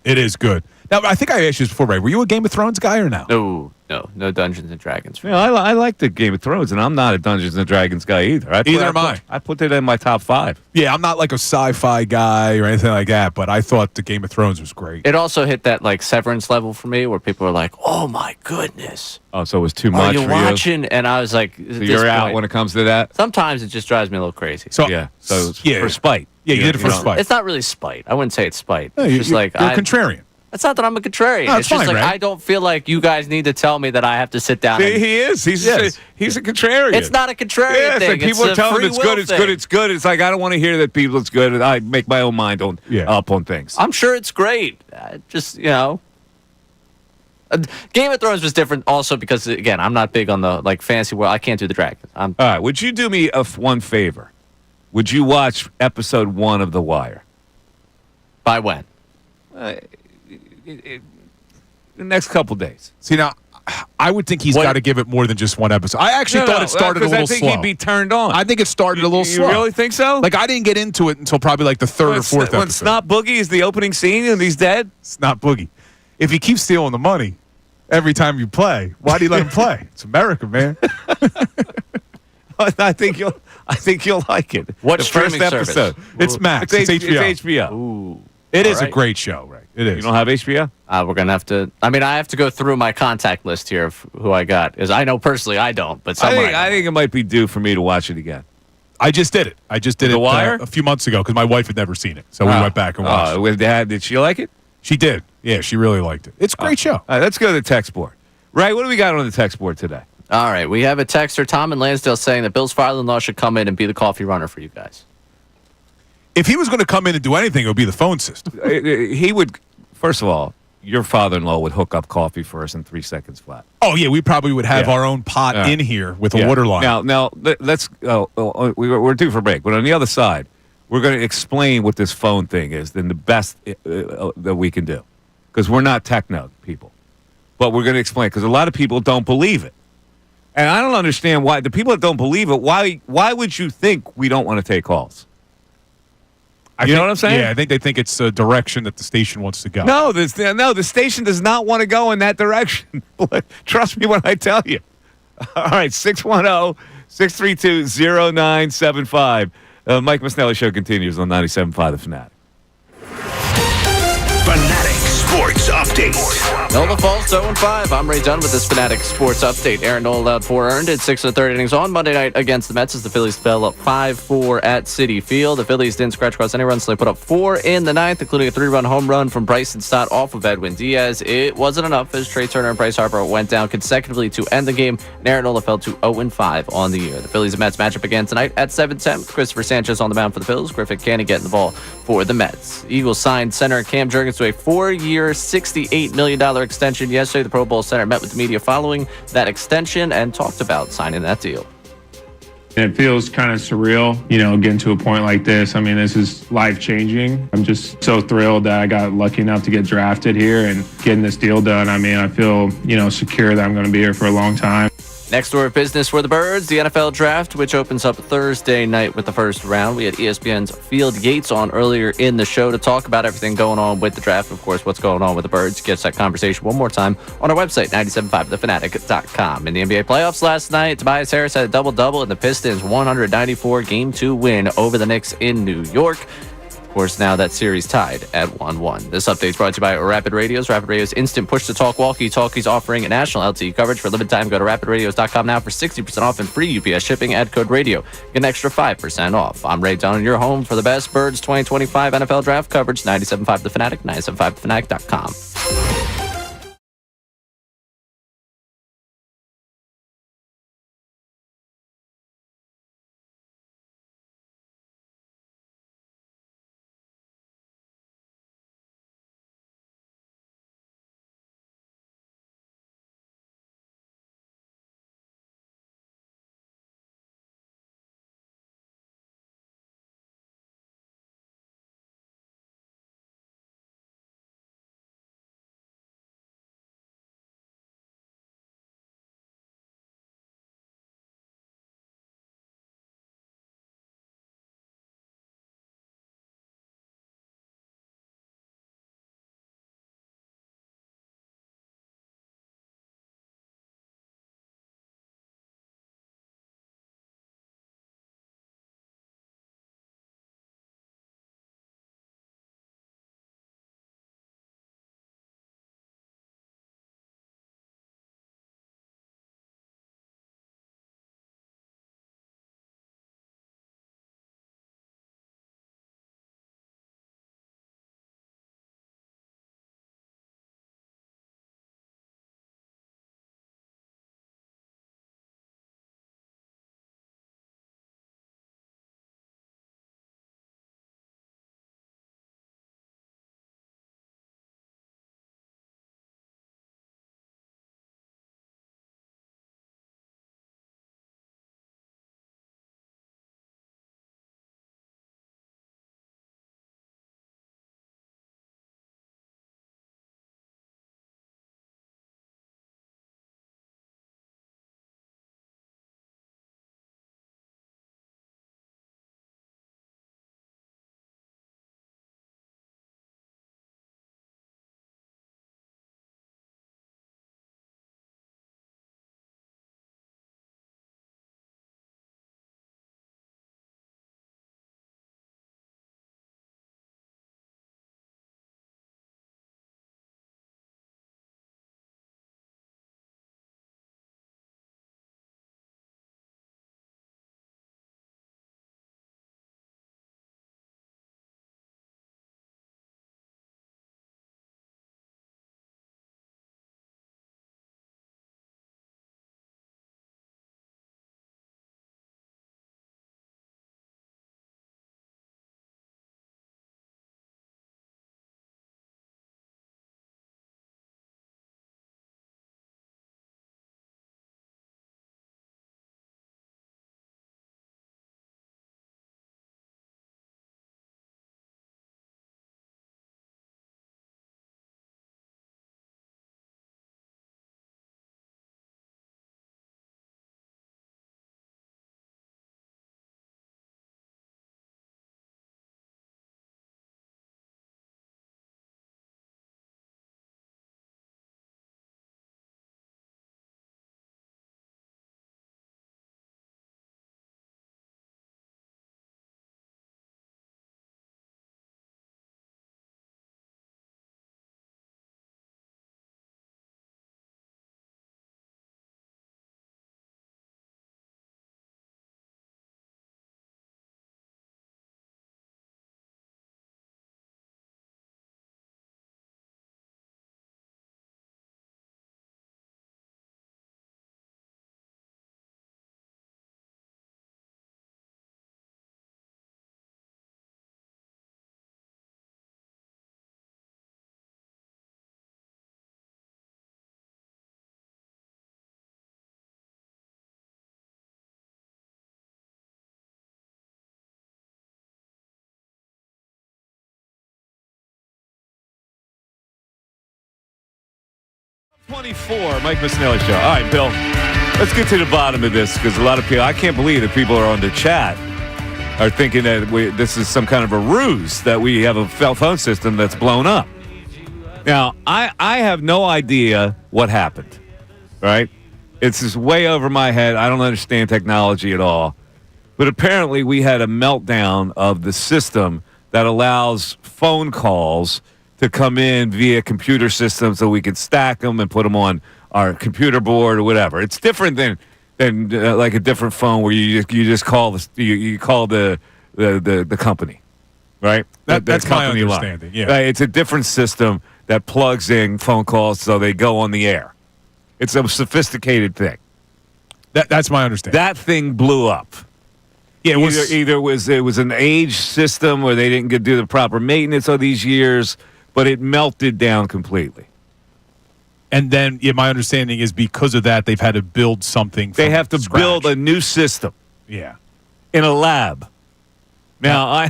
It is good. Now, I think I asked you this before, Ray. Were you a Game of Thrones guy or no? No Dungeons and Dragons. I like the Game of Thrones, and I'm not a Dungeons and Dragons guy either. Either am I. I put it in my top 5. Yeah, I'm not like a sci-fi guy or anything like that, but I thought the Game of Thrones was great. It also hit that like Severance level for me, where people are like, "Oh my goodness!" Oh, so it was too much. Are you watching? And I was like, so "You're out when it comes to that." Sometimes it just drives me a little crazy. So for spite. Yeah, you did it for spite. It's not really spite. I wouldn't say it's spite. No, it's just like you're a contrarian. It's not that I'm a contrarian. No, it's just fine, like right? I don't feel like you guys need to tell me that I have to sit down. He is. He's a contrarian. It's not a contrarian thing. Like people are telling him it's good. It's good. It's good. It's like I don't want to hear that people it's good. I make my own mind up on things. I'm sure it's great. Just Game of Thrones was different also because again I'm not big on the like fantasy world. I can't do the dragons. All right. Would you do me one favor? Would you watch episode 1 of The Wire? By when? The next couple days. See, now, I would think he's got to give it more than just one episode. I actually thought it started a little slow. I think he'd be turned on. I think it started a little slow. You really think so? Like, I didn't get into it until probably like the third or fourth episode. When Snot Boogie is the opening scene and he's dead? Snot Boogie. If you keep stealing the money every time you play, why do you let him play? It's America, man. I think you'll like it. What the streaming first service? episode? It's Max. It's HBO. It's HBO. Ooh. It is a great show, right? It is. You don't have HBO? We're going to have to. I mean, I have to go through my contact list here of who I got. Because I know personally I don't, but I think it might be due for me to watch it again. I just did it. The Wire? A few months ago because my wife had never seen it. So we went back and watched it. With Dad, did she like it? She did. Yeah, she really liked it. It's a great show. All right, let's go to the text board. Right, what do we got on the text board today? All right, we have a texter, Tom in Lansdale, saying that Bill's father-in-law should come in and be the coffee runner for you guys. If he was going to come in and do anything, it would be the phone system. He would, first of all, your father-in-law would hook up coffee for us in 3 seconds flat. Oh, yeah, we probably would have our own pot in here with a water line. Now let's, we're due for a break, but on the other side, we're going to explain what this phone thing is, then the best that we can do. Because we're not techno people. But we're going to explain, because a lot of people don't believe it. And I don't understand why. The people that don't believe it, why would you think we don't want to take calls? You know what I'm saying? Yeah, I think they think it's a direction that the station wants to go. No, the station does not want to go in that direction. Trust me when I tell you. All right, 610-632-0975. Mike Missanelli Show continues on 97.5 The Fanatic. Fanatic Sports Update. Nola Falls 0-5. I'm Ray Dunn with this Fanatic Sports Update. Aaron Nola allowed 4 earned in 6 1/3 innings on Monday night against the Mets as the Phillies fell up 5-4 at Citi Field. The Phillies didn't scratch across any runs, so they put up 4 in the ninth, including a 3-run home run from Bryson Stott off of Edwin Diaz. It wasn't enough as Trey Turner and Bryce Harper went down consecutively to end the game, and Aaron Nola fell to 0-5 on the year. The Phillies and Mets match up again tonight at 7:10. Christopher Sanchez on the mound for the Phillies. Griffin Canning getting the ball for the Mets. Eagles signed center Cam Jurgens to a 4-year, $68 million extension yesterday. The Pro Bowl center met with the media following that extension and talked about signing that deal. It feels kind of surreal, getting to a point like this. I mean, this is life-changing. I'm just so thrilled that I got lucky enough to get drafted here and getting this deal done. I mean, I feel, secure that I'm going to be here for a long time. Next order of business for the Birds, the NFL Draft, which opens up Thursday night with the first round. We had ESPN's Field Yates on earlier in the show to talk about everything going on with the draft. Of course, what's going on with the Birds. Gets that conversation one more time on our website, 975thefanatic.com. In the NBA playoffs last night, Tobias Harris had a double-double in the Pistons' 194 Game 2 win over the Knicks in New York. Of course, now that series tied at 1-1. This update is brought to you by Rapid Radios. Rapid Radios instant push-to-talk walkie-talkies offering national LTE coverage. For a limited time, go to rapidradios.com now for 60% off and free UPS shipping. Add code radio. Get an extra 5% off. I'm Ray Dunn, your home for the best Birds 2025 NFL Draft coverage. 97.5 The Fanatic, 975thefanatic.com. 24, Mike Missanelli Show. All right, Bill, let's get to the bottom of this because a lot of people, I can't believe that people are on the chat are thinking that this is some kind of a ruse, that we have a phone system that's blown up. Now, I have no idea what happened, right? It's just way over my head. I don't understand technology at all. But apparently we had a meltdown of the system that allows phone calls to come in via computer system so we can stack them and put them on our computer board or whatever. It's different than like a different phone where you just call you call the company, right? That's my company understanding. line. Yeah, right? It's a different system that plugs in phone calls so they go on the air. It's a sophisticated thing. That's my understanding. That thing blew up. Yeah, Either it was an age system where they didn't do the proper maintenance all these years, but it melted down completely. And then, my understanding is because of that, they've had to build something. They have to scratch. build a new system. Yeah. In a lab. Now,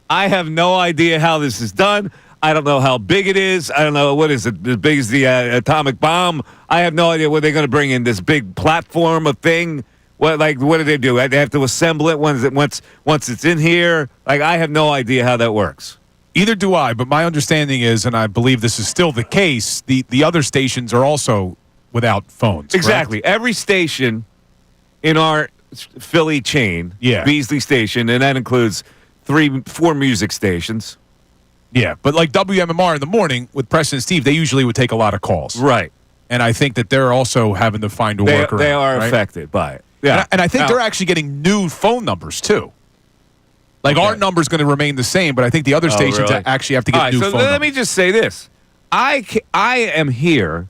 I have no idea how this is done. I don't know how big it is. I don't know what is it, as big as the atomic bomb. I have no idea what they're going to bring in this big platform of thing. What do they do? They have to assemble it once it's in here. I have no idea how that works. Either do I, but my understanding is, and I believe this is still the case, the other stations are also without phones. Exactly. Correct? Every station in our Philly chain, Beasley Station, and that includes 4 music stations. Yeah, but like WMMR in the morning with Preston and Steve, they usually would take a lot of calls. Right. And I think that they're also having to find a workaround. They are affected by it. Yeah. And I think they're actually getting new phone numbers, too. Our number's going to remain the same, but I think the other stations actually have to get new phone numbers. Let me just say this. I am here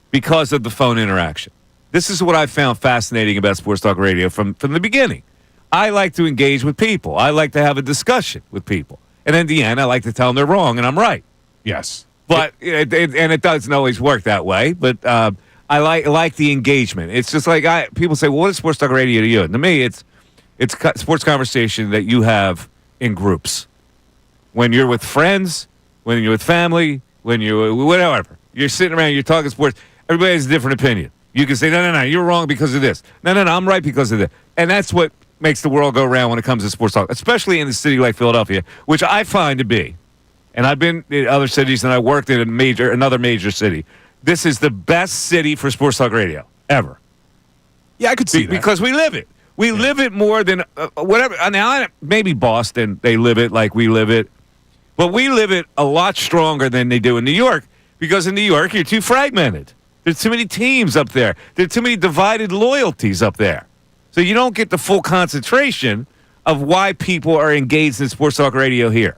because of the phone interaction. This is what I found fascinating about Sports Talk Radio from the beginning. I like to engage with people. I like to have a discussion with people. And in the end, I like to tell them they're wrong and I'm right. Yes. But it doesn't always work that way. But I like the engagement. It's just like people say, well, what is Sports Talk Radio to you? And to me, it's sports conversation that you have in groups. When you're with friends, when you're with family, when you're whatever. You're sitting around, you're talking sports. Everybody has a different opinion. You can say, no, you're wrong because of this. No, I'm right because of that. And that's what makes the world go round when it comes to sports talk, especially in a city like Philadelphia, which I find to be, and I've been in other cities and I worked in another major city. This is the best city for sports talk radio ever. Yeah, I could see that. Because we live it. We live it more than whatever. Now, maybe Boston, they live it like we live it. But we live it a lot stronger than they do in New York. Because in New York, you're too fragmented. There's too many teams up there. There's too many divided loyalties up there. So you don't get the full concentration of why people are engaged in sports talk radio here.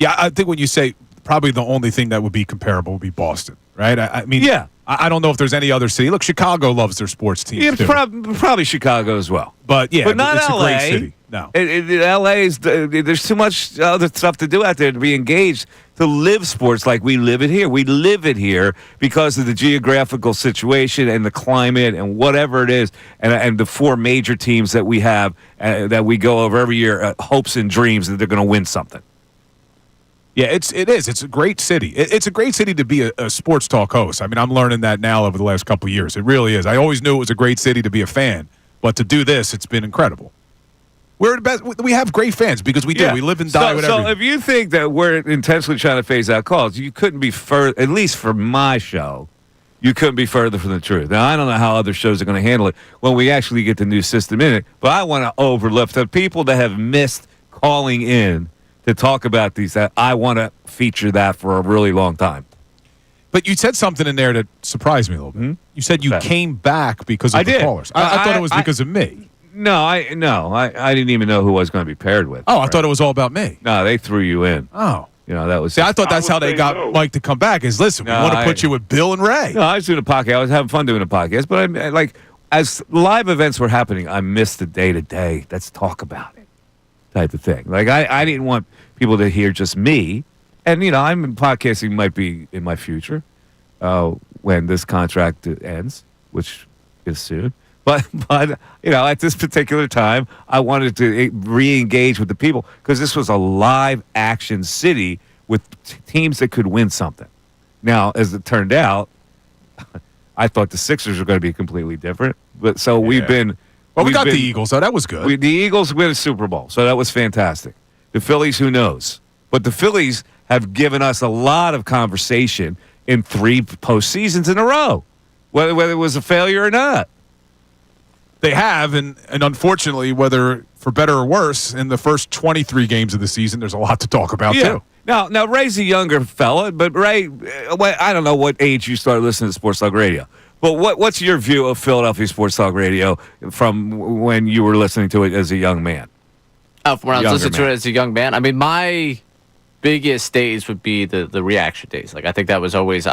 Yeah, I think when you say probably the only thing that would be comparable would be Boston, right? I mean, yeah. I don't know if there's any other city. Look, Chicago loves their sports teams. Yeah, probably Chicago as well. But not it's LA. A great city. No, LA is there's too much other stuff to do out there to be engaged to live sports like we live it here. We live it here because of the geographical situation and the climate and whatever it is, and the 4 major teams that we have that we go over every year, hopes and dreams that they're going to win something. Yeah, it is. It's a great city. It's a great city to be a sports talk host. I mean, I'm learning that now over the last couple of years. It really is. I always knew it was a great city to be a fan, but to do this, it's been incredible. We're the best. We have great fans because we do. Yeah. We live and die with everything. So if you think that we're intentionally trying to phase out calls, you couldn't be further, at least for my show, you couldn't be further from the truth. Now, I don't know how other shows are going to handle it when we actually get the new system in it, but I want to overlook the people that have missed calling in to talk about these. I want to feature that for a really long time. But you said something in there that surprised me a little bit. Mm-hmm. You said you came back because of the callers. I thought it was because of me. No, I didn't even know who I was going to be paired with. Oh, I thought it was all about me. No, they threw you in. Oh. That was. See, I thought that's how they got Mike to come back. Is listen, we want to put you with Bill and Ray. No, I was doing a podcast. I was having fun doing a podcast, but as live events were happening, I missed the day to day. Let's talk about it, type of thing. I didn't want people to hear just me, and I'm in podcasting might be in my future when this contract ends, which is soon. But at this particular time, I wanted to re-engage with the people because this was a live action city with teams that could win something. Now, as it turned out, I thought the Sixers were going to be completely different. But so we've been. Well, we got the Eagles, so that was good. The Eagles win a Super Bowl, so that was fantastic. The Phillies, who knows? But the Phillies have given us a lot of conversation in 3 postseasons in a row, whether it was a failure or not. They have, and unfortunately, whether for better or worse, in the first 23 games of the season, there's a lot to talk about, too. Now, Ray's a younger fella, but Ray, I don't know what age you started listening to Sports Talk Radio. But what's your view of Philadelphia Sports Talk Radio from when you were listening to it as a young man? From when I was listening to it as a young man, I mean, my biggest days would be the reaction days. Like, I think I was always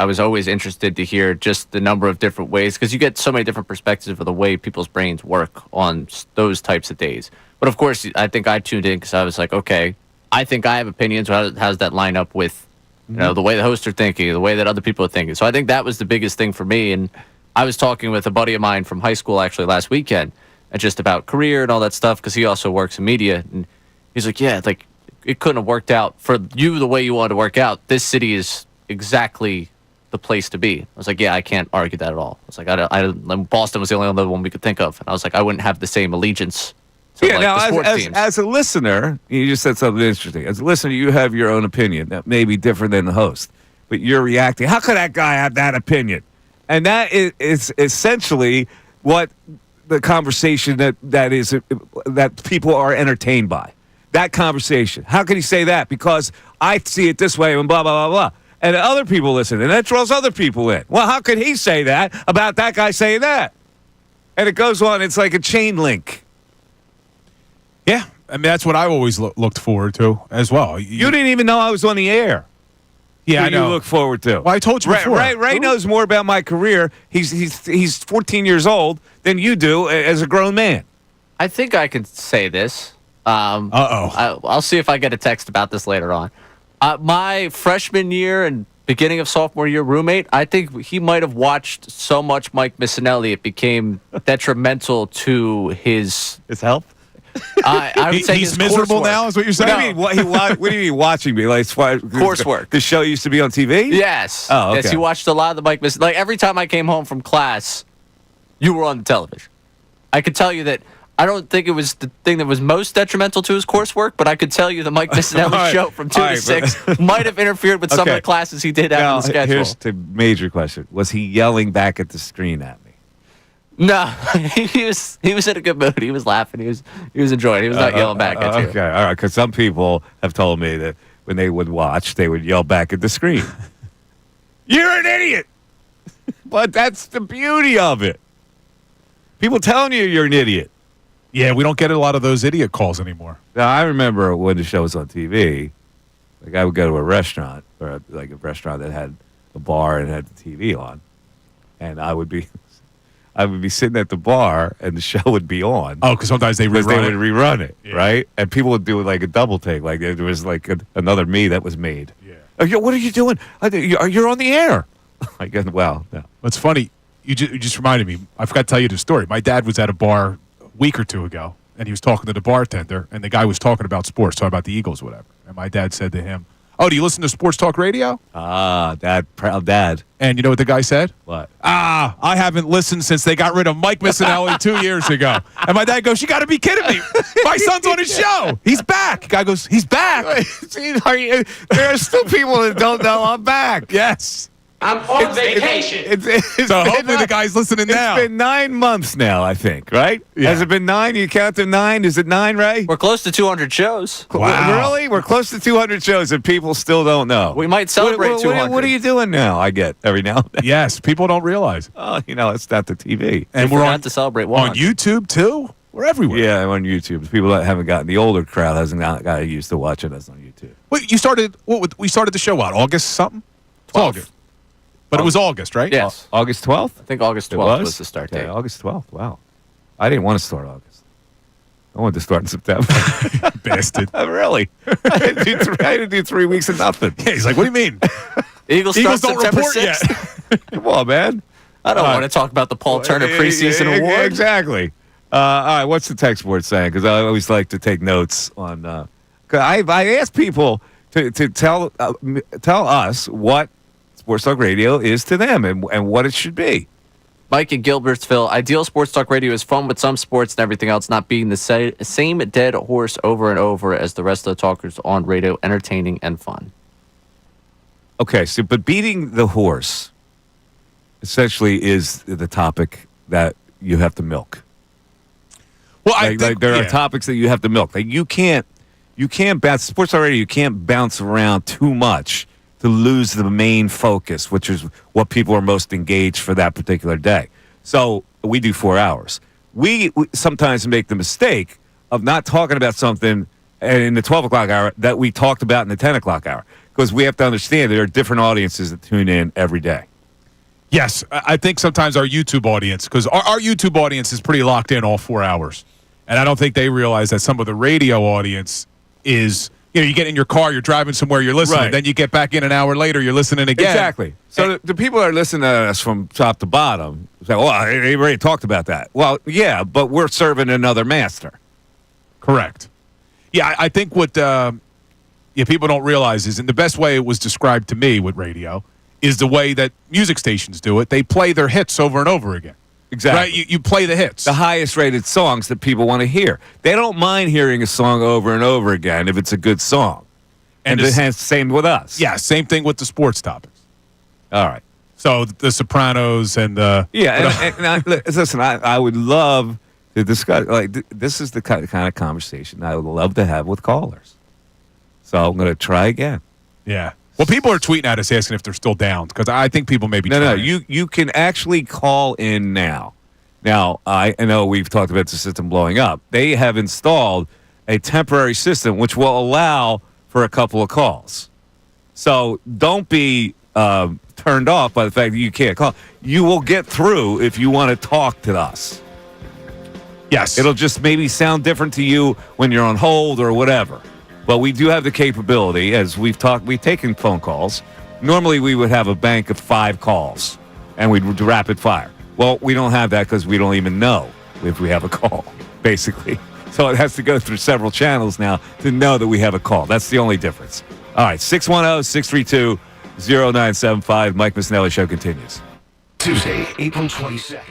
interested to hear just the number of different ways, because you get so many different perspectives of the way people's brains work on those types of days. But of course, I think I tuned in because I was like, okay, I think I have opinions. How does that line up with the way the hosts are thinking, the way that other people are thinking? So I think that was the biggest thing for me. And I was talking with a buddy of mine from high school actually last weekend, and just about career and all that stuff, because he also works in media. And he's like, yeah, like, it couldn't have worked out for you the way you wanted to work out. This city is exactly the place to be. I was like, yeah, I can't argue that at all. I was like, Boston was the only other one we could think of. And I was like, I wouldn't have the same allegiance to the sports teams. As a listener, you just said something interesting. As a listener, you have your own opinion that may be different than the host, but you're reacting. How could that guy have that opinion? And that is essentially what the conversation that people are entertained by. That conversation. How can he say that? Because I see it this way and blah, blah, blah, blah. And other people listen, and that draws other people in. Well, how could he say that about that guy saying that? And it goes on. It's like a chain link. Yeah. I mean, that's what I always looked forward to as well. You didn't even know I was on the air. Yeah, I know. You look forward to. Well, I told you before. Ray knows more about my career. He's 14 years old than you do as a grown man. I think I could say this. Uh-oh. I'll see if I get a text about this later on. My freshman year and beginning of sophomore year roommate, I think he might have watched so much Mike Missanelli it became detrimental to his health. I would say he's miserable coursework. now, is what you're saying? What do you mean watching me? Like coursework. The show used to be on TV? Yes. Oh, okay. Yes, he watched a lot of the Mike Missanelli. Like, every time I came home from class, you were on the television. I could tell you that I don't think it was the thing that was most detrimental to his coursework, but I could tell you the Mike Missanelli show from 2 to 6 might have interfered with some of the classes he did have in the schedule. Here's the major question. Was he yelling back at the screen at me? No, he was in a good mood. He was laughing. He was enjoying it. He was not yelling back at you. Okay, all right. Because some people have told me that when they would watch, they would yell back at the screen. You're an idiot! But that's the beauty of it. People telling you you're an idiot. Yeah, we don't get a lot of those idiot calls anymore. Now, I remember when the show was on TV, like I would go to a restaurant, or like a restaurant that had a bar and had the TV on, and I would be sitting at the bar, and the show would be on. Oh, because sometimes they would rerun it, right? And people would do like a double take, like there was like another me that was made. Yeah. What are you doing? You're on the air. Like, well, no. It's funny. You just reminded me. I forgot to tell you the story. My dad was at a bar week or two ago, and he was talking to the bartender, and the guy was talking about sports, talking about the Eagles, whatever. And my dad said to him, "Oh, do you listen to Sports Talk Radio?" Proud dad. And you know what the guy said? What? I haven't listened since they got rid of Mike Missanelli 2 years ago. And my dad goes, "You got to be kidding me! My son's on his show. He's back." Guy goes, "He's back." See, there are still people that don't know I'm back. Yes. I'm on vacation. So hopefully the guy's listening now. It's been 9 months now, I think, right? Yeah. Has it been 9? You count to 9? Is it 9, Ray? We're close to 200 shows. Wow. Really? We're close to 200 shows and people still don't know. We might celebrate 200. What are you doing now? I get every now and then. Yes, people don't realize. Oh, it's not the TV. And we're on to celebrate on YouTube too. We're everywhere. Yeah, I'm on YouTube. People that haven't gotten, the older crowd hasn't got used to watching us on YouTube. Wait, we started the show what? August something? 12th. August. But it was August, right? Yes. August 12th? I think August 12th was the start date. Yeah, August 12th. Wow. I didn't want to start August. I wanted to start in September. Bastard. Really? I had to do 3 weeks of nothing. Yeah, he's like, what do you mean? Eagles don't September report 6th. yet. Come on, man. I don't want to talk about the Paul Turner preseason award. Exactly. All right, what's the text board saying? Because I always like to take notes on. I ask people to tell us what Sports Talk Radio is to them and what it should be. Mike in Gilbertsville, ideal sports talk radio is fun with some sports and everything else, not being the same dead horse over and over as the rest of the talkers on radio, entertaining and fun. Okay, so but beating the horse essentially is the topic that you have to milk. Well, I think there are topics that you have to milk. Like you can't bounce sports already. You can't bounce around too much to lose the main focus, which is what people are most engaged for that particular day. So we do 4 hours. We sometimes make the mistake of not talking about something in the 12 o'clock hour that we talked about in the 10 o'clock hour, because we have to understand there are different audiences that tune in every day. Yes, I think sometimes our YouTube audience, because our YouTube audience is pretty locked in all 4 hours. And I don't think they realize that some of the radio audience is, you get in your car, you're driving somewhere, you're listening. Right. Then you get back in an hour later, you're listening again. Exactly. So the people that are listening to us from top to bottom say, well, they already talked about that. Well, yeah, but we're serving another master. Correct. Yeah, I think what people don't realize is, and the best way it was described to me with radio, is the way that music stations do it. They play their hits over and over again. Exactly. Right? You play the hits. The highest rated songs that people want to hear. They don't mind hearing a song over and over again if it's a good song. And the same with us. Yeah, same thing with the sports topics. All right. So the Sopranos and the... Yeah, listen, I would love to discuss, this is the kind of conversation I would love to have with callers. So I'm going to try again. Yeah. Well, people are tweeting at us asking if they're still down, because I think people may be No, you can actually call in now. Now, I know we've talked about the system blowing up. They have installed a temporary system which will allow for a couple of calls. So don't be turned off by the fact that you can't call. You will get through if you want to talk to us. Yes. It'll just maybe sound different to you when you're on hold or whatever. But we do have the capability, as we've taken phone calls. Normally we would have a bank of 5 calls, and we'd do rapid fire. Well, we don't have that because we don't even know if we have a call, basically. So it has to go through several channels now to know that we have a call. That's the only difference. All right, 610-632-0975. Mike Missanelli Show continues. Tuesday, April 22nd.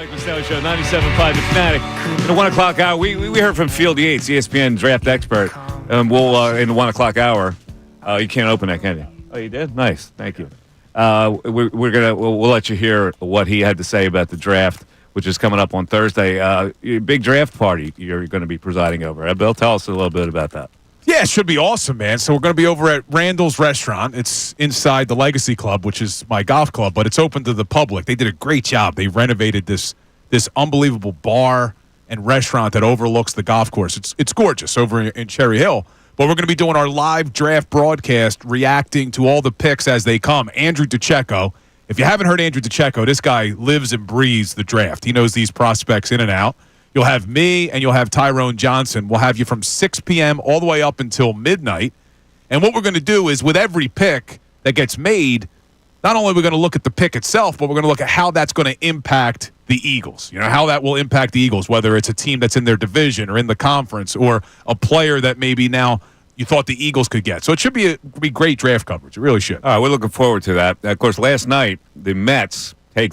Mike Missanelli Show, 97.5 The Fanatic. In the 1 o'clock hour, we heard from Field Yates, ESPN draft expert. We'll in the 1 o'clock hour. You can't open that, can you? Oh, you did? Nice. Thank you. We'll let you hear what he had to say about the draft, which is coming up on Thursday. Big draft party you're going to be presiding over. Bill, tell us a little bit about that. Yeah, it should be awesome, man. So we're going to be over at Randall's Restaurant. It's inside the Legacy Club, which is my golf club, but it's open to the public. They did a great job. They renovated this unbelievable bar and restaurant that overlooks the golf course. It's gorgeous over in Cherry Hill. But we're going to be doing our live draft broadcast, reacting to all the picks as they come. Andrew DiCecco. If you haven't heard Andrew DiCecco, this guy lives and breathes the draft. He knows these prospects in and out. You'll have me and you'll have Tyrone Johnson. We'll have you from 6 p.m. all the way up until midnight. And what we're going to do is with every pick that gets made, not only are we going to look at the pick itself, but we're going to look at how that's going to impact the Eagles. You know, how that will impact the Eagles, whether it's a team that's in their division or in the conference or a player that maybe now you thought the Eagles could get. So it should be great draft coverage. It really should. All right, we're looking forward to that. Of course, last night, the Mets take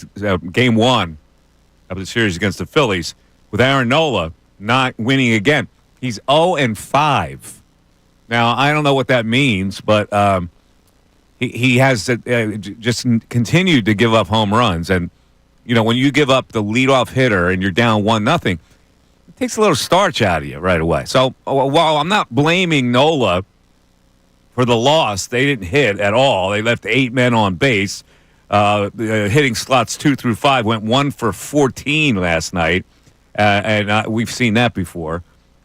game one of the series against the Phillies with Aaron Nola not winning again. He's 0-5. Now, I don't know what that means, but he has just continued to give up home runs. And, you know, when you give up the leadoff hitter and you're down 1-0, it takes a little starch out of you right away. So while I'm not blaming Nola for the loss, they didn't hit at all. They left 8 men on base. Hitting slots 2 through 5 went 1 for 14 last night. And we've seen that before.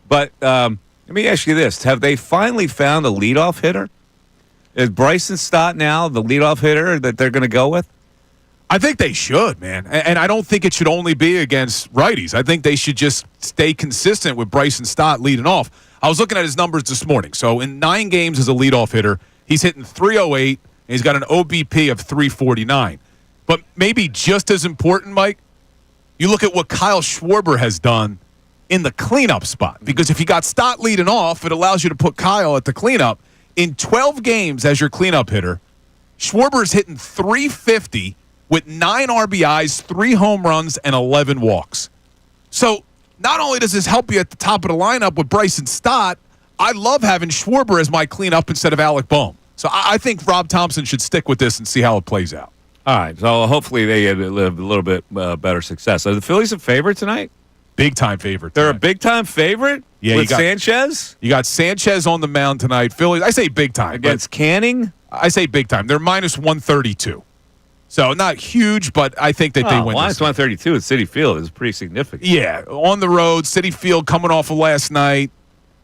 But let me ask you this. Have they finally found a leadoff hitter? Is Bryson Stott now the leadoff hitter that they're going to go with? I think they should, man. And I don't think it should only be against righties. I think they should just stay consistent with Bryson Stott leading off. I was looking at his numbers this morning. So in 9 games as a leadoff hitter, he's hitting .308, and he's got an OBP of .349. But maybe just as important, Mike, you look at what Kyle Schwarber has done in the cleanup spot. Because if you got Stott leading off, it allows you to put Kyle at the cleanup. In 12 games as your cleanup hitter, Schwarber's hitting .350 with 9 RBIs, 3 home runs, and 11 walks. So not only does this help you at the top of the lineup with Bryson Stott, I love having Schwarber as my cleanup instead of Alec Boehm. So I think Rob Thompson should stick with this and see how it plays out. All right, so hopefully they have a little bit better success. Are the Phillies a favorite tonight? Big-time favorite. They're a big-time favorite? Yeah, with Sanchez? You got Sanchez on the mound tonight. Phillies, I say big-time. Against Canning? I say big-time. They're minus 132. So not huge, but I think that they win minus 132 at Citi Field is pretty significant. Yeah, on the road, Citi Field coming off of last night.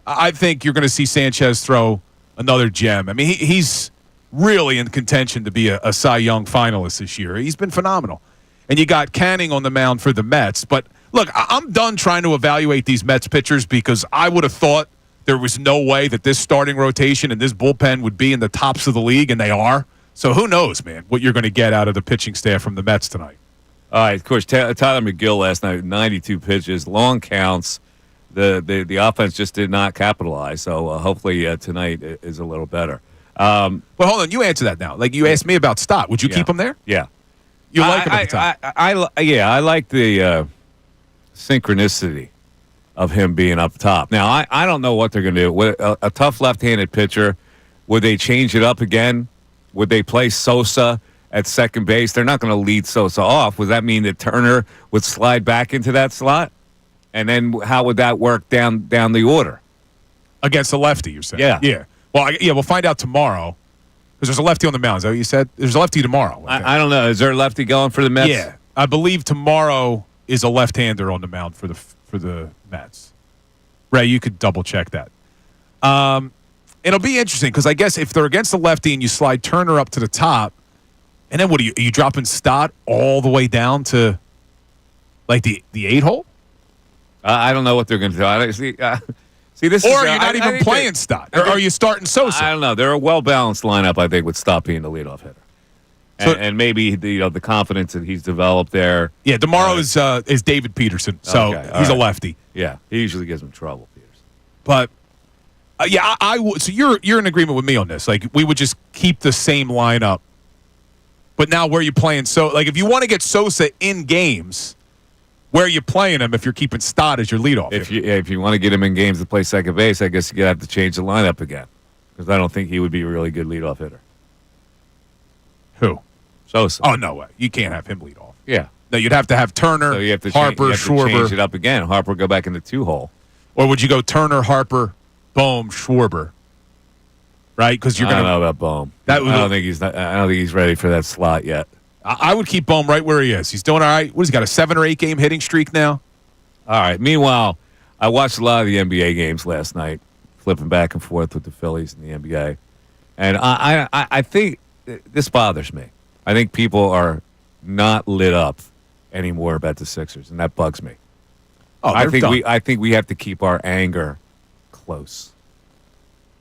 I think you're going to see Sanchez throw another gem. I mean, he's really in contention to be a Cy Young finalist this year. He's been phenomenal. And you got Canning on the mound for the Mets. But, look, I'm done trying to evaluate these Mets pitchers because I would have thought there was no way that this starting rotation and this bullpen would be in the tops of the league, and they are. So who knows, man, what you're going to get out of the pitching staff from the Mets tonight. All right, of course, Tyler McGill last night, 92 pitches, long counts. The offense just did not capitalize. So hopefully tonight is a little better. Well, hold on. You answer that now. Like you asked me about Stott. Would you keep him there? Yeah. You like him at the top? I like the synchronicity of him being up top. Now, I don't know what they're going to do. With a tough left-handed pitcher, would they change it up again? Would they play Sosa at second base? They're not going to lead Sosa off. Would that mean that Turner would slide back into that slot? And then how would that work down the order? Against a lefty, you're saying? Yeah. Yeah. Well, we'll find out tomorrow. Because there's a lefty on the mound. Is that what you said? There's a lefty tomorrow. I don't know. Is there a lefty going for the Mets? Yeah. I believe tomorrow is a left-hander on the mound for the Mets. Ray, you could double-check that. It'll be interesting because I guess if they're against the lefty and you slide Turner up to the top, and then what are you dropping Stott all the way down to like the 8-hole? I don't know what they're going to do. See, this or is, you're not even playing Stott. Or are you starting Sosa? I don't know. They're a well-balanced lineup, I think, with Stott being the leadoff hitter. And maybe the confidence that he's developed there. Yeah, tomorrow is David Peterson, so he's a lefty. Yeah, he usually gives him trouble, Peterson. But so you're in agreement with me on this. Like we would just keep the same lineup. But now where are you playing? So like if you want to get Sosa in games, where are you playing him if you're keeping Stott as your leadoff? If you want to get him in games to play second base, I guess you have to change the lineup again because I don't think he would be a really good leadoff hitter. Who? Sosa. Oh, no way. You can't have him lead off. Yeah. No, you'd have to have Turner, So you have to Harper, Schwarber. change it up again. Harper go back in the 2-hole. Or would you go Turner, Harper, Bohm, Schwarber? Right? Because you're going to. I don't know about Bohm. I don't think he's ready for that slot yet. I would keep Bohm right where he is. He's doing all right. What has he got, a 7 or 8 game hitting streak now? All right. Meanwhile, I watched a lot of the NBA games last night, flipping back and forth with the Phillies and the NBA. And I think this bothers me. I think people are not lit up anymore about the Sixers, and that bugs me. Oh, I think we have to keep our anger close.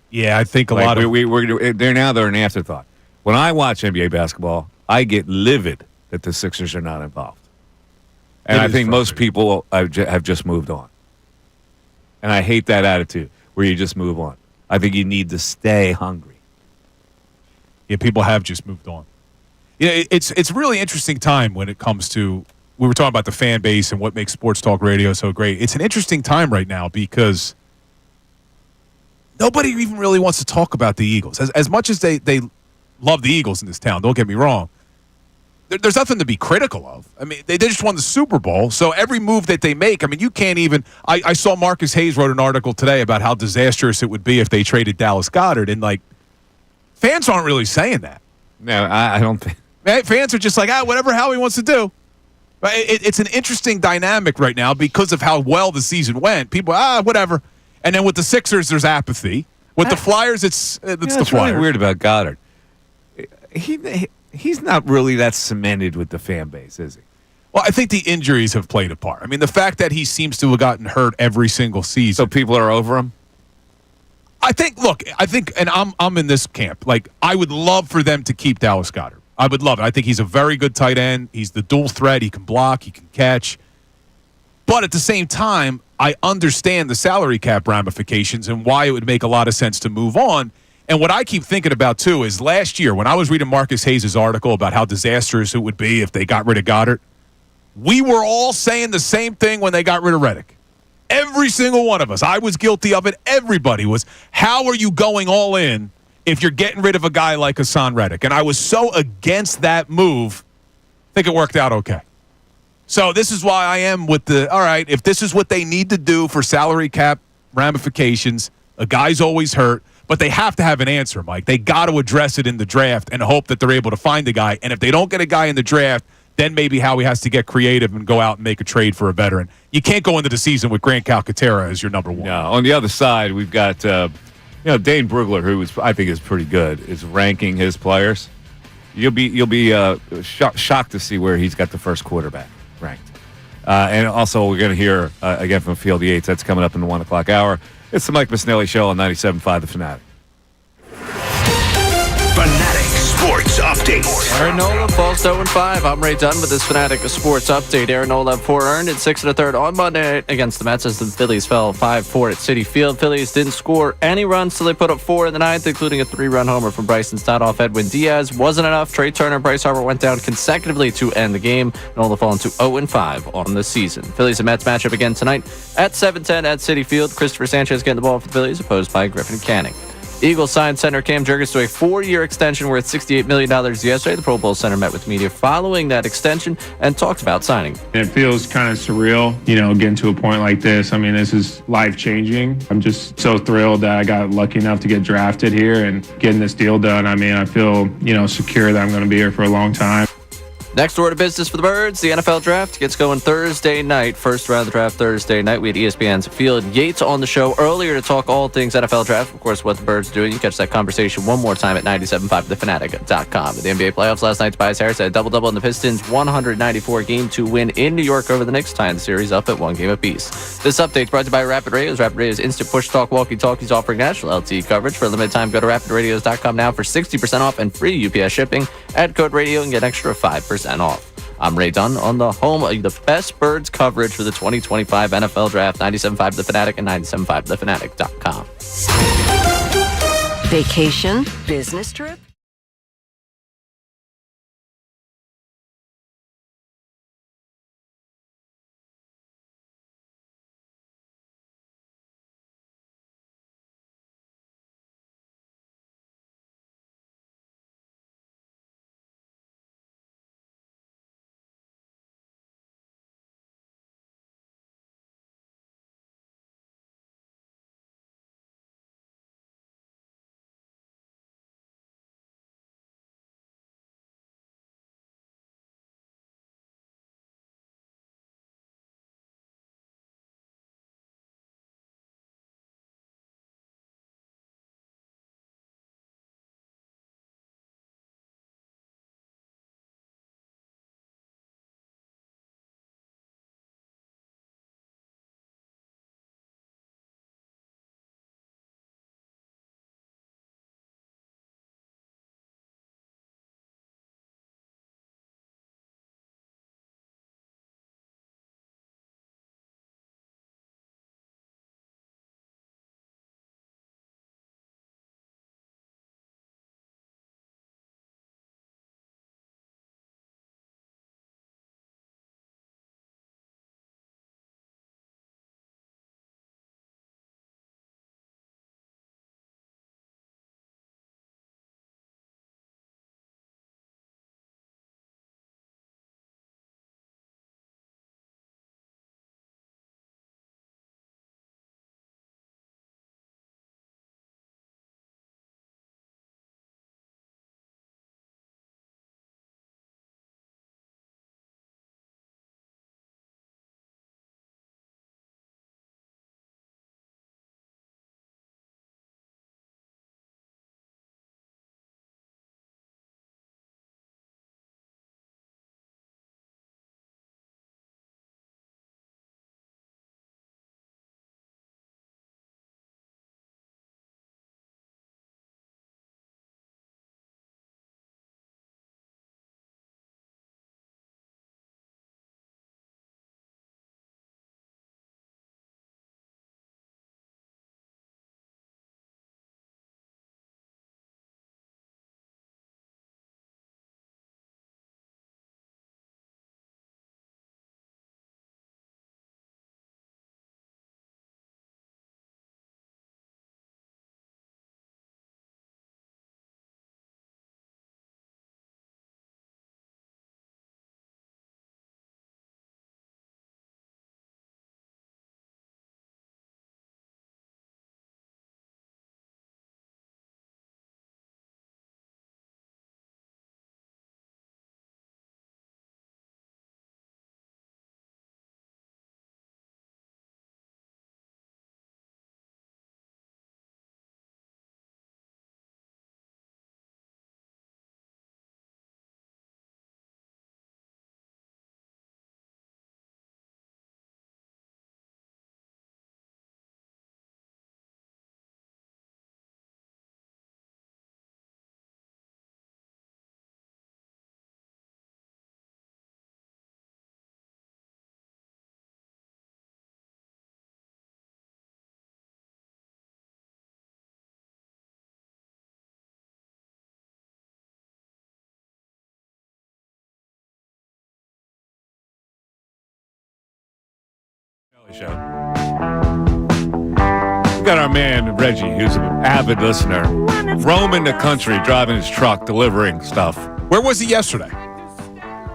Yeah, I think they're an afterthought. When I watch NBA basketball, I get livid that the Sixers are not involved. And I think most people have just moved on. And I hate that attitude where you just move on. I think you need to stay hungry. Yeah, people have just moved on. Yeah, it's a really interesting time when it comes to, we were talking about the fan base and what makes sports talk radio so great. It's an interesting time right now because nobody even really wants to talk about the Eagles. As much as they love the Eagles in this town, don't get me wrong, there's nothing to be critical of. I mean, they just won the Super Bowl, so every move that they make, I mean, you can't even – I saw Marcus Hayes wrote an article today about how disastrous it would be if they traded Dallas Goedert, and, like, fans aren't really saying that. No, I don't think – fans are just like, whatever Howie wants to do. It's an interesting dynamic right now because of how well the season went. People, whatever. And then with the Sixers, there's apathy. With the Flyers, it's the Flyers. Really weird about Goddard. He's not really that cemented with the fan base, is he? Well, I think the injuries have played a part. I mean, the fact that he seems to have gotten hurt every single season. So people are over him? I think, and I'm in this camp. Like, I would love for them to keep Dallas Goedert. I would love it. I think he's a very good tight end. He's the dual threat. He can block. He can catch. But at the same time, I understand the salary cap ramifications and why it would make a lot of sense to move on. And what I keep thinking about, too, is last year when I was reading Marcus Hayes' article about how disastrous it would be if they got rid of Goddard, we were all saying the same thing when they got rid of Reddick. Every single one of us. I was guilty of it. Everybody was. How are you going all in if you're getting rid of a guy like Hassan Reddick? And I was so against that move, I think it worked out okay. So this is why I am with all right, if this is what they need to do for salary cap ramifications, a guy's always hurt, but they have to have an answer, Mike. They got to address it in the draft and hope that they're able to find a guy. And if they don't get a guy in the draft, then maybe Howie has to get creative and go out and make a trade for a veteran. You can't go into the season with Grant Calcaterra as your number one. No. On the other side, we've got Dane Brugler, who I think is pretty good, is ranking his players. You'll be shocked to see where he's got the first quarterback ranked. And also, we're going to hear again from Field Yates. That's coming up in the 1 o'clock hour. It's the Mike Missanelli Show on 97.5 The Fanatic. Fanatic Sports Update. Aaron Nola falls to 0-5. I'm Ray Dunn with this Fanatic Sports Update. Aaron Nola had 4 earned at 6 1/3 on Monday night against the Mets as the Phillies fell 5-4 at Citi Field. Phillies didn't score any runs till they put up 4 in the 9th, including a 3-run homer from Bryson Stott off Edwin Diaz. Wasn't enough. Trey Turner and Bryce Harper went down consecutively to end the game. Nola falling to 0-5 on the season. Phillies and Mets matchup again tonight at 7:10 at Citi Field. Christopher Sanchez getting the ball for the Phillies, opposed by Griffin Canning. Eagles signed center Cam Jurgens to a 4-year extension worth $68 million yesterday. The Pro Bowl center met with media following that extension and talked about signing. It feels kind of surreal, getting to a point like this. I mean, this is life-changing. I'm just so thrilled that I got lucky enough to get drafted here and getting this deal done. I mean, I feel, secure that I'm going to be here for a long time. Next order of business for the Birds, the NFL Draft gets going Thursday night. First round of the draft Thursday night. We had ESPN's Field Yates on the show earlier to talk all things NFL Draft. Of course, what the Birds are doing. You catch that conversation one more time at 97.5thefanatic.com. The NBA playoffs last night, Tobias Harris had a double-double in the Pistons' 194-game-2 win in New York over the Knicks, tying the series up at 1 game apiece. This update is brought to you by Rapid Radios. Rapid Radios instant push talk walkie-talkies offering national LTE coverage. For a limited time, go to rapidradios.com now for 60% off and free UPS shipping. Add code radio and get an extra 5% off. I'm Ray Dunn on the home of the best Birds coverage for the 2025 NFL Draft, 97.5 The Fanatic and 97.5thefanatic.com. Vacation? Business trip? Show. We got our man Reggie, who's an avid listener, roaming the country, driving his truck, delivering stuff. Where was he yesterday?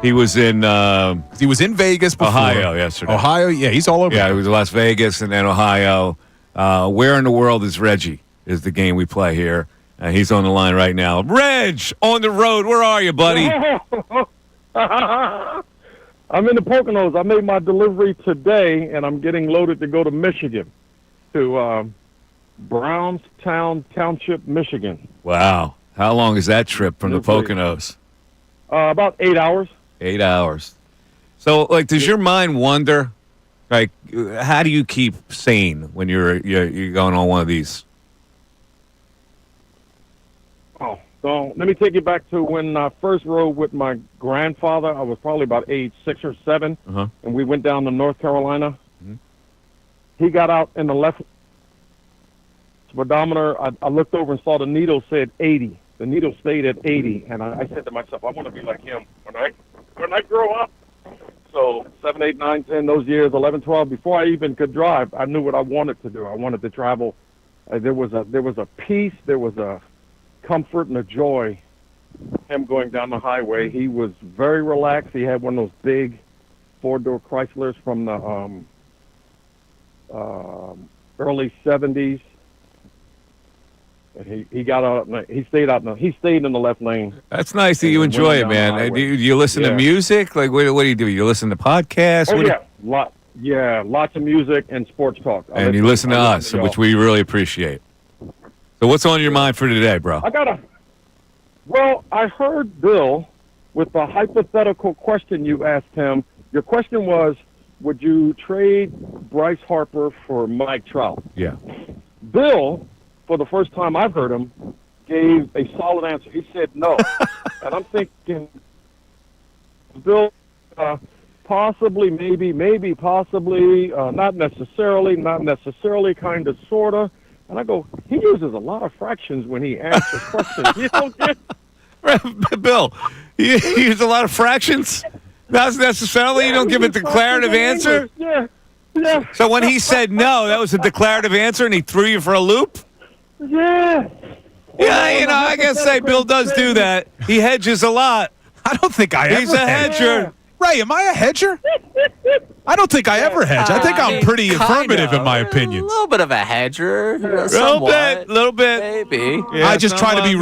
He was in Vegas before. Ohio yesterday. Ohio, yeah, he's all over. Yeah, he was in Las Vegas and then Ohio. Where in the world is Reggie? Is the game we play here. He's on the line right now. Reg, on the road. Where are you, buddy? I'm in the Poconos. I made my delivery today, and I'm getting loaded to go to Michigan, to Brownstown Township, Michigan. Wow. How long is that trip from the Poconos? About 8 hours. 8 hours. So, like, does your mind wander? Like, how do you keep sane when you're going on one of these? Oh, so let me take you back to when I first rode with my grandfather. I was probably about age 6 or 7, and we went down to North Carolina. He got out in the left speedometer. I looked over and saw the needle said 80. The needle stayed at 80, and I said to myself, I want to be like him when I grow up. So 7, 8, 9, 10, those years, 11, 12, before I even could drive, I knew what I wanted to do. I wanted to travel. There was a peace, there was a comfort and a joy. Him going down the highway, he was very relaxed. He had one of those big 4-door Chryslers from the early 70s. And he got out. He stayed in the left lane. That's nice that you enjoy it, man. Do you listen to music? Like, what do you do? You listen to podcasts? Oh, lots of music and sports talk. And you listen to us, which we really appreciate. So what's on your mind for today, bro? Well, I heard Bill with the hypothetical question you asked him. Your question was, would you trade Bryce Harper for Mike Trout? Yeah. Bill, for the first time I've heard him, gave a solid answer. He said no. And I'm thinking, Bill, possibly, maybe, possibly, not necessarily, kind of, sort of. And I go, he uses a lot of fractions when he answers questions. You don't get... Bill, you use a lot of fractions? Not necessarily? You don't give a declarative answer? Yeah. So when he said no, that was a declarative answer and he threw you for a loop? Yeah. Yeah, I guess say Bill does do that. He hedges a lot. I don't think He's a hedger. Ray, am I a hedger? I don't think I ever hedge. I think I'm pretty affirmative in my opinions. A little bit of a hedger. Little bit. Maybe. Yeah, I just try to be...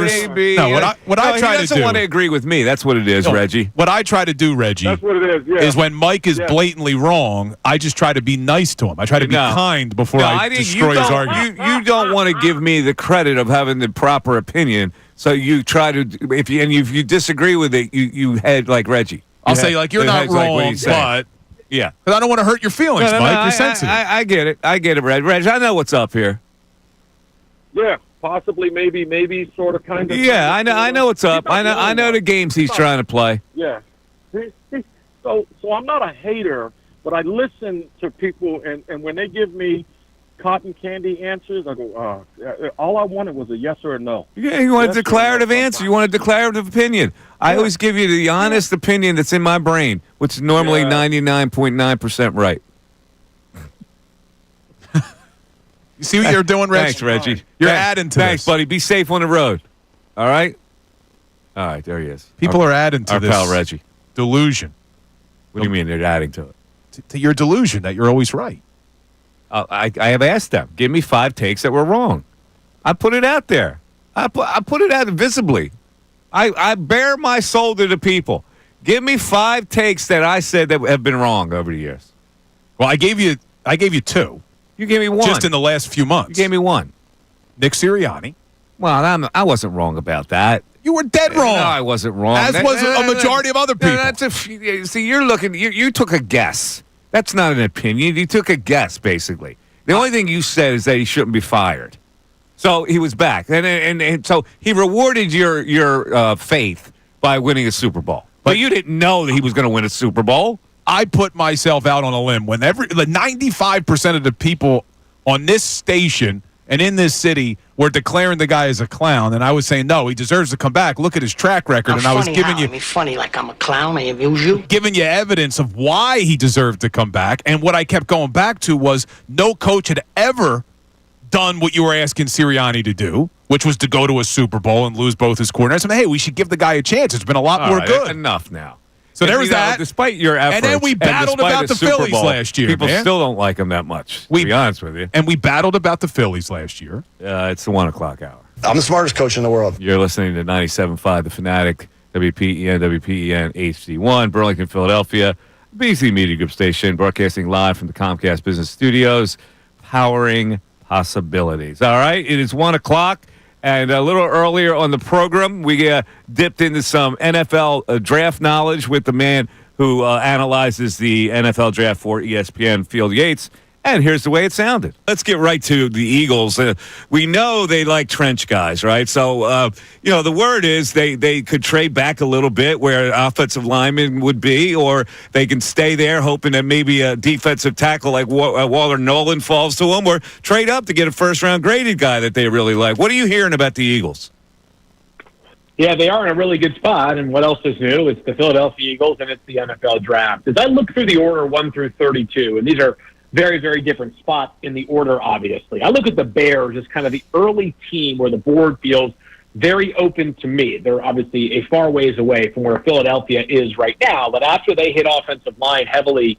What I try to do... He doesn't want to agree with me. That's what it is, Reggie. What I try to do, Reggie... That's what it is, is when Mike is blatantly wrong, I just try to be nice to him. I try to be kind before I destroy his argument. You don't want to give me the credit of having the proper opinion, so you try to... If you disagree with it, you head like Reggie. I'll say, like, you're not wrong, but... Yeah. Because I don't want to hurt your feelings, Mike. You're sensitive. I get it. Reg. I know what's up here. Yeah, possibly, maybe, sort of, kind of. Yeah, I know what's up. I know the games he's trying to play. Yeah. So I'm not a hater, but I listen to people, and when they give me cotton candy answers, I go, all I wanted was a yes or a no. Yeah, you want a declarative answer. You want a declarative opinion. I always give you the honest opinion that's in my brain, which is normally 99.9% right. You see what you're doing, Reggie? Thanks, Reggie. You're adding to Thanks, this. buddy. Be safe on the road. All right? All right, there he is. People are adding to our this pal Reggie. Delusion. What do you mean they're adding to it? To your delusion that you're always right. I have asked them. Give me 5 takes that were wrong. I put it out there. I put it out visibly. I bare my soul to the people. Give me 5 takes that I said that have been wrong over the years. Well, I gave you 2. You gave me 1. Just in the last few months. You gave me 1. Nick Sirianni. Well, I wasn't wrong about that. You were dead wrong. No, I wasn't wrong. As was a majority of other people. See, you're looking. You took a guess. That's not an opinion. You took a guess, basically. The only thing you said is that he shouldn't be fired. So he was back, and so he rewarded your faith by winning a Super Bowl. But you didn't know that he was going to win a Super Bowl. I put myself out on a limb when the 95% of the people on this station and in this city, we're declaring the guy as a clown, and I was saying, no, he deserves to come back. Look at his track record. And I was giving you funny like I'm a clown. I amuse you. Giving you evidence of why he deserved to come back. And what I kept going back to was no coach had ever done what you were asking Sirianni to do, which was to go to a Super Bowl and lose both his coordinators. I mean, hey, we should give the guy a chance. It's been a lot more good. Enough now. So there was that. Despite your efforts, and then we battled about the Phillies last year. People still don't like him that much, to be honest with you. And we battled about the Phillies last year. It's the 1 o'clock hour. I'm the smartest coach in the world. You're listening to 97.5 The Fanatic, WPEN HD1, Burlington, Philadelphia, BC Media Group station, broadcasting live from the Comcast Business Studios, powering possibilities. All right, it is 1 o'clock. And a little earlier on the program, we dipped into some NFL draft knowledge with the man who analyzes the NFL draft for ESPN, Phil Yates. And here's the way it sounded. Let's get right to the Eagles. We know they like trench guys, right? So, the word is they could trade back a little bit where offensive lineman would be, or they can stay there hoping that maybe a defensive tackle like Walter Nolan falls to them, or trade up to get a first-round graded guy that they really like. What are you hearing about the Eagles? Yeah, they are in a really good spot, and what else is new? It's the Philadelphia Eagles, and it's the NFL draft. As I look through the order 1 through 32, and these are very, very different spots in the order, obviously. I look at the Bears as kind of the early team where the board feels very open to me. They're obviously a far ways away from where Philadelphia is right now, but after they hit offensive line heavily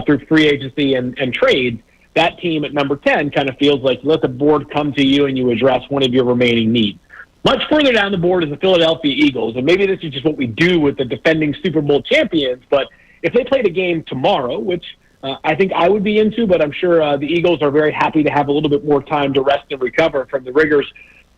through free agency and trades, that team at number 10 kind of feels like you let the board come to you and you address one of your remaining needs. Much further down the board is the Philadelphia Eagles, and maybe this is just what we do with the defending Super Bowl champions, but if they played a game tomorrow, which I think I would be into, but I'm sure the Eagles are very happy to have a little bit more time to rest and recover from the rigors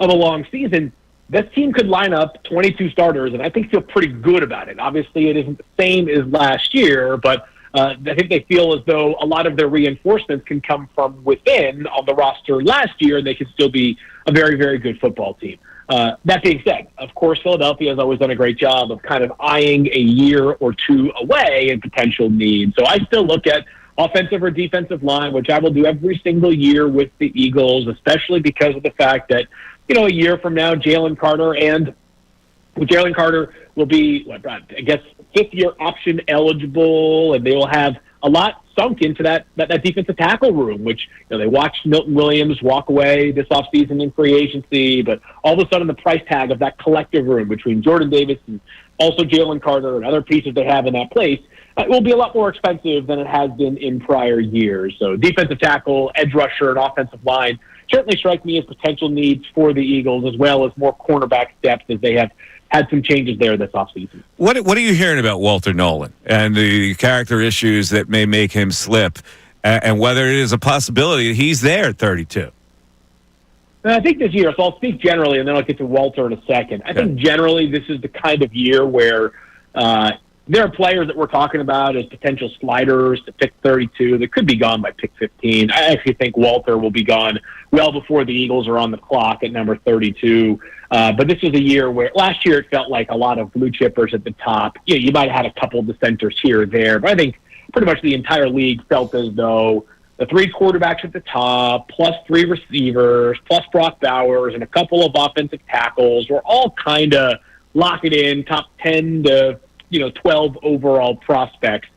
of a long season. This team could line up 22 starters, and I think feel pretty good about it. Obviously, it isn't the same as last year, but I think they feel as though a lot of their reinforcements can come from within on the roster last year, and they can still be a very, very good football team. That being said, of course, Philadelphia has always done a great job of kind of eyeing a year or two away in potential needs. So I still look at offensive or defensive line, which I will do every single year with the Eagles, especially because of the fact that, a year from now, Jalen Carter will be, I guess, fifth-year option eligible, and they will have a lot sunk into that defensive tackle room, which they watched Milton Williams walk away this offseason in free agency, but all of a sudden the price tag of that collective room between Jordan Davis and also Jalen Carter and other pieces they have in that place, it will be a lot more expensive than it has been in prior years. So defensive tackle, edge rusher, and offensive line certainly strike me as potential needs for the Eagles, as well as more cornerback depth as they have had some changes there this offseason. What are you hearing about Walter Nolan and the character issues that may make him slip, and whether it is a possibility that he's there at 32? I think this year, so I'll speak generally, and then I'll get to Walter in a second. I think generally this is the kind of year where there are players that we're talking about as potential sliders to pick 32 that could be gone by pick 15. I actually think Walter will be gone well before the Eagles are on the clock at number 32. But this is a year where last year it felt like a lot of blue chippers at the top. You might have had a couple of dissenters here or there, but I think pretty much the entire league felt as though the three quarterbacks at the top, plus three receivers, plus Brock Bowers, and a couple of offensive tackles were all kind of locking in top 10 to 12 overall prospects.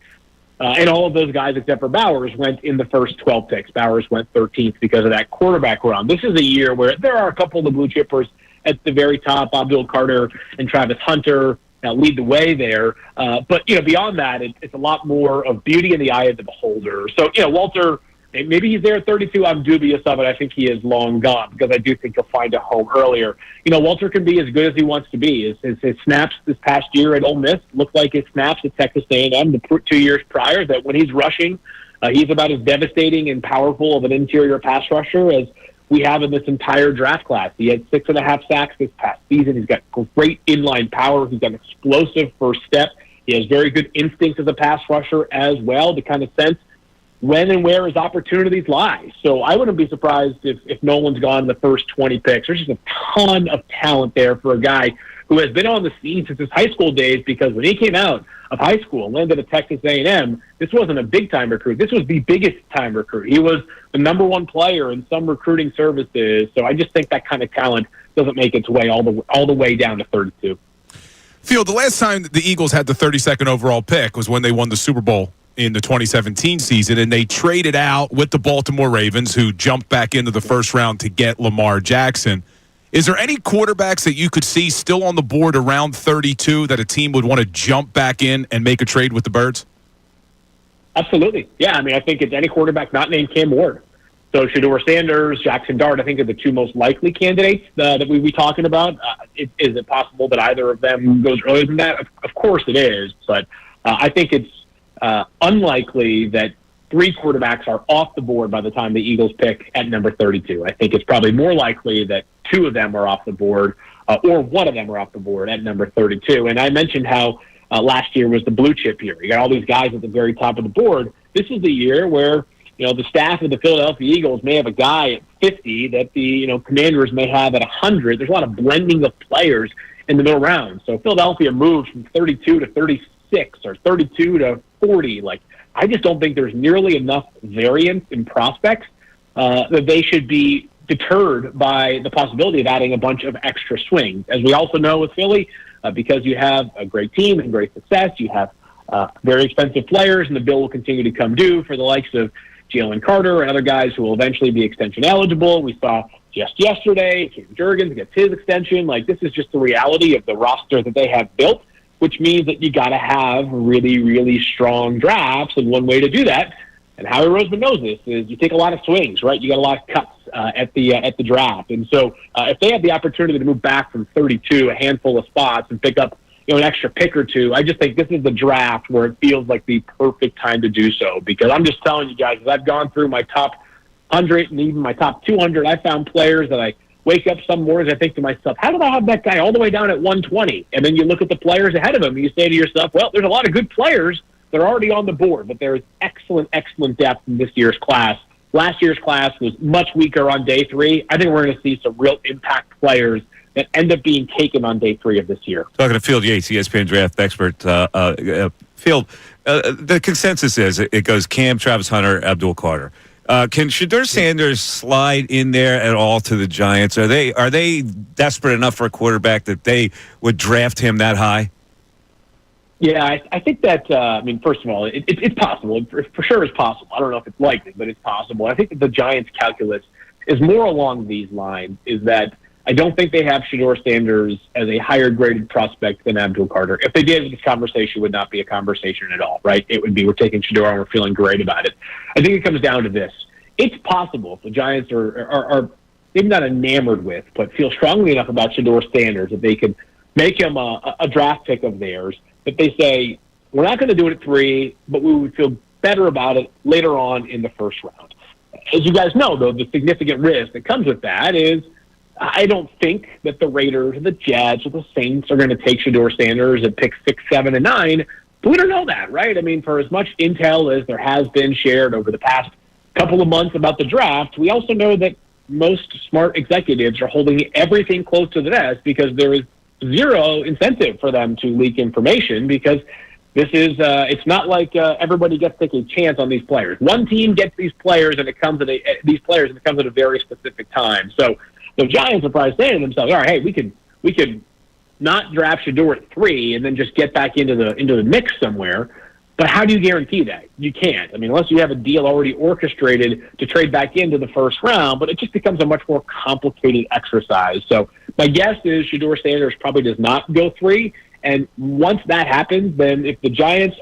And all of those guys, except for Bowers, went in the first 12 picks. Bowers went 13th because of that quarterback run. This is a year where there are a couple of the blue chippers at the very top. Abdul Carter and Travis Hunter lead the way there. But beyond that, it's a lot more of beauty in the eye of the beholder. So, Walter, maybe he's there at 32. I'm dubious of it. I think he is long gone because I do think he'll find a home earlier. Walter can be as good as he wants to be. His snaps this past year at Ole Miss looked like his snaps at Texas A&M the 2 years prior, that when he's rushing, he's about as devastating and powerful of an interior pass rusher as we have in this entire draft class. He had 6.5 sacks this past season. He's got great inline power. He's got an explosive first step. He has very good instincts as a pass rusher as well to kind of sense when and where his opportunities lie. So I wouldn't be surprised if Nolan's gone in the first 20 picks. There's just a ton of talent there for a guy who has been on the scene since his high school days, because when he came out of high school and landed at Texas A&M, this wasn't a big-time recruit. This was the biggest-time recruit. He was the number one player in some recruiting services. So I just think that kind of talent doesn't make its way all the way down to 32. Phil, the last time the Eagles had the 32nd overall pick was when they won the Super Bowl in the 2017 season, and they traded out with the Baltimore Ravens, who jumped back into the first round to get Lamar Jackson. Is there any quarterbacks that you could see still on the board around 32 that a team would want to jump back in and make a trade with the Birds? Absolutely. Yeah, I mean, I think it's any quarterback not named Cam Ward. So Shedeur Sanders, Jackson Dart, I think are the two most likely candidates that we'd be talking about. Is it possible that either of them goes earlier than that? Of course it is, but I think it's unlikely that three quarterbacks are off the board by the time the Eagles pick at number 32. I think it's probably more likely that two of them are off the board, or one of them are off the board at number 32. And I mentioned how last year was the blue chip year. You got all these guys at the very top of the board. This is the year where the staff of the Philadelphia Eagles may have a guy at 50 that the Commanders may have at 100. There's a lot of blending of players in the middle round. So Philadelphia moves from 32 to 36 or 32 to 40. I just don't think there's nearly enough variance in prospects that they should be deterred by the possibility of adding a bunch of extra swings. As we also know with Philly, because you have a great team and great success, you have very expensive players, and the bill will continue to come due for the likes of Jalen Carter and other guys who will eventually be extension eligible. We saw just yesterday, Cam Jurgens gets his extension. This is just the reality of the roster that they have built, which means that you got to have really, really strong drafts. And one way to do that, and Howie Roseman knows this, is you take a lot of swings, right? You got a lot of cuts at the draft. And so if they have the opportunity to move back from 32, a handful of spots, and pick up an extra pick or two, I just think this is the draft where it feels like the perfect time to do so. Because I'm just telling you guys, as I've gone through my top 100 and even my top 200, I found players that I wake up some mornings, I think to myself, how did I have that guy all the way down at 120? And then you look at the players ahead of him, and you say to yourself, well, there's a lot of good players that are already on the board, but there is excellent depth in this year's class. Last year's class was much weaker on day 3. I think we're going to see some real impact players that end up being taken on day 3 of this year. Talking to Field Yates, ESPN draft expert. Field, the consensus is it goes Cam, Travis Hunter, Abdul Carter. Can Shedeur Sanders slide in there at all to the Giants? Are they desperate enough for a quarterback that they would draft him that high? Yeah, I think that, first of all, it's possible. For sure it's possible. I don't know if it's likely, but it's possible. I think that the Giants' calculus is more along these lines, is that I don't think they have Shedeur Sanders as a higher graded prospect than Abdul Carter. If they did, this conversation would not be a conversation at all, right? It would be, we're taking Shedeur and we're feeling great about it. I think it comes down to this. It's possible if the Giants are maybe not enamored with, but feel strongly enough about Shedeur Sanders that they could make him a draft pick of theirs, that they say, we're not going to do it at 3, but we would feel better about it later on in the first round. As you guys know, though, the significant risk that comes with that is I don't think that the Raiders, or the Jets, or the Saints are going to take Shedeur Sanders at pick 6, 7, and 9. But we don't know that, right? I mean, for as much intel as there has been shared over the past couple of months about the draft, we also know that most smart executives are holding everything close to the vest because there is zero incentive for them to leak information, because this is it's not like everybody gets to take a chance on these players. One team gets these players, and it comes at a very specific time. So the Giants are probably saying to themselves, all right, hey, we could not draft Shedeur at 3 and then just get back into the mix somewhere. But how do you guarantee that? You can't. I mean, unless you have a deal already orchestrated to trade back into the first round, but it just becomes a much more complicated exercise. So my guess is Shedeur Sanders probably does not go 3. And once that happens, then if the Giants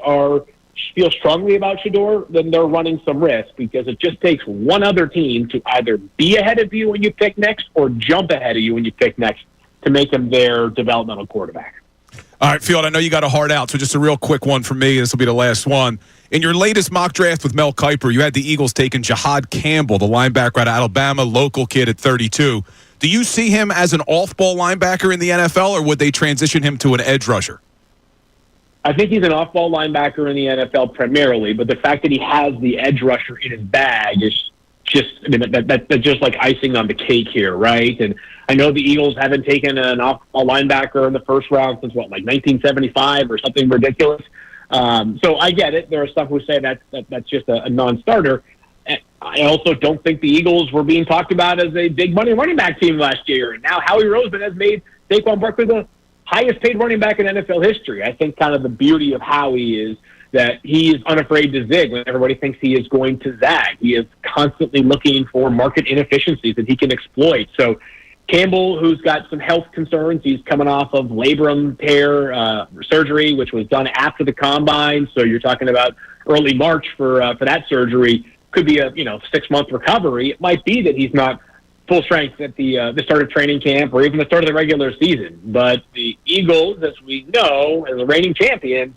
feel strongly about Shedeur, then they're running some risk, because it just takes one other team to either be ahead of you when you pick next or jump ahead of you when you pick next to make him their developmental quarterback. All right, Field, I know you got a hard out, so just a real quick one for me. This will be the last one. In your latest mock draft with Mel Kiper, you had the Eagles taking Jahad Campbell, the linebacker out of Alabama, local kid at 32. Do you see him as an off-ball linebacker in the NFL, or would they transition him to an edge rusher? I think he's an off-ball linebacker in the NFL primarily, but the fact that he has the edge rusher in his bag is just, I mean, that's just like icing on the cake here, right? And I know the Eagles haven't taken a linebacker in the first round since what, like 1975 or something ridiculous. So I get it. There are some who say that's just a non-starter. I also don't think the Eagles were being talked about as a big money running back team last year. And now Howie Roseman has made Saquon Barkley the highest paid running back in NFL history. I think kind of the beauty of Howie is that he is unafraid to zig when everybody thinks he is going to zag. He is constantly looking for market inefficiencies that he can exploit. So Campbell, who's got some health concerns, he's coming off of labrum tear surgery, which was done after the combine. So you're talking about early March for that surgery. Could be a 6-month recovery. It might be that he's not full strength at the start of training camp or even the start of the regular season. But the Eagles, as we know, as the reigning champions,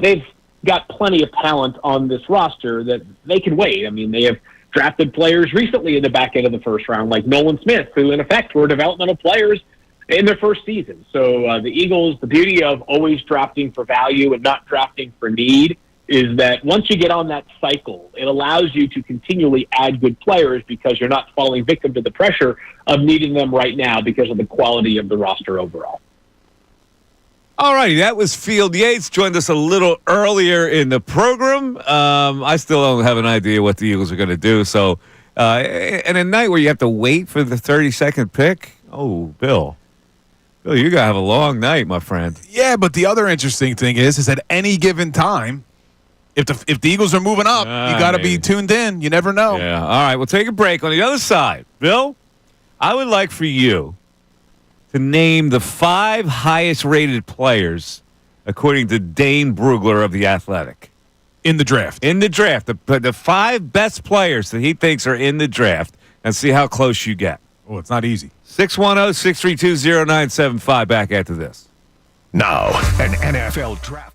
they've got plenty of talent on this roster that they can wait. I mean, they have drafted players recently in the back end of the first round, like Nolan Smith, who in effect were developmental players in their first season. So the Eagles, the beauty of always drafting for value and not drafting for need is that once you get on that cycle, it allows you to continually add good players because you're not falling victim to the pressure of needing them right now because of the quality of the roster overall. All righty, that was Field Yates. Joined us a little earlier in the program. I still don't have an idea what the Eagles are going to do. So, and a night where you have to wait for the 32nd pick, oh, Bill, you're going to have a long night, my friend. Yeah, but the other interesting thing is at any given time, if the Eagles are moving up, you got to be tuned in. You never know. Yeah. All right, we'll take a break. On the other side, Bill, I would like for you to name the 5 highest-rated players according to Dane Brugler of The Athletic. In the draft. In the draft. The 5 best players that he thinks are in the draft, and see how close you get. Oh, it's not easy. 610-632-0975. Back after this. Now, an NFL draft.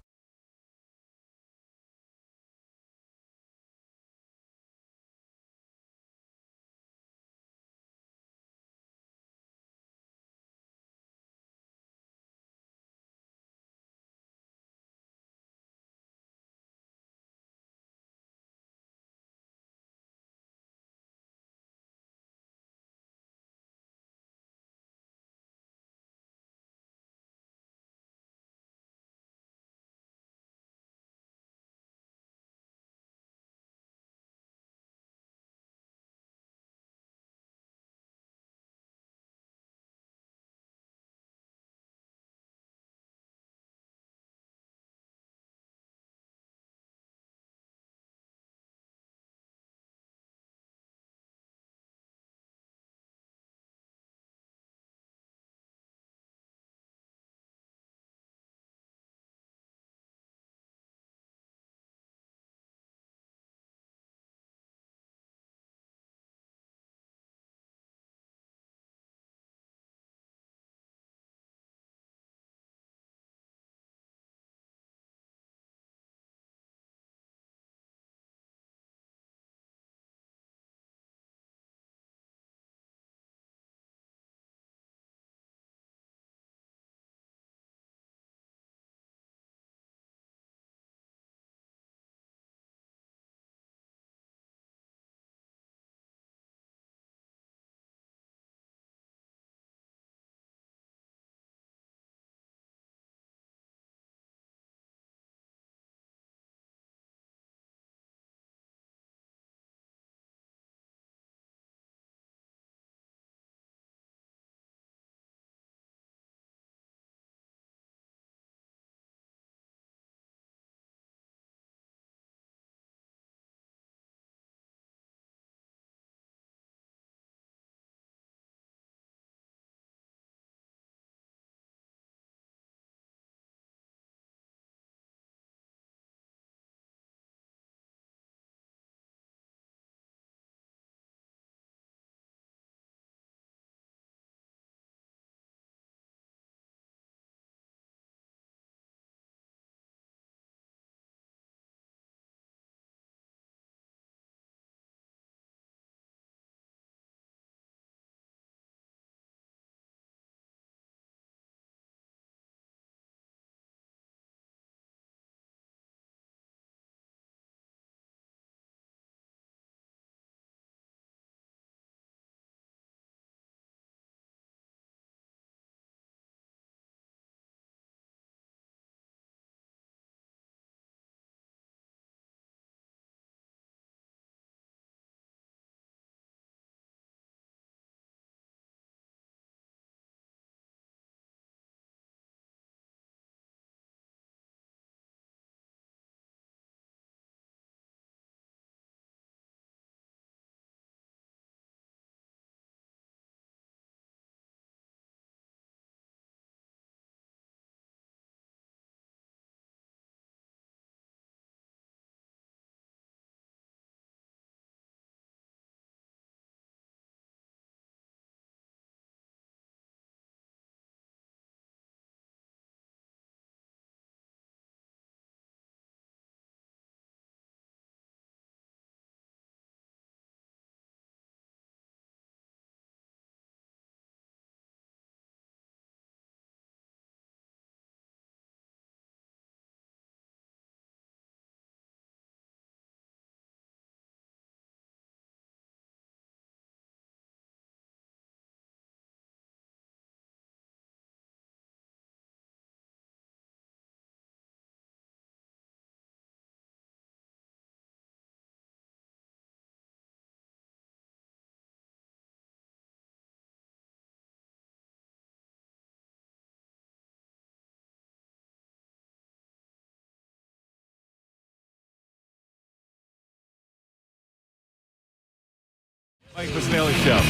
Mike Missanelli Show.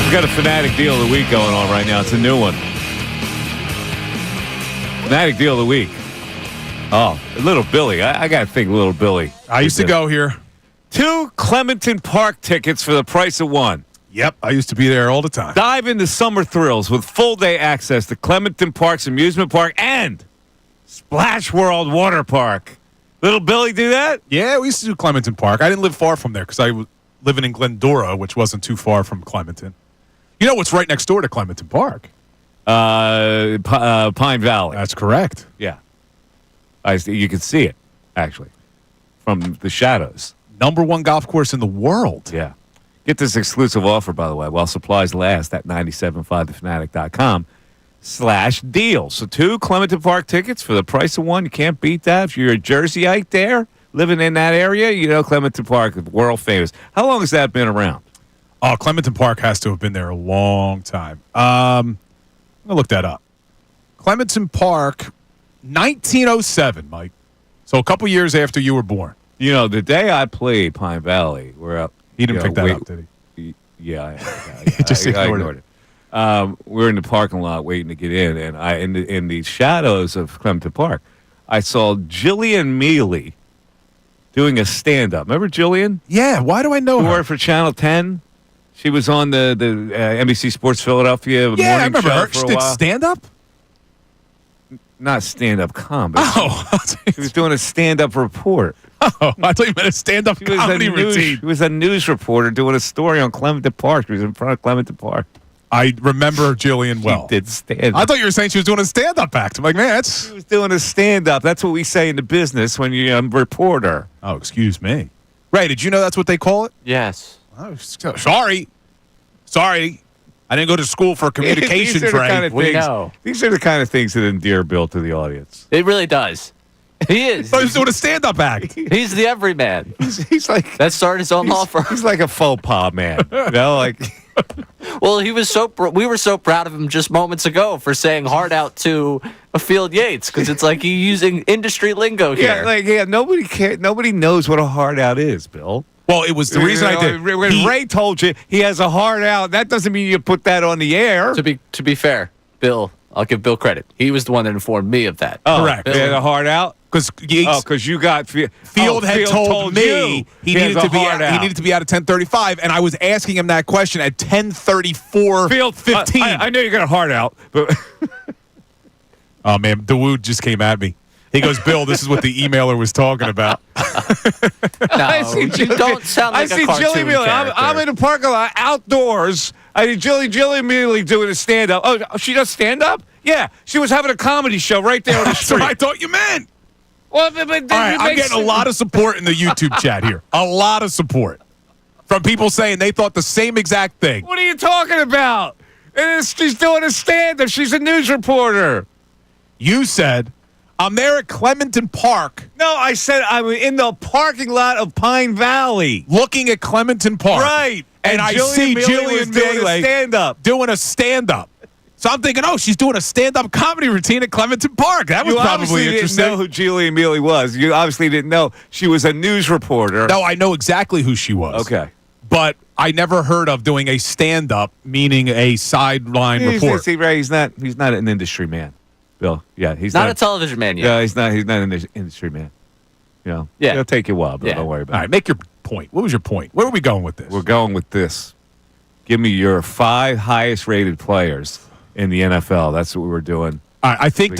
We got a Fanatic Deal of the Week going on right now. It's a new one. Fanatic Deal of the Week. Oh, Little Billy. I got to think Little Billy. I used to go here. 2 Clementon Park tickets for the price of 1. Yep, I used to be there all the time. Dive into summer thrills with full-day access to Clementon Park's amusement park and Splash World Water Park. Little Billy do that? Yeah, we used to do Clementon Park. I didn't live far from there because I was living in Glendora, which wasn't too far from Clementon. You know what's right next door to Clementon Park? Pine Valley. That's correct. Yeah. You can see it, actually, from the shadows. #1 golf course in the world. Yeah. Get this exclusive offer, by the way, while supplies last at 975thefanatic.com/deal. So 2 Clementon Park tickets for the price of 1. You can't beat that. If you're a Jerseyite there, living in that area, you know Clementon Park is world famous. How long has that been around? Oh, Clementon Park has to have been there a long time. I'm going to look that up. Clementon Park, 1907, Mike. So a couple years after you were born. You know, the day I played Pine Valley, we're up. He didn't pick that up, did he? Yeah, Just I ignored it. We're in the parking lot waiting to get in, and in the shadows of Clementon Park, I saw Jillian Mealy doing a stand-up. Remember Jillian? Yeah, why do I know her? She worked for Channel 10. She was on the NBC Sports Philadelphia morning I remember show her. for She a did while. stand-up? Not stand-up comedy. Oh. She was doing a stand-up report. Oh, I thought you meant a stand-up comedy routine. She was a news reporter doing a story on Clementon Park. She was in front of Clementon Park. I remember Jillian well. She did stand-up. I thought you were saying she was doing a stand-up act. I'm like, man, that's... She was doing a stand-up. That's what we say in the business when you're a reporter. Oh, excuse me. Ray, did you know that's what they call it? Yes. Oh, sorry. I didn't go to school for communication training. These are the kind of things that endear Bill to the audience. It really does. He is. He was doing a stand-up act. He's the everyman. He's like that started his own law firm. He's like a faux pas man. You know, like. Well, we were so proud of him just moments ago for saying hard out to a Field Yates because it's like he's using industry lingo here. Nobody knows what a hard out is, Bill. Well, it was the reason I did. When Ray told you he has a hard out, that doesn't mean you put that on the air. To be fair, Bill, I'll give Bill credit. He was the one that informed me of that. Oh, correct. He had a hard out. Because you got Field had told me he needed to be out at 10:35, and I was asking him that question at 10:34. Field 15. I know you got a hard out, but oh man, Dawood just came at me. He goes, Bill, this is what the emailer was talking about. You don't sound like a cartoon Jilly Mealy. I'm in the parking lot outdoors. I see Jilly Mealy doing a stand-up. Oh, she does stand-up? Yeah, she was having a comedy show right there on the street. That's what I thought you meant. Well, all right, I'm getting a lot of support in the YouTube chat here. A lot of support from people saying they thought the same exact thing. What are you talking about? She's doing a stand-up. She's a news reporter. You said, I'm there at Clementon Park. No, I said I'm in the parking lot of Pine Valley. Looking at Clementon Park. Right. And I see Jillian doing a stand-up. Doing a stand-up. So I'm thinking, oh, she's doing a stand-up comedy routine at Clementon Park. That was probably interesting. You didn't know who Jillian Mealy was. You obviously didn't know she was a news reporter. No, I know exactly who she was. Okay. But I never heard of doing a stand-up, meaning a sideline report. He's not an industry man, Bill. Yeah, he's not a television man yet. Yeah, he's not an industry man. You know, it'll take you a while, but don't worry about it. All right, make your point. What was your point? Where are we going with this? We're going with this. Give me your 5 highest-rated players in the NFL. That's what we were doing. I think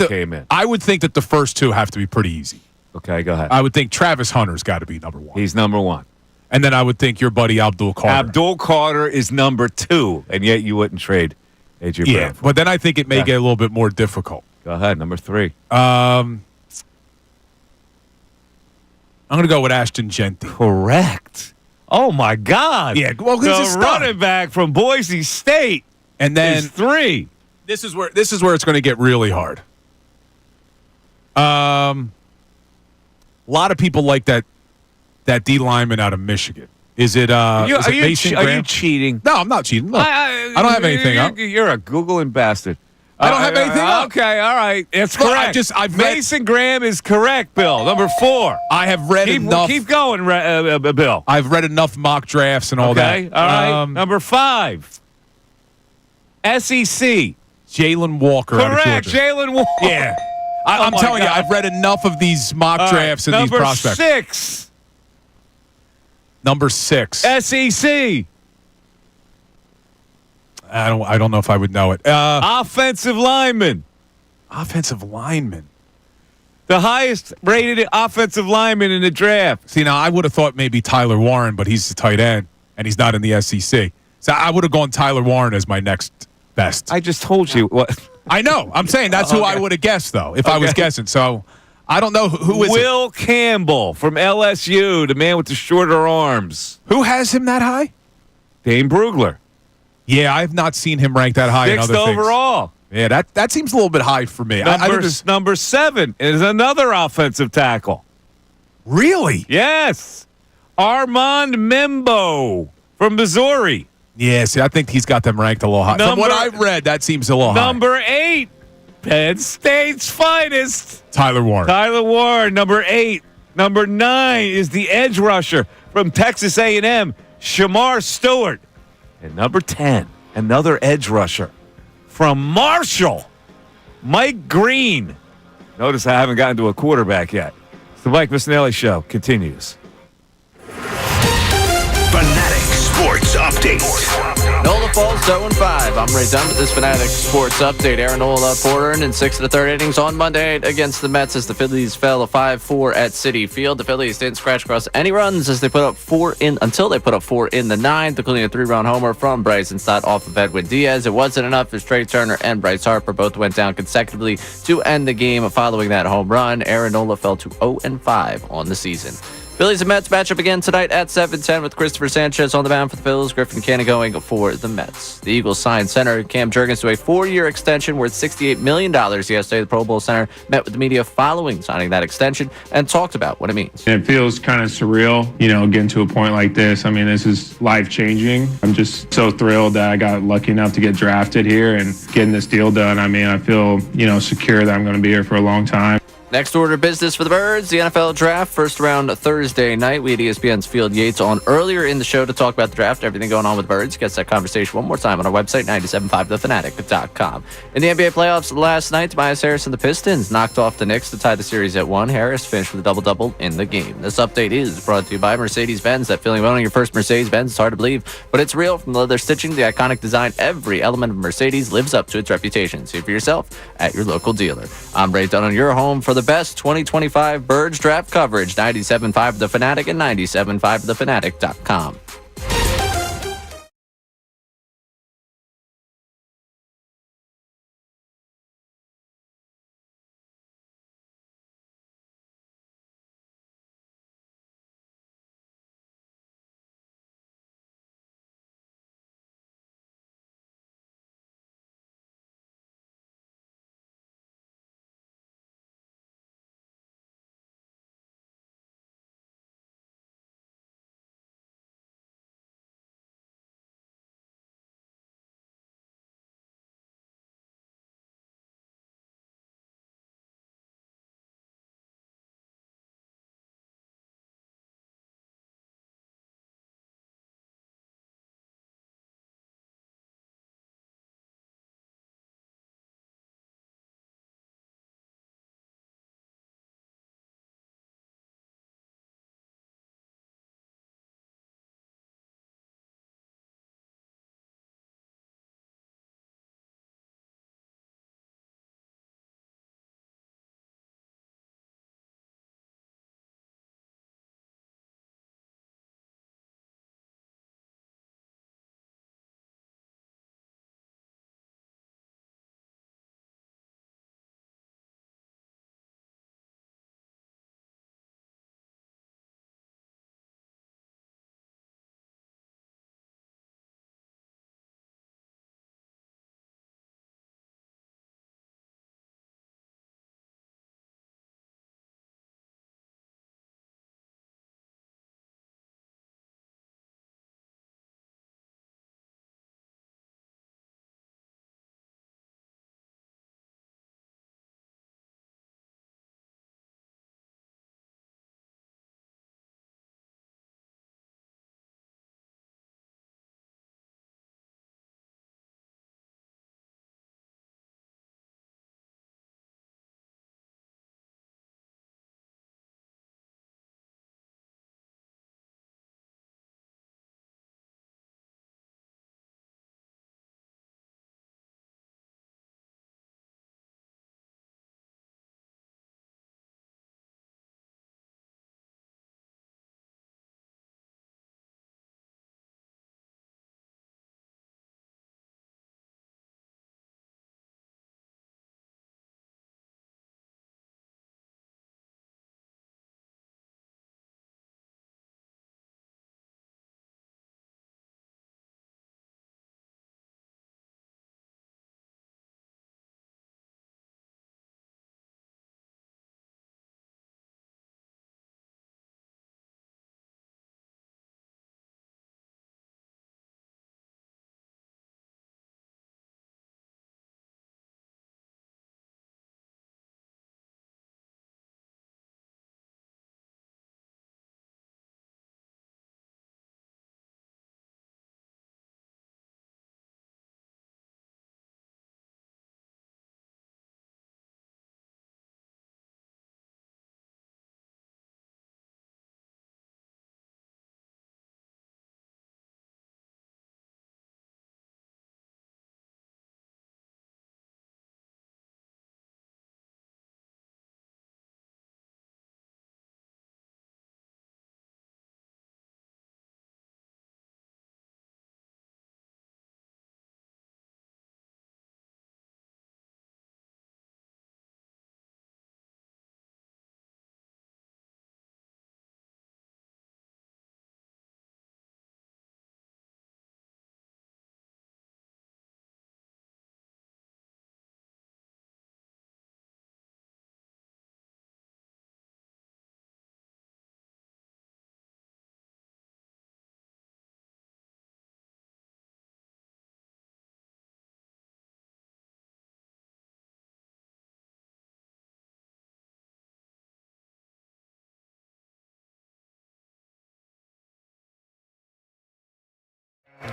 I would think that the first 2 have to be pretty easy. Okay, go ahead. I would think Travis Hunter's got to be number 1. He's number 1. And then I would think your buddy Abdul Carter. Abdul Carter is number 2, and yet you wouldn't trade A.J. Brown. Yeah, but then I think it may get a little bit more difficult. Go ahead, number 3. I'm going to go with Ashton Genty. Correct. Oh, my God. Yeah, well, the running back from Boise State. And then is 3. This is where it's going to get really hard. A lot of people like that D lineman out of Michigan. Is it Mason Graham? Are you cheating? No, I'm not cheating. Look, I don't have anything up. You're a Googling bastard. I don't have anything up. Okay, all right. It's Look, correct. I've read- Mason Graham is correct, Bill. Number 4. I have read enough. Keep going, Bill. I've read enough mock drafts and all Okay, that. all right. Number 5. SEC. Jalen Walker out of Correct, Georgia. Jalen Walker. Yeah. I'm my telling you, God. I've read enough of these mock All drafts right, and these prospects. Number 6. Number 6. SEC. I don't know if I would know it. Offensive lineman. Offensive lineman. The highest rated offensive lineman in the draft. See, now I would have thought maybe Tyler Warren, but he's the tight end, and he's not in the SEC. So I would have gone Tyler Warren as my next best. I just told you what. I know. I'm saying that's who I would have guessed, though, if I was guessing. So I don't know who is Will Campbell from LSU, the man with the shorter arms. Who has him that high? Dane Brugler. Yeah, I've not seen him ranked that high in 6th other things. overall. Yeah, that seems a little bit high for me. Number 7 is another offensive tackle. Really? Yes. Armand Membo from Missouri. Yeah, see, I think he's got them ranked a little high. From what I've read, that seems a little high. Number 8, Penn State's finest. Tyler Warren. Tyler Warren, number 8. Number 9 is the edge rusher from Texas A&M, Shamar Stewart. And number 10, another edge rusher from Marshall, Mike Green. Notice I haven't gotten to a quarterback yet. It's the Mike Missanelli Show continues. Fanatic Sports Update. Nola Falls 0-5. I'm Ray Dunn with this Fanatic Sports Update. Aaron Nola poured in 6 1/3 innings on Monday against the Mets as the Phillies fell 5-4 at Citi Field. The Phillies didn't scratch across any runs as they put up 4 until they put up 4 in the 9th, including a 3-run homer from Bryson Stott off of Edwin Diaz. It wasn't enough as Trey Turner and Bryce Harper both went down consecutively to end the game following that home run. Aaron Nola fell to 0-5 on the season. Phillies and Mets match up again tonight at 7:10 with Christopher Sanchez on the mound for the Phils, Griffin Canning going for the Mets. The Eagles signed center Cam Jurgens to a 4-year extension worth $68 million yesterday. The Pro Bowl center met with the media following signing that extension and talked about what it means. It feels kind of surreal, getting to a point like this. I mean, this is life-changing. I'm just so thrilled that I got lucky enough to get drafted here and getting this deal done. I mean, I feel, secure that I'm going to be here for a long time. Next order of business for the Birds, the NFL Draft, first round Thursday night. We had ESPN's Field Yates on earlier in the show to talk about the draft, everything going on with the Birds. Gets that conversation one more time on our website, 975thefanatic.com. In the NBA playoffs last night, Tobias Harris and the Pistons knocked off the Knicks to tie the series at 1. Harris finished with a double-double in the game. This update is brought to you by Mercedes-Benz. That feeling of owning your first Mercedes-Benz is hard to believe, but it's real. From the leather stitching, the iconic design, every element of Mercedes lives up to its reputation. See for yourself at your local dealer. I'm Ray Dunn on your home for the best 2025 Birds draft coverage, 97.5 The Fanatic and 97.5thefanatic.com.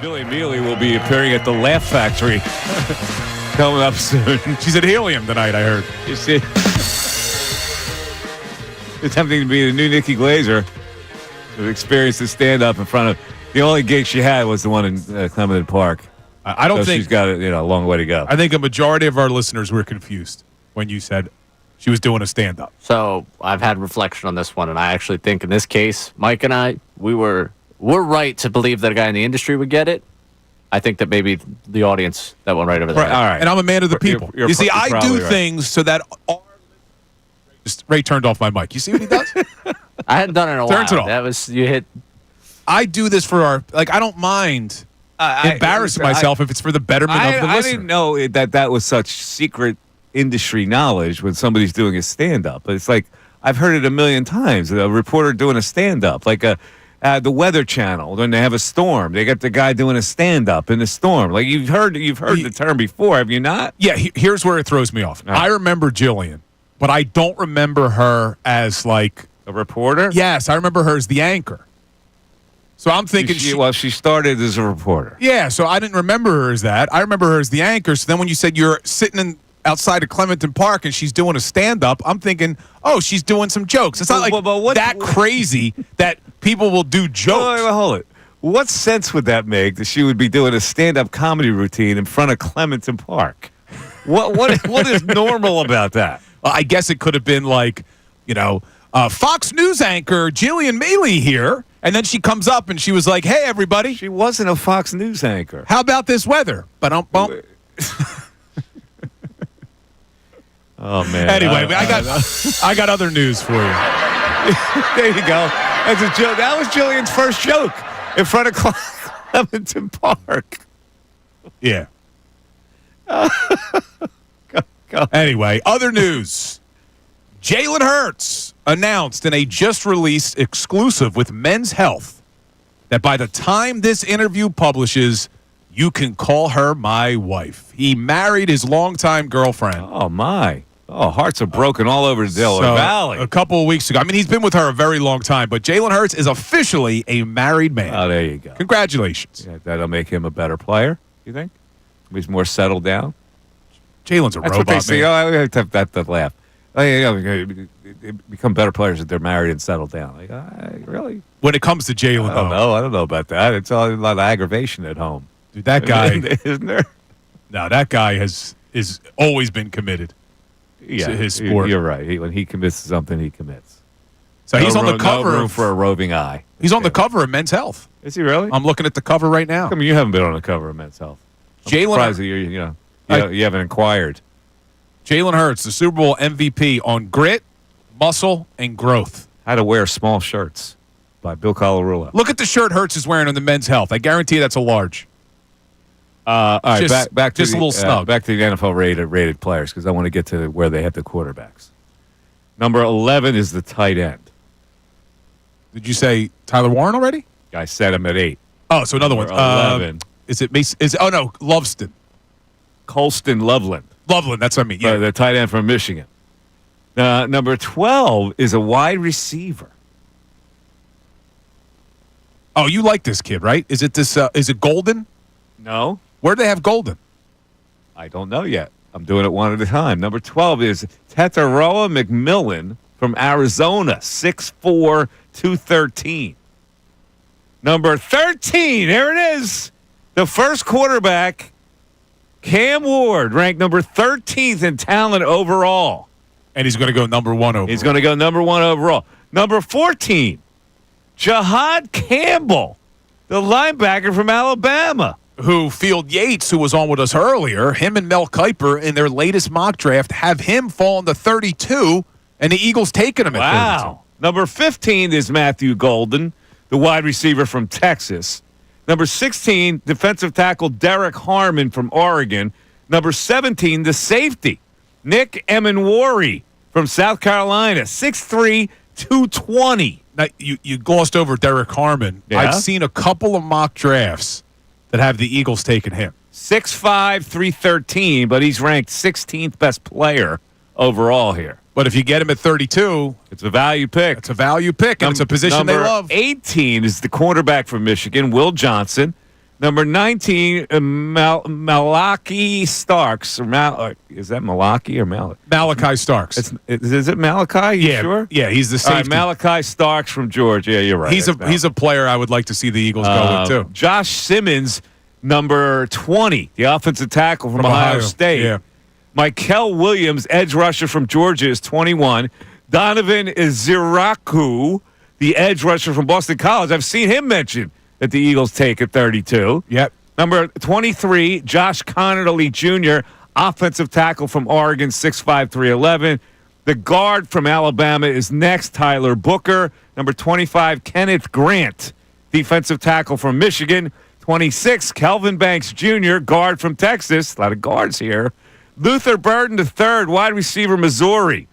Billy Mealy will be appearing at the Laugh Factory coming up soon. She's at Helium tonight, I heard. You see? Attempting to be the new Nikki Glazer to experience the stand-up in front of... The only gig she had was the one in Clementon Park. I don't think... she's got a long way to go. I think a majority of our listeners were confused when you said she was doing a stand-up. So I've had reflection on this one, and I actually think in this case, Mike and I, we're right to believe that a guy in the industry would get it. I think that maybe the audience, that one right over there. Right, all right. And I'm a man of the people. You're you see, I do right. things so that Ray turned off my mic. You see what he does? I hadn't done it in a Turns while. it off. That was, you hit... I do this for our... I don't mind embarrassing myself if it's for the betterment of the listener. I didn't know that was such secret industry knowledge when somebody's doing a stand-up. But it's like, I've heard it a million times. A reporter doing a stand-up, like the Weather Channel, when they have a storm, they got the guy doing a stand-up in the storm. Like you've heard the term before, have you not? Yeah, here's where it throws me off. I remember Jillian, but I don't remember her as like... A reporter? Yes, I remember her as the anchor. So I'm thinking... She started as a reporter. Yeah, so I didn't remember her as that. I remember her as the anchor. So then when you said you're sitting outside of Clementon Park and she's doing a stand-up, I'm thinking, oh, she's doing some jokes. It's not that crazy that people will do jokes. Wait, hold it. What sense would that make that she would be doing a stand-up comedy routine in front of Clementon Park? What is normal about that? Well, I guess it could have been like, Fox News anchor Jillian Mealy here. And then she comes up and she was like, hey, everybody. She wasn't a Fox News anchor. How about this weather? Oh, man. Anyway, I got other news for you. There you go. That's a joke. That was Jillian's first joke in front of Clementon Park. Yeah. Go. Anyway, other news. Jalen Hurts announced in a just-released exclusive with Men's Health that by the time this interview publishes, you can call her my wife. He married his longtime girlfriend. Oh, my. Oh, hearts are broken all over Delaware Valley. A couple of weeks ago. I mean, he's been with her a very long time, but Jalen Hurts is officially a married man. Oh, there you go. Congratulations. Yeah, that'll make him a better player, you think? He's more settled down? Jalen's a That's robot, what they say. man. Oh, I have to have that laugh. They become better players if they're married and settled down. Like, really? When it comes to Jalen, I don't know about that. It's all a lot of aggravation at home. Dude, that guy isn't there? No, that guy is always been committed to his sport. You're right. When he commits to something, he commits. So he's on the cover. No room for a roving eye. He's on the cover of Men's Health. Is he really? I'm looking at the cover right now. How come you haven't been on the cover of Men's Health? I'm surprised that you haven't inquired. Jalen Hurts, the Super Bowl MVP on grit, muscle, and growth. How to wear small shirts by Bill Colarulo. Look at the shirt Hurts is wearing on the Men's Health. I guarantee that's a large. All right, back to just a little snug. Back to the NFL rated players because I want to get to where they have the quarterbacks. Number 11 is the tight end. Did you say Tyler Warren already? I said him at 8. Oh, so another one. 11. Is it Mason? Loveston. Colston Loveland. Loveland, that's what I mean. Yeah. The tight end from Michigan. Number 12 is a wide receiver. Oh, you like this kid, right? Is it this? Is it Golden? No. Where do they have Golden? I don't know yet. I'm doing it one at a time. Number 12 is Tataroa McMillan from Arizona, 6'4", 213. Number 13, here it is. The first quarterback, Cam Ward, ranked number 13th in talent overall. And he's going to go number 1 overall. He's going to go number 1 overall. Number 14, Jahad Campbell, the linebacker from Alabama. Who Field Yates, who was on with us earlier, him and Mel Kiper in their latest mock draft have him falling to 32, and the Eagles taking him at 32. Number 15 is Matthew Golden, the wide receiver from Texas. Number 16, defensive tackle Derek Harmon from Oregon. Number 17, the safety, Nick Emenwari from South Carolina, 6'3", 220. Now, you glossed over Derek Harmon. Yeah? I've seen a couple of mock drafts that have the Eagles taking him. 6'5", 313, but he's ranked 16th best player overall here. But if you get him at 32, it's a value pick. It's a value pick, and it's a position they love. Number 18 is the quarterback from Michigan, Will Johnson. Number 19, Malachi Starks. Is that Malachi or Malachi? Malachi Starks. Is it Malachi? You sure? Yeah, he's the All right, safety. Malachi Starks from Georgia. Yeah, you're right. He's a player I would like to see the Eagles go with, too. Josh Simmons, number 20, the offensive tackle from Ohio State. Yeah. Mikel Williams, edge rusher from Georgia, is 21. Donovan Iziraku, the edge rusher from Boston College. I've seen him mentioned that the Eagles take at 32. Yep. Number 23, Josh Connolly Jr., offensive tackle from Oregon, 6'5", 311. The guard from Alabama is next, Tyler Booker. Number 25, Kenneth Grant, defensive tackle from Michigan. 26, Kelvin Banks Jr., guard from Texas. A lot of guards here. Luther Burden III, wide receiver, Missouri.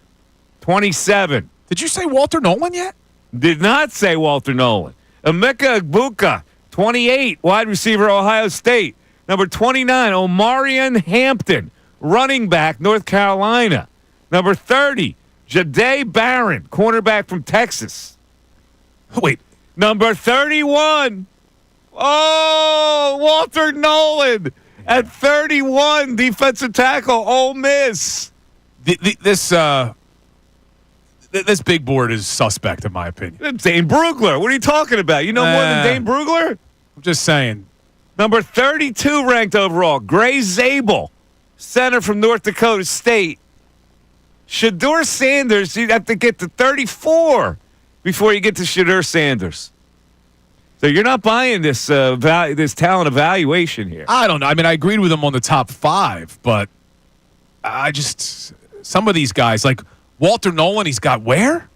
27. Did you say Walter Nolan yet? Did not say Walter Nolan. Emeka Egbuka, 28, wide receiver, Ohio State. Number 29, Omarion Hampton, running back, North Carolina. Number 30, Jahdae Barron, cornerback from Texas. Wait. Number 31, Walter Nolan at 31, defensive tackle, Ole Miss. This big board is suspect, in my opinion. Dane Brugler. What are you talking about? You know more than Dane Brugler? I'm just saying. Number 32 ranked overall, Gray Zabel, center from North Dakota State. Shedeur Sanders, you'd have to get to 34 before you get to Shedeur Sanders. So you're not buying this this talent evaluation here. I don't know. I mean, I agreed with him on the top 5, but some of these guys, like Walter Nolan, he's got where?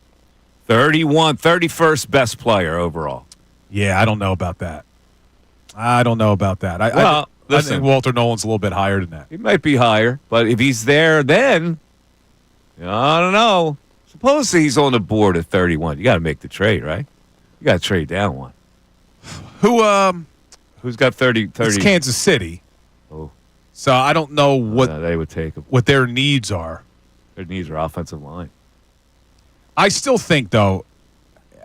31st best player overall. Yeah, I don't know about that. I think Walter Nolan's a little bit higher than that. He might be higher, but if he's there then, I don't know. Suppose he's on the board at 31. You got to make the trade, right? You got to trade down one. Who's got 30? It's Kansas City. Oh. So I don't know what they would take him. What their needs are. Their needs are offensive line. I still think, though,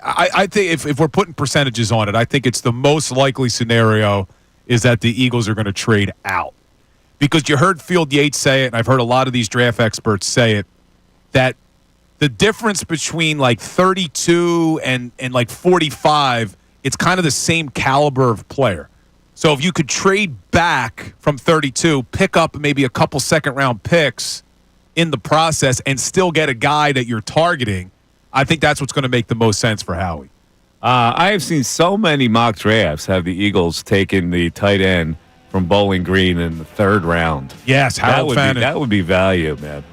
I think if we're putting percentages on it, I think it's the most likely scenario is that the Eagles are going to trade out. Because you heard Field Yates say it, and I've heard a lot of these draft experts say it, that the difference between like 32 and like 45, it's kind of the same caliber of player. So if you could trade back from 32, pick up maybe a couple second-round picks in the process and still get a guy that you're targeting, I think that's what's going to make the most sense for Howie. I have seen so many mock drafts have the Eagles taken the tight end from Bowling Green in the 3rd round. Yes, Harold Fannin. That would be value, man.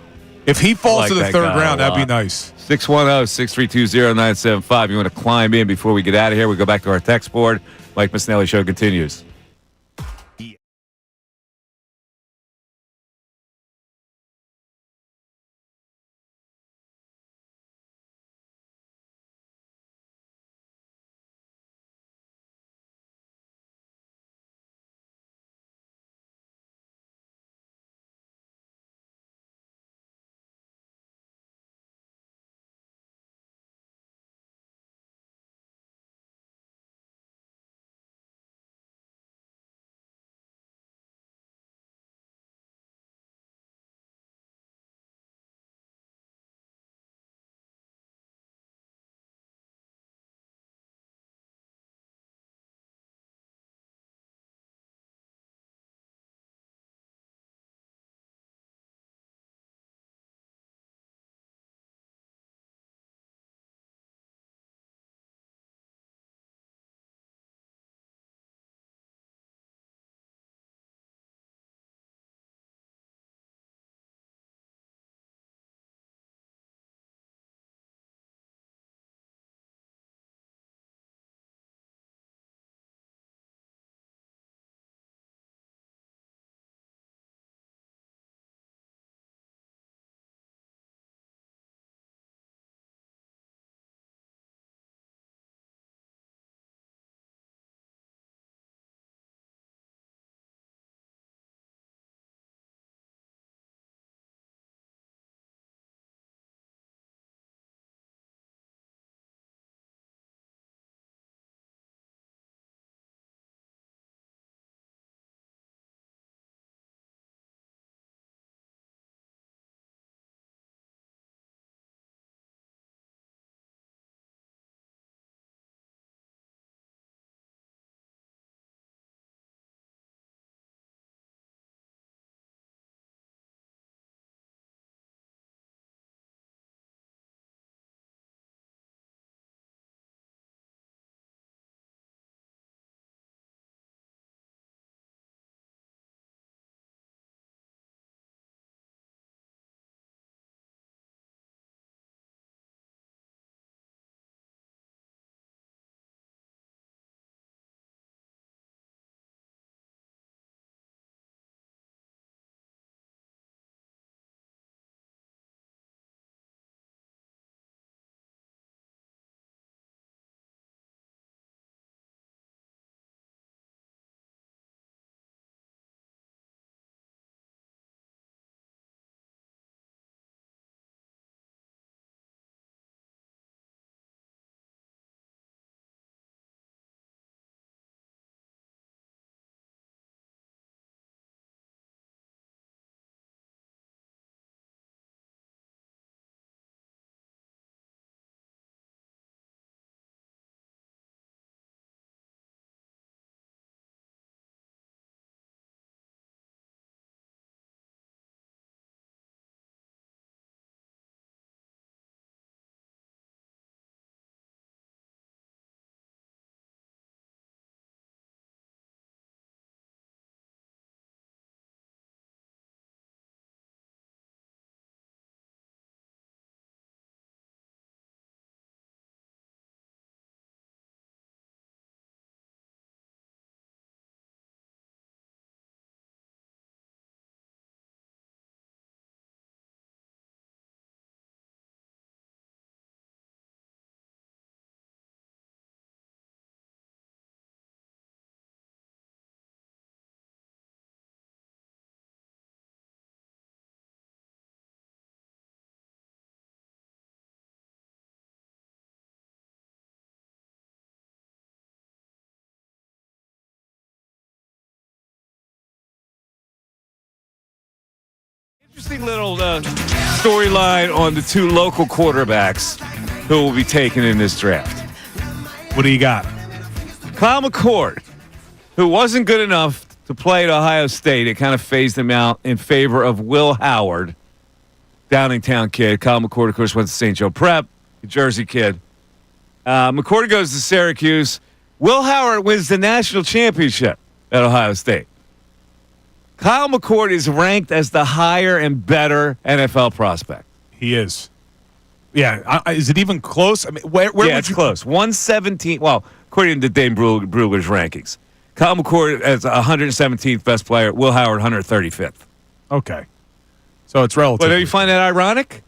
If he falls to the 3rd round, that'd be nice. 610-632-0975. You want to climb in before we get out of here? We go back to our text board. Mike Missanelli Show continues. interesting little storyline on the two local quarterbacks who will be taken in this draft. What do you got? Kyle McCord, who wasn't good enough to play at Ohio State. It kind of phased him out in favor of Will Howard, Downingtown kid. Kyle McCord, of course, went to St. Joe Prep, a Jersey kid. McCord goes to Syracuse. Will Howard wins the national championship at Ohio State. Kyle McCord is ranked as the higher and better NFL prospect. He is. Yeah. Is it even close? I mean, where it's close. 117. Well, according to Dane Brugler's rankings. Kyle McCord as 117th best player. Will Howard 135th. Okay. So it's relative. But do you find that ironic?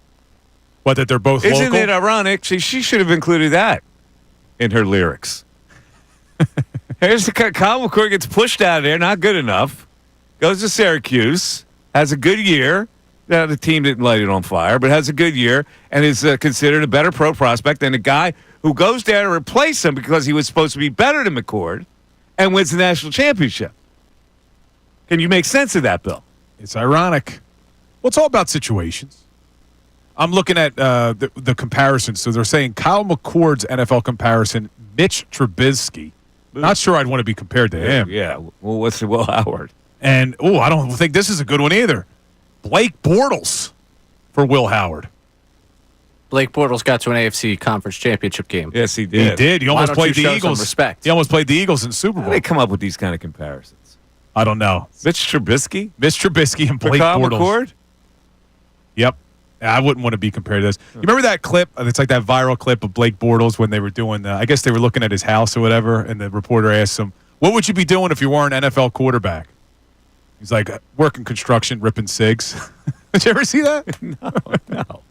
What, that they're both Isn't local? it ironic? She should have included that in her lyrics. Here's Kyle McCord gets pushed out of there, not good enough. Goes to Syracuse, has a good year. Now, the team didn't light it on fire, but has a good year and is considered a better pro prospect than a guy who goes there to replace him because he was supposed to be better than McCord and wins the national championship. Can you make sense of that, Bill? It's ironic. Well, it's all about situations. I'm looking at the comparison. So they're saying Kyle McCord's NFL comparison, Mitch Trubisky. Not sure I'd want to be compared to him. Yeah. Well, what's Will Howard? And, I don't think this is a good one either. Blake Bortles for Will Howard. Blake Bortles got to an AFC Conference Championship game. Yes, he did. He did. He almost played the Eagles. Respect. He almost played the Eagles in Super Bowl. How do they come up with these kind of comparisons? I don't know. Mitch Trubisky? Mitch Trubisky and Blake Kyle Bortles. McCord? Yep. I wouldn't want to be compared to this. You remember that clip? It's like that viral clip of Blake Bortles when they were doing I guess they were looking at his house or whatever, and the reporter asked him, what would you be doing if you weren't an NFL quarterback? He's like, working construction, ripping cigs. Did you ever see that? No.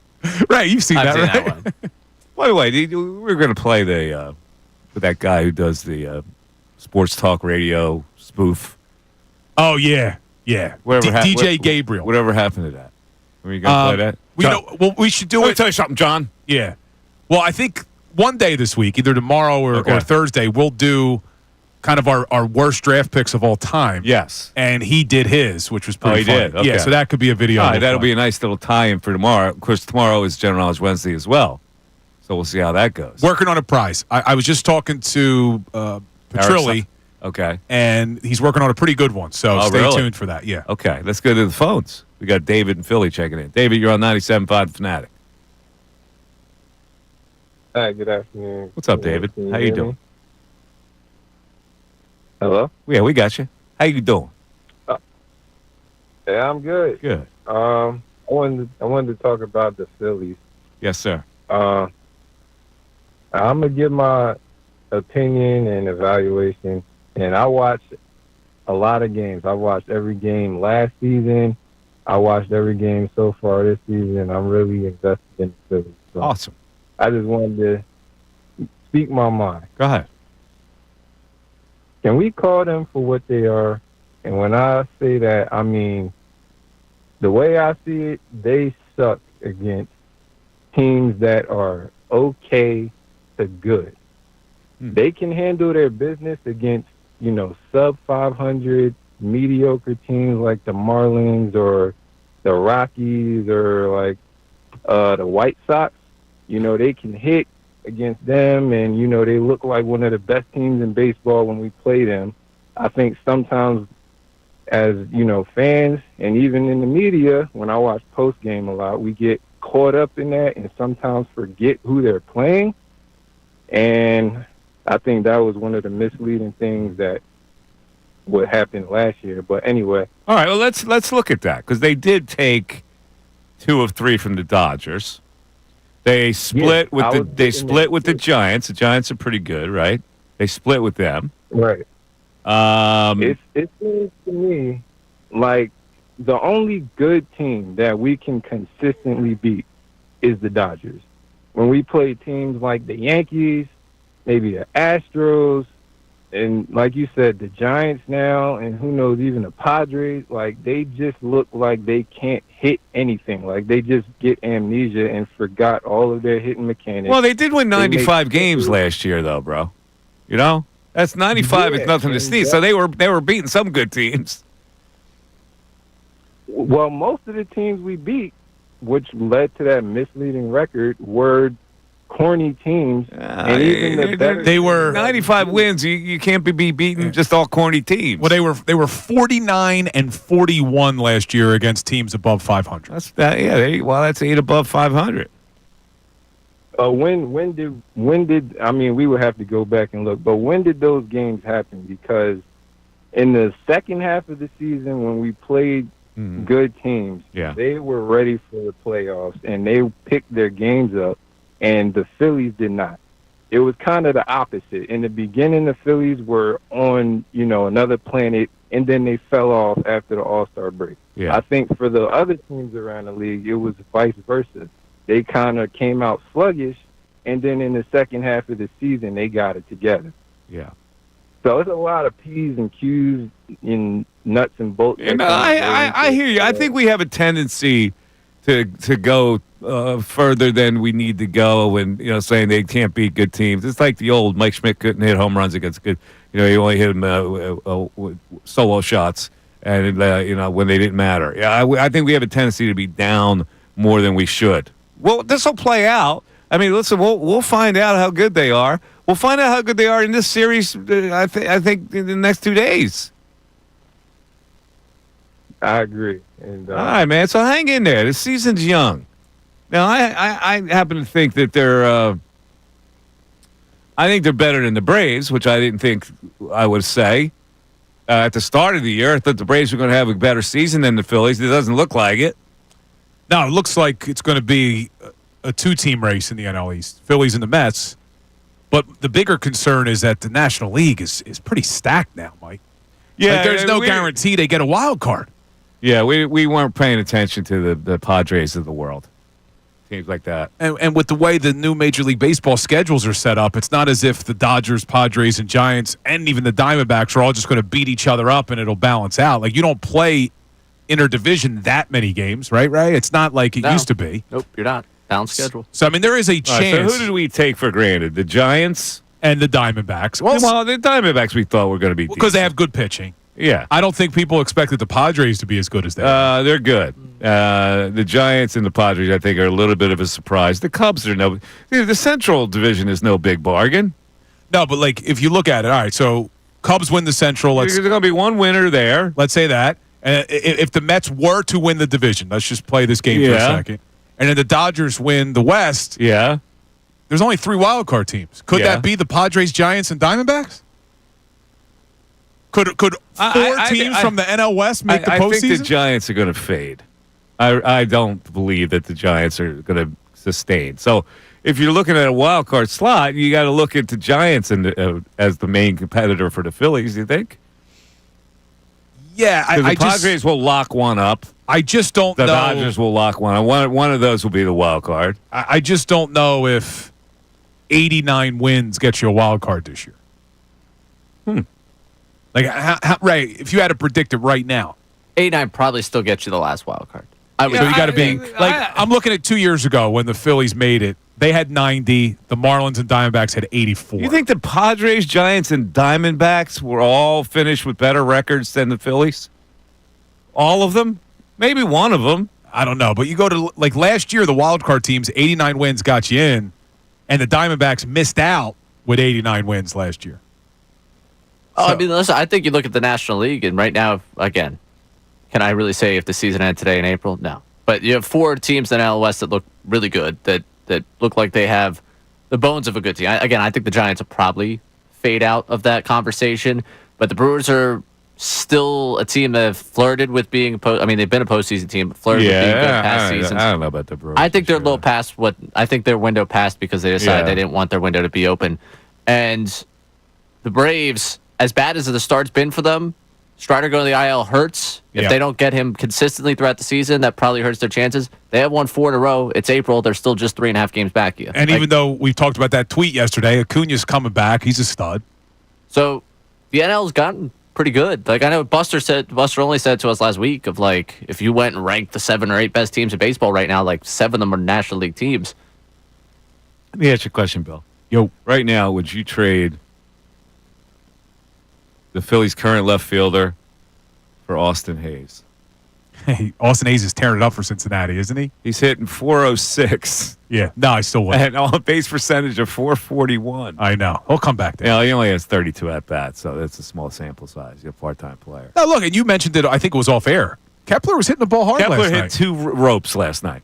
Right, you've seen that, right? That one. By the way, we're going to play with that guy who does the sports talk radio spoof. Oh, yeah. DJ Gabriel. Whatever happened to that? Are you going to play that? We should do Let it. me tell you something, John. Yeah. Well, I think one day this week, either tomorrow or Thursday, we'll do kind of our worst draft picks of all time. Yes. And he did his, which was pretty fun. Did? Okay. Yeah, so that could be a video. All right, that'll be a nice little tie-in for tomorrow. Of course, tomorrow is General Knowledge Wednesday as well. So we'll see how that goes. Working on a prize. I was just talking to Petrilli. Okay. And he's working on a pretty good one. So stay tuned for that. Yeah. Okay, let's go to the phones. We got David and Philly checking in. David, you're on 97.5 Fanatic. Hi, good afternoon. What's up, David? How you doing? Hello? Yeah, we got you. How you doing? Yeah, I'm good. Good. I wanted to talk about the Phillies. Yes, sir. I'm gonna give my opinion and evaluation. And I watched a lot of games. I watched every game last season. I watched every game so far this season. I'm really invested in the Phillies. So awesome. I just wanted to speak my mind. Go ahead. Can we call them for what they are? And when I say that, I mean, the way I see it, they suck against teams that are okay to good. They can handle their business against, sub 500 mediocre teams like the Marlins or the Rockies or like the White Sox. They can hit against them, and they look like one of the best teams in baseball when we play them. I think sometimes as fans and even in the media, when I watch post game a lot, we get caught up in that and sometimes forget who they're playing. And I think that was one of the misleading things that what happened last year. But anyway, all right. Well, let's look at that because they did take 2 of 3 from the Dodgers. They split with the Giants. The Giants are pretty good, right? They split with them, right? It seems to me like the only good team that we can consistently beat is the Dodgers. When we play teams like the Yankees, maybe the Astros, and like you said, the Giants now, and who knows, even the Padres, like they just look like they can't hit anything. Like they just get amnesia and forgot all of their hitting mechanics. Well, they did win 95 games last year, though, bro. That's 95 is nothing to sneeze. So they were beating some good teams. Well, most of the teams we beat, which led to that misleading record, were corny teams. And even the better they were 95 wins. You can't be beating just all corny teams. Well, they were 49-41 last year against teams above 500. That's that's 8 above 500. When did I mean, we would have to go back and look, but when did those games happen? Because in the second half of the season, when we played good teams, they were ready for the playoffs, and they picked their games up, and the Phillies did not. It was kind of the opposite. In the beginning, the Phillies were on, another planet, and then they fell off after the All-Star break. Yeah. I think for the other teams around the league, it was vice versa. They kind of came out sluggish, and then in the second half of the season, they got it together. Yeah. So it's a lot of P's and Q's in nuts and bolts. And I hear you. I think we have a tendency to go further than we need to go, and saying they can't beat good teams. It's like the old Mike Schmidt couldn't hit home runs against good. He only hit them solo shots, and when they didn't matter. Yeah, I think we have a tendency to be down more than we should. Well, this will play out. I mean, listen, we'll find out how good they are. We'll find out how good they are in this series. I think in the next 2 days. I agree. And, all right, man. So hang in there. The season's young. Now, I happen to think that they're. I think they're better than the Braves, which I didn't think I would say at the start of the year. I thought the Braves were going to have a better season than the Phillies. It doesn't look like it. No, it looks like it's going to be a two-team race in the NL East, Phillies and the Mets. But the bigger concern is that the National League is pretty stacked now, Mike. Yeah, there's no guarantee they get a wild card. Yeah, we weren't paying attention to the Padres of the world. Teams like that. And with the way the new Major League Baseball schedules are set up, it's not as if the Dodgers, Padres, and Giants, and even the Diamondbacks are all just going to beat each other up and it'll balance out. Like, you don't play interdivision that many games, right, Ray? It's not like it used to be. Nope, you're not. Balanced schedule. So, I mean, there is a chance. So who did we take for granted? The Giants? And the Diamondbacks. Well, the Diamondbacks we thought were going to be because they have good pitching. Yeah. I don't think people expected the Padres to be as good as they are. They're good. The Giants and the Padres, I think, are a little bit of a surprise. The Cubs are the Central Division is no big bargain. No, but, like, if you look at it, all right, so Cubs win the Central. There's going to be one winner there. Let's say that. If the Mets were to win the division, let's just play this game for a second. And then the Dodgers win the West. Yeah. There's only 3 wild card teams. Could that be the Padres, Giants, and Diamondbacks? Could 4 teams from the NL West make the postseason? I think the Giants are going to fade. I don't believe that the Giants are going to sustain. So if you're looking at a wild card slot, you got to look at the Giants as the main competitor for the Phillies, you think? Yeah, the Padres will lock one up. I just don't know. The Dodgers will lock one up. One of those will be the wild card. I just don't know if 89 wins gets you a wild card this year. Like, Ray, if you had to predict it right now. 89 probably still gets you the last wild card. So you got to be I'm looking at 2 years ago when the Phillies made it. They had 90. The Marlins and Diamondbacks had 84. You think the Padres, Giants, and Diamondbacks were all finished with better records than the Phillies? All of them? Maybe one of them. I don't know. But you go to, like, last year, the wild card teams, 89 wins got you in, and the Diamondbacks missed out with 89 wins last year. I mean, listen, I think you look at the National League, and right now, again, can I really say if the season ended today in April? No. But you have 4 teams in the NL West that look really good, that look like they have the bones of a good team. I think the Giants will probably fade out of that conversation, but the Brewers are still a team that have flirted with being they've been a postseason team, but flirted with being good past seasons. I don't know about the Brewers. I think they're a little past I think their window passed because they decided they didn't want their window to be open. And the Braves, as bad as the start's been for them, Strider going to the IL hurts. If they don't get him consistently throughout the season, that probably hurts their chances. They have won 4 in a row. It's April. They're still just 3.5 games back. And even though we talked about that tweet yesterday, Acuna's coming back. He's a stud. So the NL's gotten pretty good. Like, I know Buster only said to us last week of, like, if you went and ranked the 7 or 8 best teams in baseball right now, like 7 of them are National League teams. Let me ask you a question, Bill. Right now, would you trade the Phillies' current left fielder for Austin Hayes? Hey, Austin Hayes is tearing it up for Cincinnati, isn't he? He's hitting 406. Yeah. No, I still wouldn't. And on base percentage of 441. I know. He'll come back there. Yeah, he only has 32 at bats, so that's a small sample size. He's a part-time player. Now, look, and you mentioned it, I think it was off air. Kepler was hitting the ball hard Kepler last hit night. 2 ropes last night.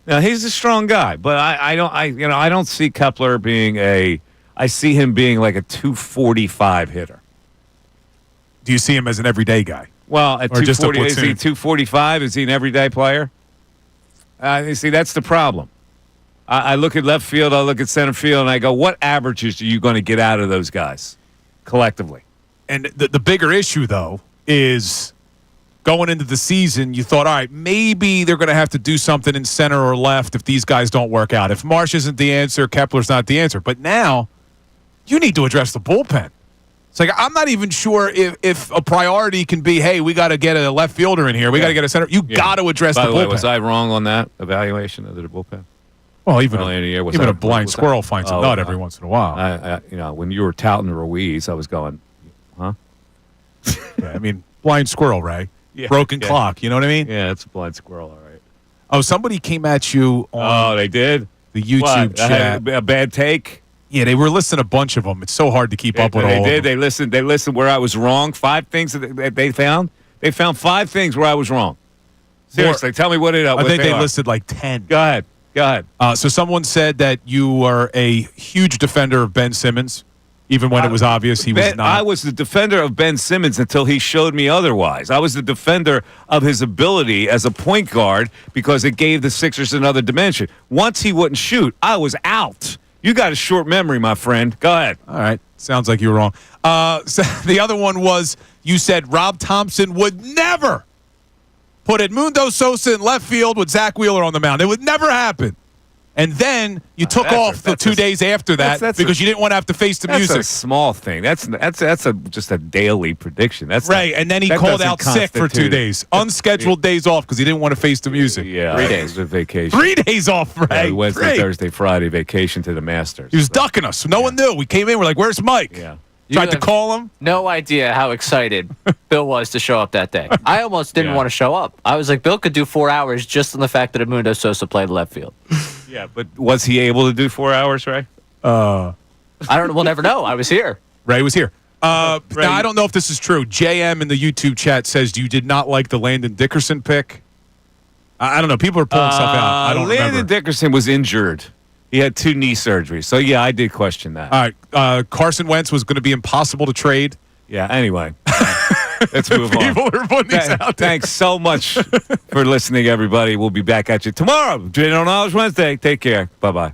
Now, he's a strong guy, but I don't see Kepler being I see him being like a 245 hitter. Do you see him as an everyday guy? Well, at or just a 240, is he platoon? 245? Is he an everyday player? You see, that's the problem. I look at left field, I look at center field, and I go, what averages are you going to get out of those guys collectively? And the bigger issue, though, is going into the season, you thought, all right, maybe they're going to have to do something in center or left if these guys don't work out. If Marsh isn't the answer, Kepler's not the answer. But now you need to address the bullpen. It's like, I'm not even sure if a priority can be, hey, we got to get a left fielder in here. We got to get a center. You got to address the bullpen. By the way, was I wrong on that evaluation of the bullpen? Well, even a blind squirrel finds a nut every once in a while. When you were touting Ruiz, I was going, huh? Yeah, I mean, blind squirrel, Ray. Yeah, Broken clock. You know what I mean? Yeah, it's a blind squirrel, all right. Oh, somebody came at you on they did? The YouTube chat. I had a bad take? Yeah, they were listing a bunch of them. It's so hard to keep up with all of them. They listened. They listened where I was wrong. 5 things that they found. They found 5 things where I was wrong. Seriously, tell me what it. I think they listed like 10. Go ahead. So someone said that you are a huge defender of Ben Simmons, even when it was obvious he was not. I was the defender of Ben Simmons until he showed me otherwise. I was the defender of his ability as a point guard because it gave the Sixers another dimension. Once he wouldn't shoot, I was out. You got a short memory, my friend. Go ahead. All right. Sounds like you were wrong. So the other one was you said Rob Thompson would never put Edmundo Sosa in left field with Zach Wheeler on the mound. It would never happen. And then you took off the 2 days after that because you didn't want to have to face the music. That's a small thing. That's just a daily prediction. That's right. And then he called out sick for 2 days, unscheduled days off because he didn't want to face the music. Yeah, 3 days of vacation. 3 days off, right? Yeah, Wednesday, Thursday, Friday vacation to the Masters. He was ducking us. No one knew. We came in. We're like, "Where's Mike?" Yeah. Tried to call him. No idea how excited Bill was to show up that day. I almost didn't want to show up. I was like, Bill could do 4 hours just on the fact that Edmundo Sosa played left field. Yeah, but was he able to do 4 hours, Ray? I don't. We'll never know. I was here. Ray was here. Now, I don't know if this is true. JM in the YouTube chat says you did not like the Landon Dickerson pick. I don't know. People are pulling stuff out. I don't Landon remember. Dickerson was injured. He had 2 knee surgeries. So, yeah, I did question that. All right. Carson Wentz was going to be impossible to trade. Yeah, anyway. Let's move on. People are putting these out there. Thanks so much for listening, everybody. We'll be back at you tomorrow. General Knowledge Wednesday. Take care. Bye-bye.